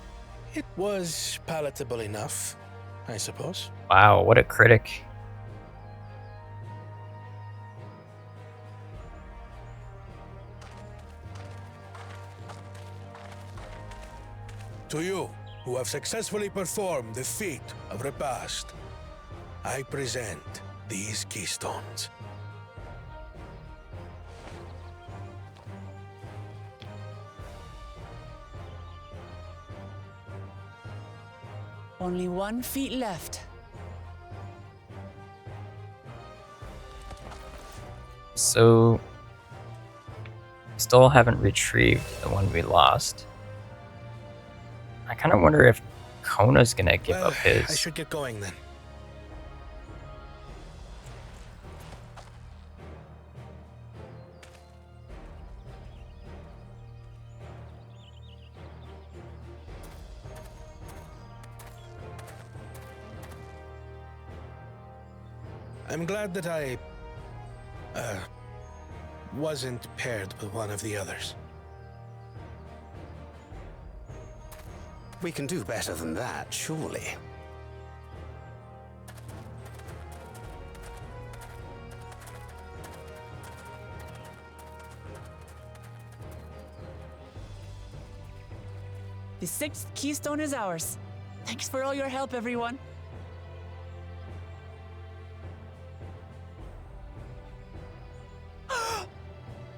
It was palatable enough, I suppose. Wow, what a critic. To you, who have successfully performed the feat of repast, I present these keystones. Only 1 feet left. So, we still haven't retrieved the one we lost. I kind of wonder if Kona's gonna give up his. I should get going then. I'm glad that I wasn't paired with one of the others. We can do better than that, surely. The 6th keystone is ours. Thanks for all your help, everyone.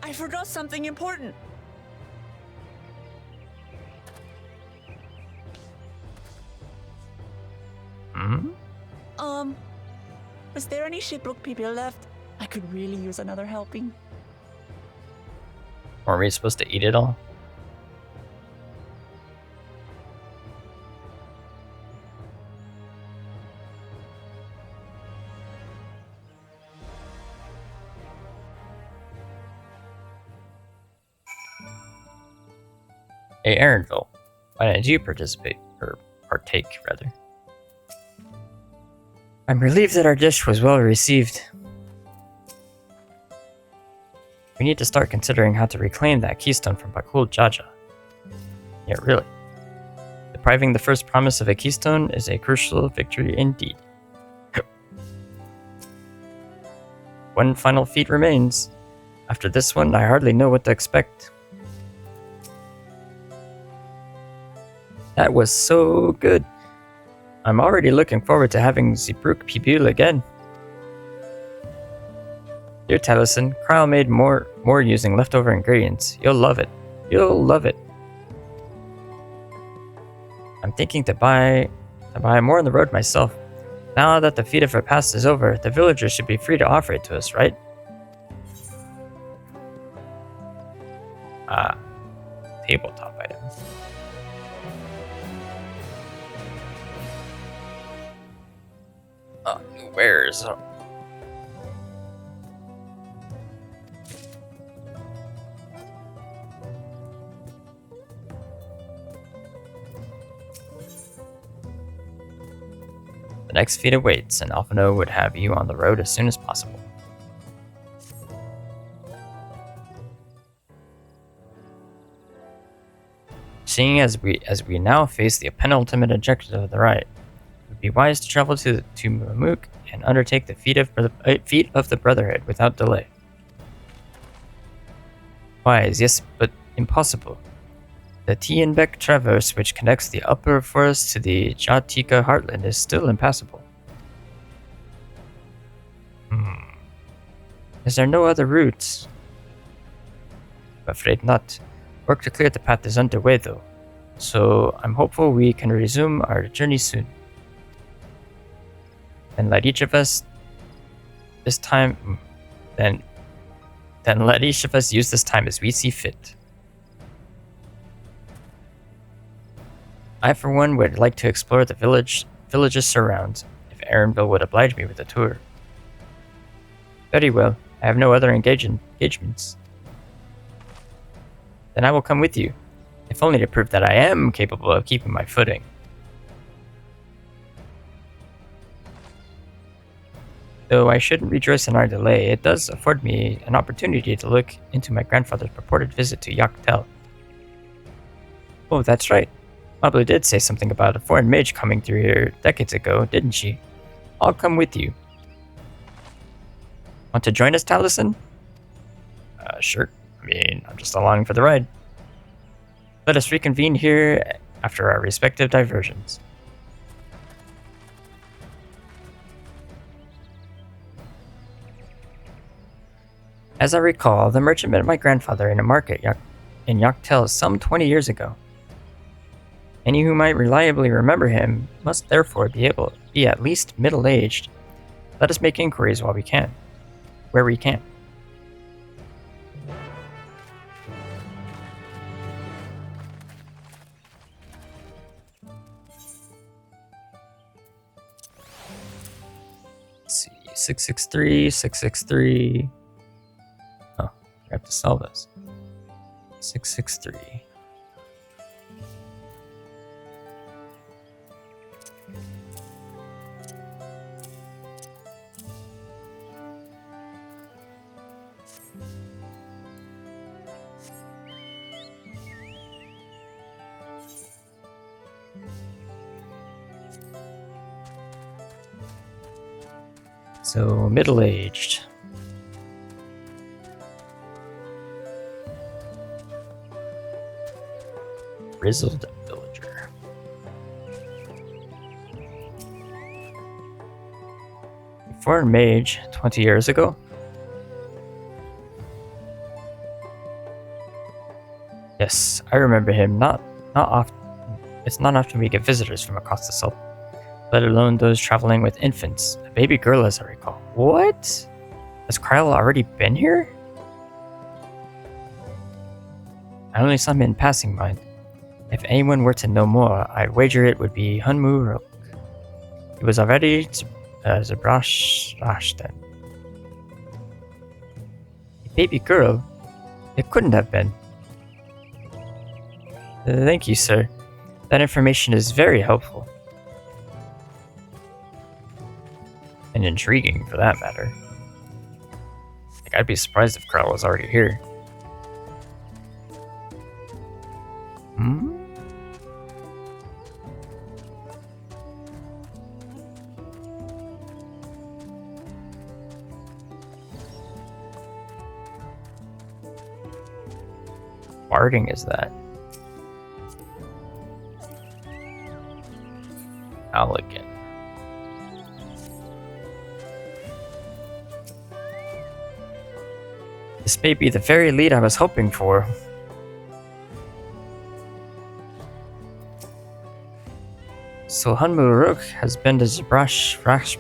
I forgot something important. Hmm? Was there any Xbr'aal people left? I could really use another helping. Are we supposed to eat it all? Hey, Aaronville, why didn't you participate? Or partake, rather. I'm relieved that our dish was well received. We need to start considering how to reclaim that keystone from Bakul Jaja. Yeah, really. Depriving the first promise of a keystone is a crucial victory indeed. One final feat remains. After this one, I hardly know what to expect. That was so good. I'm already looking forward to having Xbr'aal Pibul again. Dear Taliesin, Xbr'aal made more using leftover ingredients. You'll love it. You'll love it. I'm thinking to buy more on the road myself. Now that the feat of repast is over, the villagers should be free to offer it to us, right? Tabletop item. New wares. The next feat awaits, and Alphino would have you on the road as soon as possible. Seeing as we now face the penultimate objective of the rite, it would be wise to travel to Mamuk and undertake the feat of the Brotherhood without delay. Wise, yes, but impossible. The Tianbek Traverse, which connects the upper forest to the Jatika heartland, is still impassable. Is there no other routes? I'm afraid not. Work to clear the path is underway, though, so I'm hopeful we can resume our journey soon. And let each of us use this time as we see fit. I, for one, would like to explore the village's surrounds, if Aaronville would oblige me with a tour. Very well. I have no other engagements. Then I will come with you, if only to prove that I am capable of keeping my footing. Though I shouldn't rejoice in our delay, it does afford me an opportunity to look into my grandfather's purported visit to Yaktel. Oh, that's right. Mablu did say something about a foreign mage coming through here decades ago, didn't she? I'll come with you. Want to join us, Taliesin? Sure. I mean, I'm just along for the ride. Let us reconvene here after our respective diversions. As I recall, the merchant met my grandfather in a market in Yachtel some 20 years ago. Any who might reliably remember him must therefore be at least middle-aged. Let us make inquiries while we can. Where we can. Let's see, 663, 663. Oh, I have to sell this. 663. So, middle-aged. Grizzled villager. Foreign mage 20 years ago? Yes, I remember him. Not often. It's not often we get visitors from across the salt, let alone those traveling with infants. A baby girl, as I recall. What? Has Xbr'aal already been here? I only saw him in passing, mind. If anyone were to know more, I'd wager it would be Hunmu Rook. He was already Xbr'aal then. A baby girl? It couldn't have been. Thank you, sir. That information is very helpful. And intriguing, for that matter. Like, I'd be surprised if Xbr'aal was already here. Hmm? Barding is that? Elegant. This may be the very lead I was hoping for. So Hunmu Rook has been to Xbr'aal.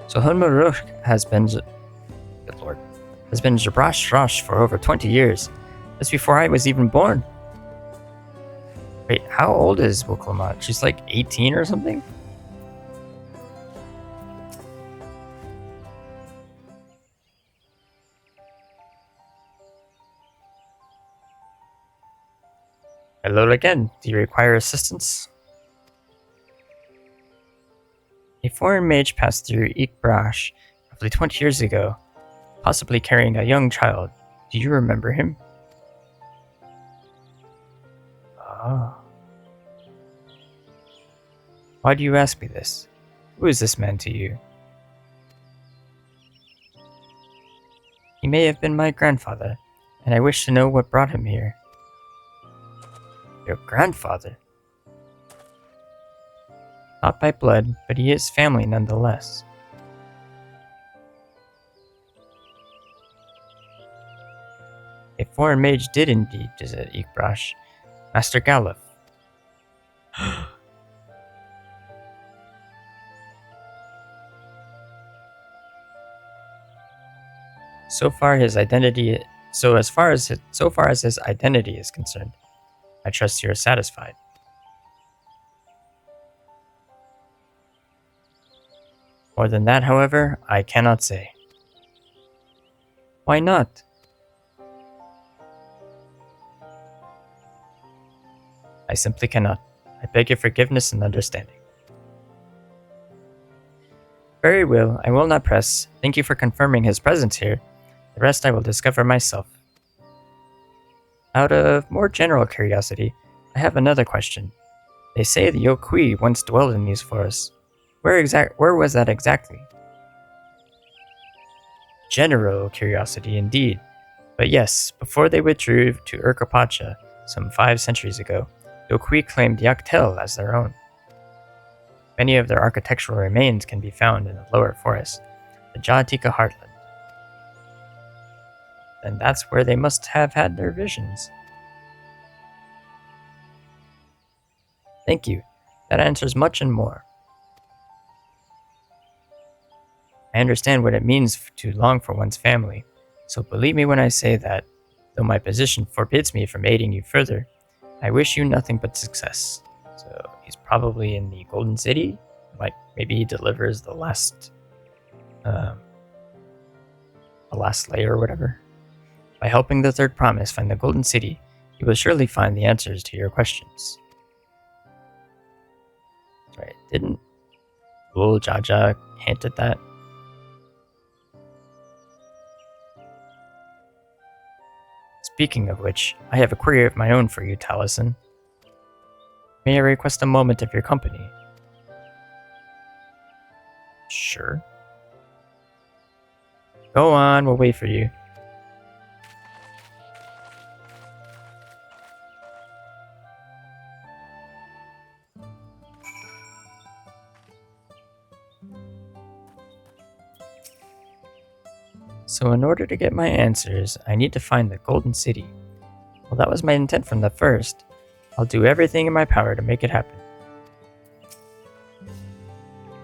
So Hunmu Rook has been. Good lord, has been Xbr'aal for over 20 years. That's before I was even born. Wait, how old is Wuklamat? She's like 18 or something? Hello again. Do you require assistance? A foreign mage passed through Xbr'aal roughly 20 years ago, possibly carrying a young child. Do you remember him? Ah. Why do you ask me this? Who is this man to you? He may have been my grandfather, and I wish to know what brought him here. Your grandfather? Not by blood, but he is family nonetheless. A foreign mage did indeed visit Xbr'aal, Master Galuf. So far as his identity is concerned, I trust you are satisfied. More than that, however, I cannot say. Why not? I simply cannot. I beg your forgiveness and understanding. Very well, I will not press. Thank you for confirming his presence here. The rest I will discover myself. Out of more general curiosity, I have another question. They say the Yokui once dwelled in these forests. Where was that exactly? General curiosity indeed. But yes, before they withdrew to Urkapacha some 5 centuries ago, Dokui claimed Yaktel as their own. Many of their architectural remains can be found in the lower forest, the Jatika heartland. And that's where they must have had their visions. Thank you. That answers much and more. I understand what it means to long for one's family, so believe me when I say that, though my position forbids me from aiding you further, I wish you nothing but success. So he's probably in the Golden City? Like, maybe he delivers the last layer or whatever. By helping the third promise find the Golden City, you will surely find the answers to your questions. Right, didn't Lul Jaja hint at that? Speaking of which, I have a query of my own for you, Taliesin. May I request a moment of your company? Sure. Go on, we'll wait for you. So in order to get my answers, I need to find the Golden City. Well, that was my intent from the first. I'll do everything in my power to make it happen.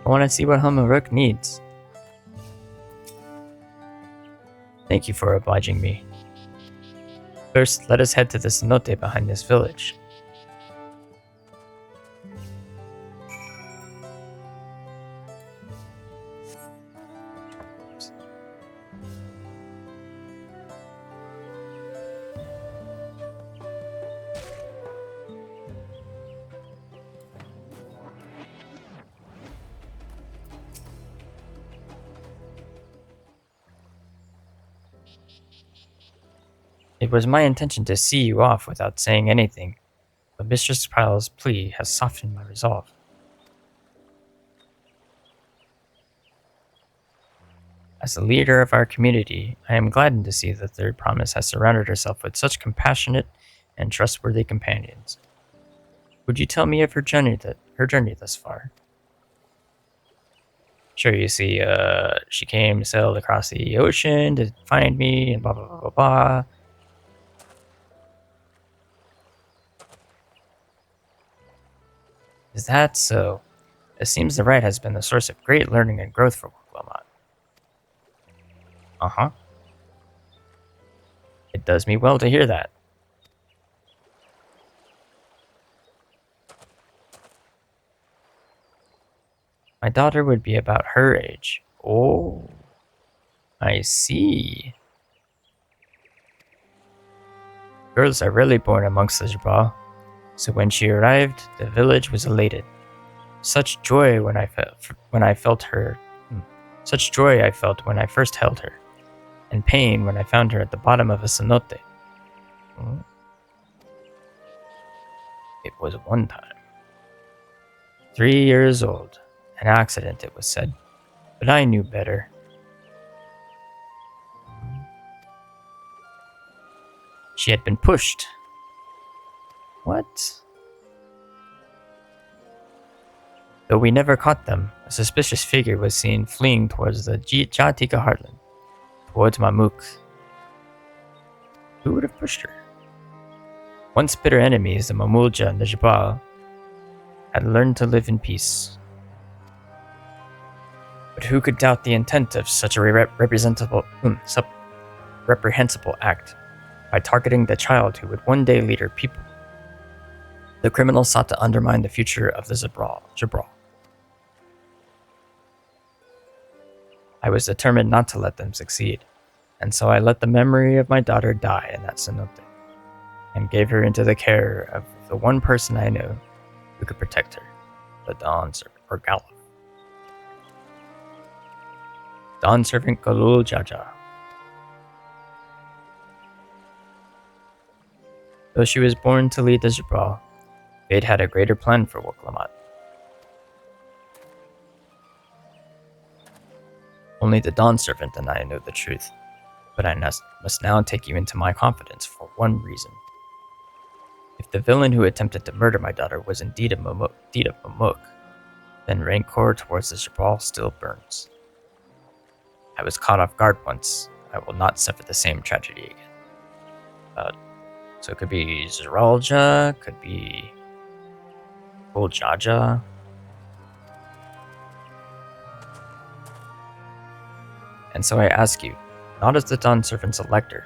I want to see what Humaruk needs. Thank you for obliging me. First, let us head to the cenote behind this village. It was my intention to see you off without saying anything, but Mistress Xbr'aal's plea has softened my resolve. As the leader of our community, I am gladdened to see the Third Promise has surrounded herself with such compassionate and trustworthy companions. Would you tell me of her journey thus far? Sure, you see, she sailed across the ocean to find me, and blah blah blah blah blah. Is that so? It seems the rite has been the source of great learning and growth for Woklamat. Uh-huh. It does me well to hear that. My daughter would be about her age. Oh, I see. Girls are rarely born amongst the Xbr'aal. So when she arrived, the village was elated. Such joy when I felt her. Such joy I felt when I first held her, and pain when I found her at the bottom of a cenote. It was one time. 3 years old. An accident, it was said, but I knew better. She had been pushed. What? Though we never caught them, a suspicious figure was seen fleeing towards the Jatika heartland, towards Mamuk. Who would have pushed her? Once bitter enemies, the Mamulja and the Xbr'aal had learned to live in peace. But who could doubt the intent of such a reprehensible act by targeting the child who would one day lead her people? The criminals sought to undermine the future of the Xbr'aal. I was determined not to let them succeed, and so I let the memory of my daughter die in that cenote, and gave her into the care of the one person I know who could protect her, the Dawn Servant, or Gallo. Dawn Servant Galul Jaja. Though she was born to lead the Xbr'aal, Fate had a greater plan for Woklamat. Only the Dawn Servant and I know the truth, but I must now take you into my confidence for one reason. If the villain who attempted to murder my daughter was indeed a Momok, then rancor towards the Xbr'aal still burns. I was caught off guard once. I will not suffer the same tragedy again. So it could be Xr'aalja, could be Uljaja. And so I ask you, not as the Dawn Servant's elector,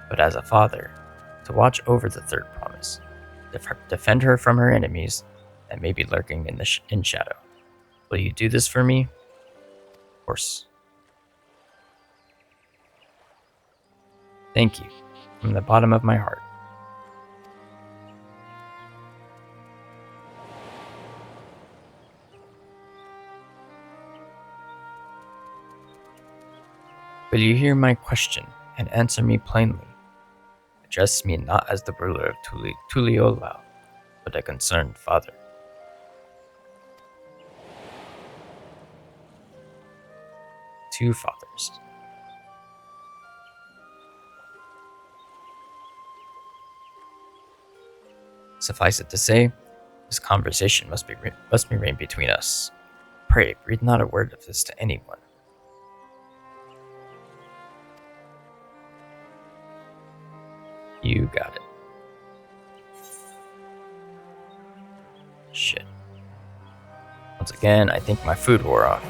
but as a father, to watch over the third promise, defend her from her enemies that may be lurking in shadow. Will you do this for me? Of course. Thank you, from the bottom of my heart. Will you hear my question and answer me plainly? Address me not as the ruler of Tuliyollal, but a concerned father. Two fathers. Suffice it to say, this conversation must remain between us. Pray, breathe not a word of this to anyone. You got it. Shit. Once again, I think my food wore off.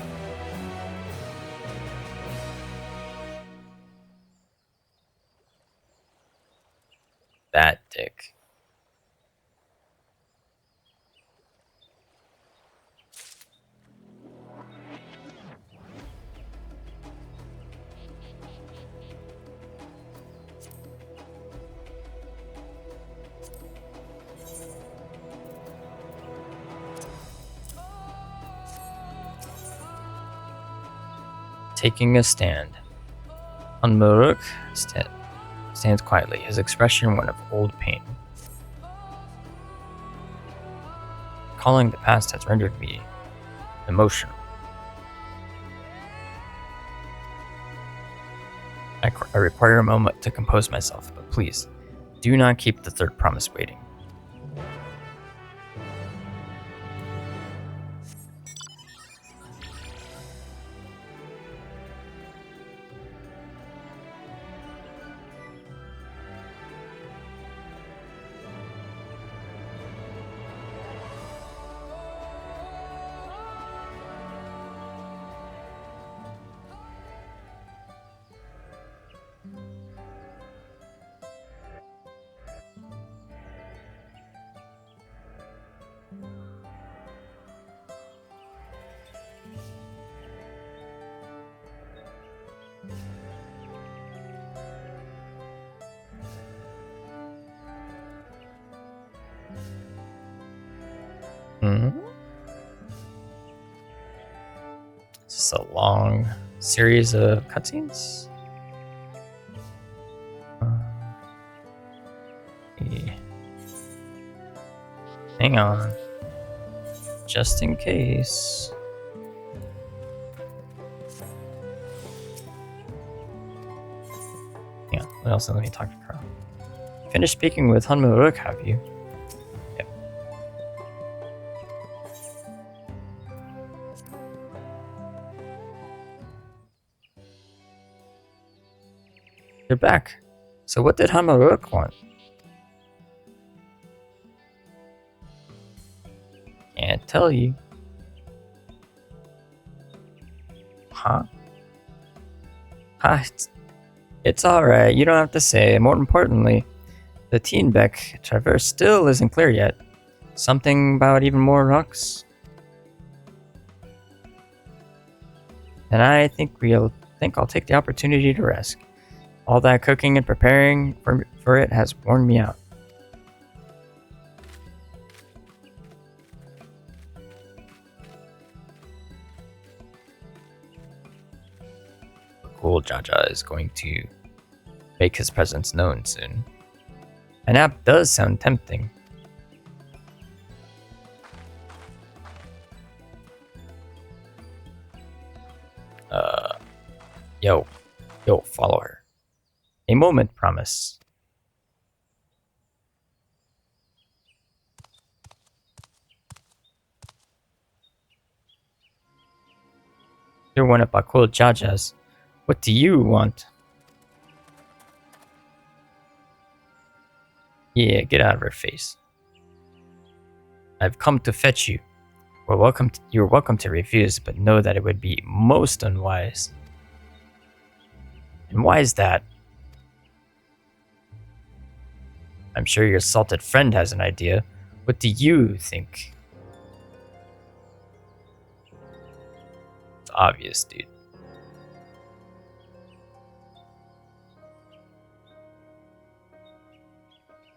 That dick. Taking a stand. Unmuruk stands quietly, his expression one of old pain. Calling the past has rendered me emotional. I require a moment to compose myself, but please, do not keep the third promise waiting. Is this a long series of cutscenes? Yeah. Hang on. Just in case. Yeah, what else? Let me talk to Carl. Finished speaking with Hunmuruk, have you? Yep. You're back. So what did Hunmuruk want? Can't tell you. Huh? It's alright, you don't have to say. More importantly, the Teenbeck traverse still isn't clear yet. Something about even more rocks? And I think I'll take the opportunity to rest. All that cooking and preparing for it has worn me out. Cool, Jaja is going to make his presence known soon. An app does sound tempting. Yo, follow her. A moment, promise. You're one of Bakul Jaja's. What do you want? Yeah, get out of her face. I've come to fetch you. You're welcome to refuse, but know that it would be most unwise. And why is that? I'm sure your salted friend has an idea. What do you think? It's obvious, dude.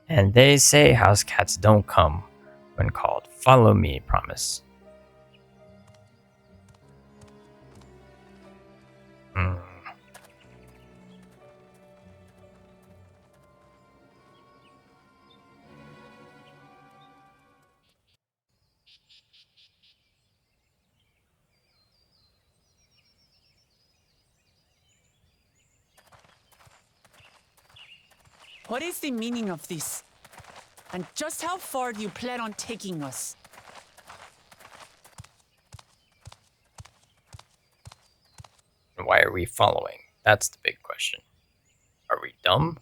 And they say house cats don't come when called. Follow me, promise. What is the meaning of this? And just how far do you plan on taking us? Why are we following? That's the big question. Are we dumb?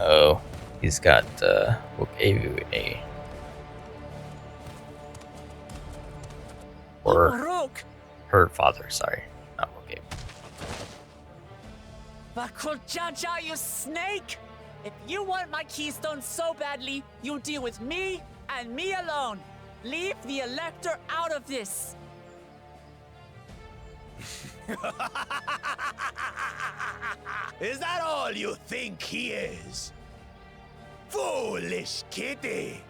Oh, he's got Avu in a... Or her father, sorry. Not Avu. Bakul Jaja, you snake! If you want my keystone so badly, you'll deal with me and me alone. Leave the Elector out of this. Is that all you think he is? Foolish kitty!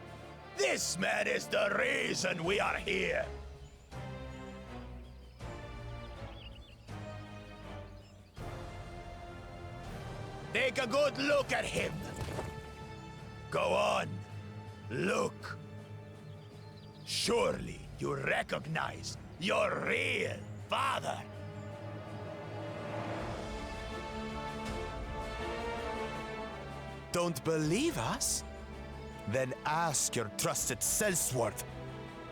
This man is the reason we are here. Take a good look at him. Go on. Look. Surely you recognize your real father. Don't believe us? Then ask your trusted Sellsworth.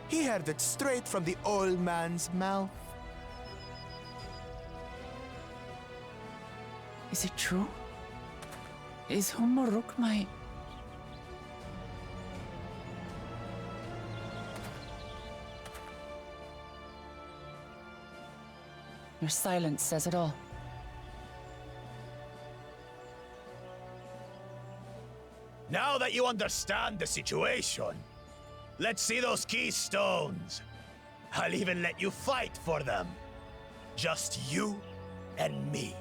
He heard it straight from the old man's mouth. Is it true? Is Humuruk my... Your silence says it all. Now that you understand the situation, let's see those keystones. I'll even let you fight for them. Just you and me.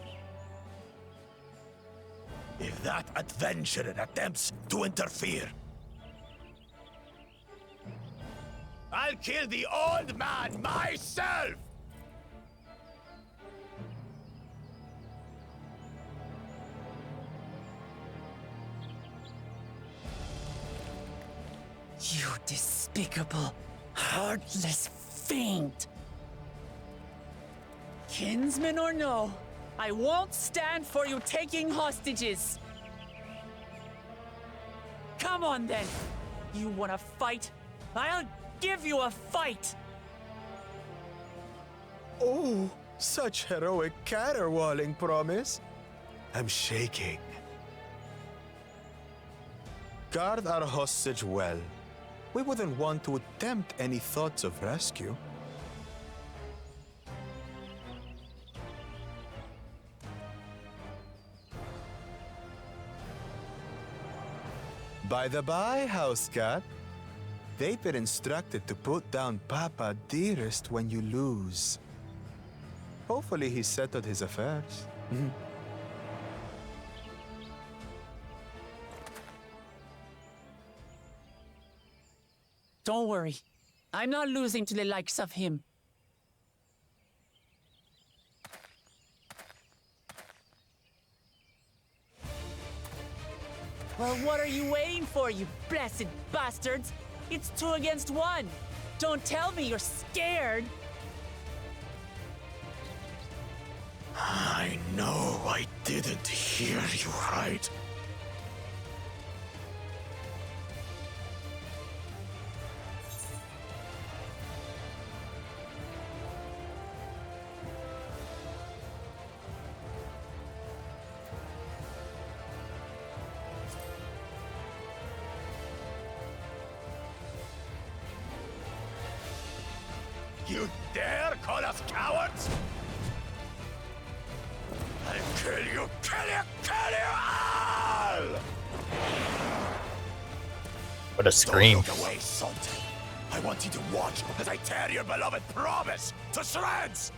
If that adventurer attempts to interfere, I'll kill the old man myself! You despicable, heartless fiend! Kinsman or no, I won't stand for you taking hostages! Come on then! You wanna fight? I'll give you a fight! Oh, such heroic caterwauling promise. I'm shaking. Guard our hostage well. We wouldn't want to attempt any thoughts of rescue. By the by, house cat, they've been instructed to put down Papa Dearest when you lose. Hopefully he settled his affairs. Don't worry. I'm not losing to the likes of him. Well, what are you waiting for, you blessed bastards? It's 2 against 1. Don't tell me you're scared. I know I didn't hear you right. You dare call us cowards? I'll kill you, kill you, kill you all! What a scream. Don't look away, son. I want you to watch as I tear your beloved promise to shreds!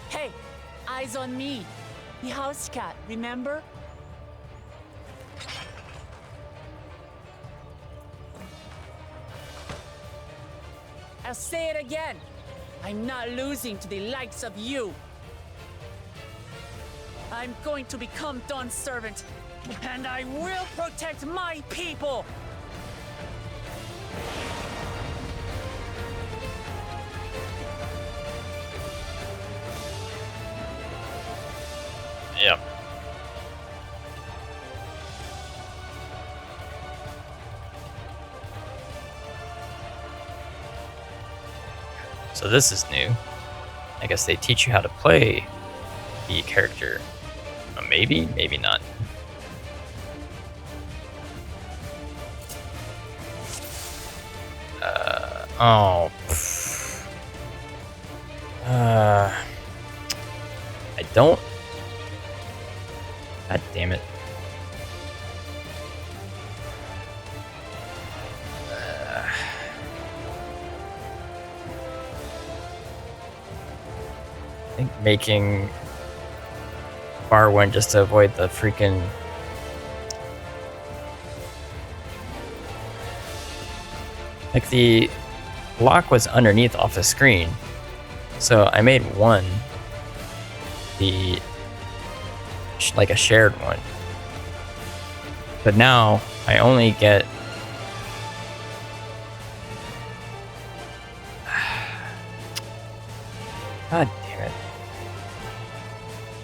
Hey, eyes on me. The house cat, remember? I'll say it again. I'm not losing to the likes of you. I'm going to become Dawn's servant, and I will protect my people. Yep. So this is new. I guess they teach you how to play the character. Maybe, maybe not. Oh. I don't. God damn it. I think making bar one just to avoid the freaking like the lock was underneath off the screen, so I made one like a shared one, but now I only get God damn it.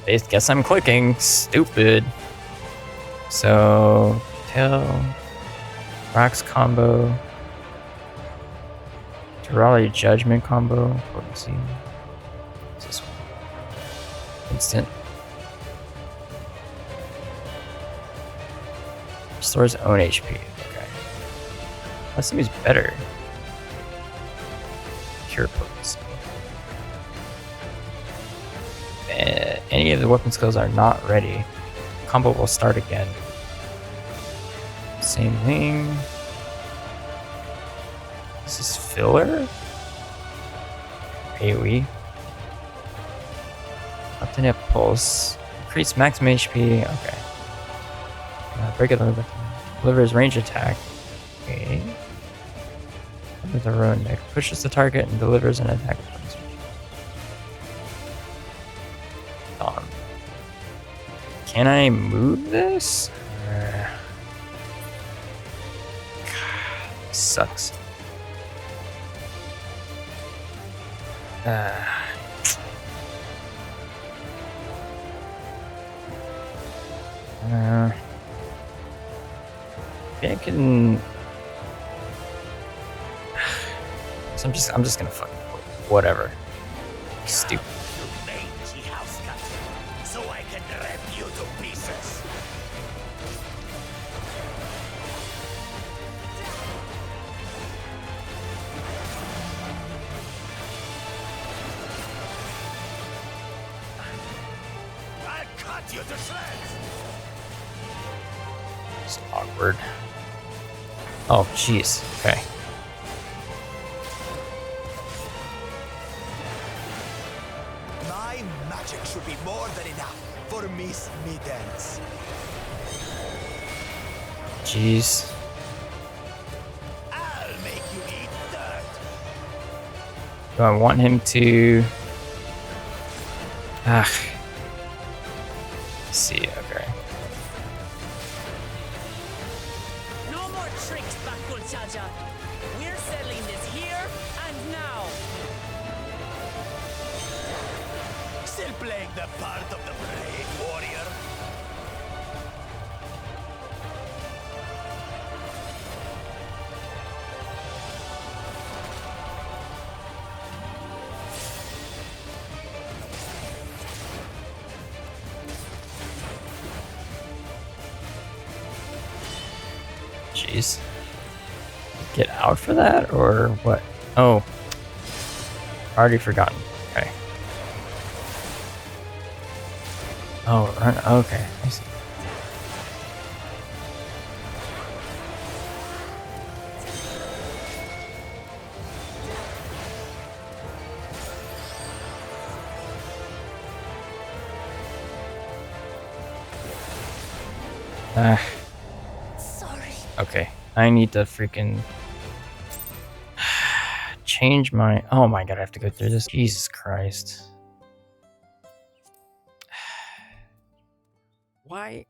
I guess I'm clicking. Stupid. So, tail, rocks combo, Xbr'aal judgment combo, potency. What's this one? Instant. Restores own HP. Okay. That seems better. Cure potency. Any of the weapon skills are not ready. Combo will start again. Same thing. This is filler? AoE. Optinip pulse. Increase maximum HP. Okay. Break it over. Delivers range attack. Okay. With the ruin deck. Pushes the target and delivers an attack. Can I move this? God, sucks. Maybe I can. So I'm just gonna fucking whatever. Stupid. So I can rip you to pieces. I'll cut you to shreds. It's awkward. Oh, jeez. Okay. My magic should be more than enough for Miss Middens. Jeez. I'll make you eat dirt. Do I want him to? Let's see. Okay. No more tricks, Bakul Chaja. We're settling this here and now. Still playing the part of the brave warrior. Jeez. Get out for that, or what? Oh. Already forgotten. Okay. Oh, run. Okay, I see. Sorry. Okay, I need to freaking change my. Oh my god, I have to go through this. Jesus Christ. Why?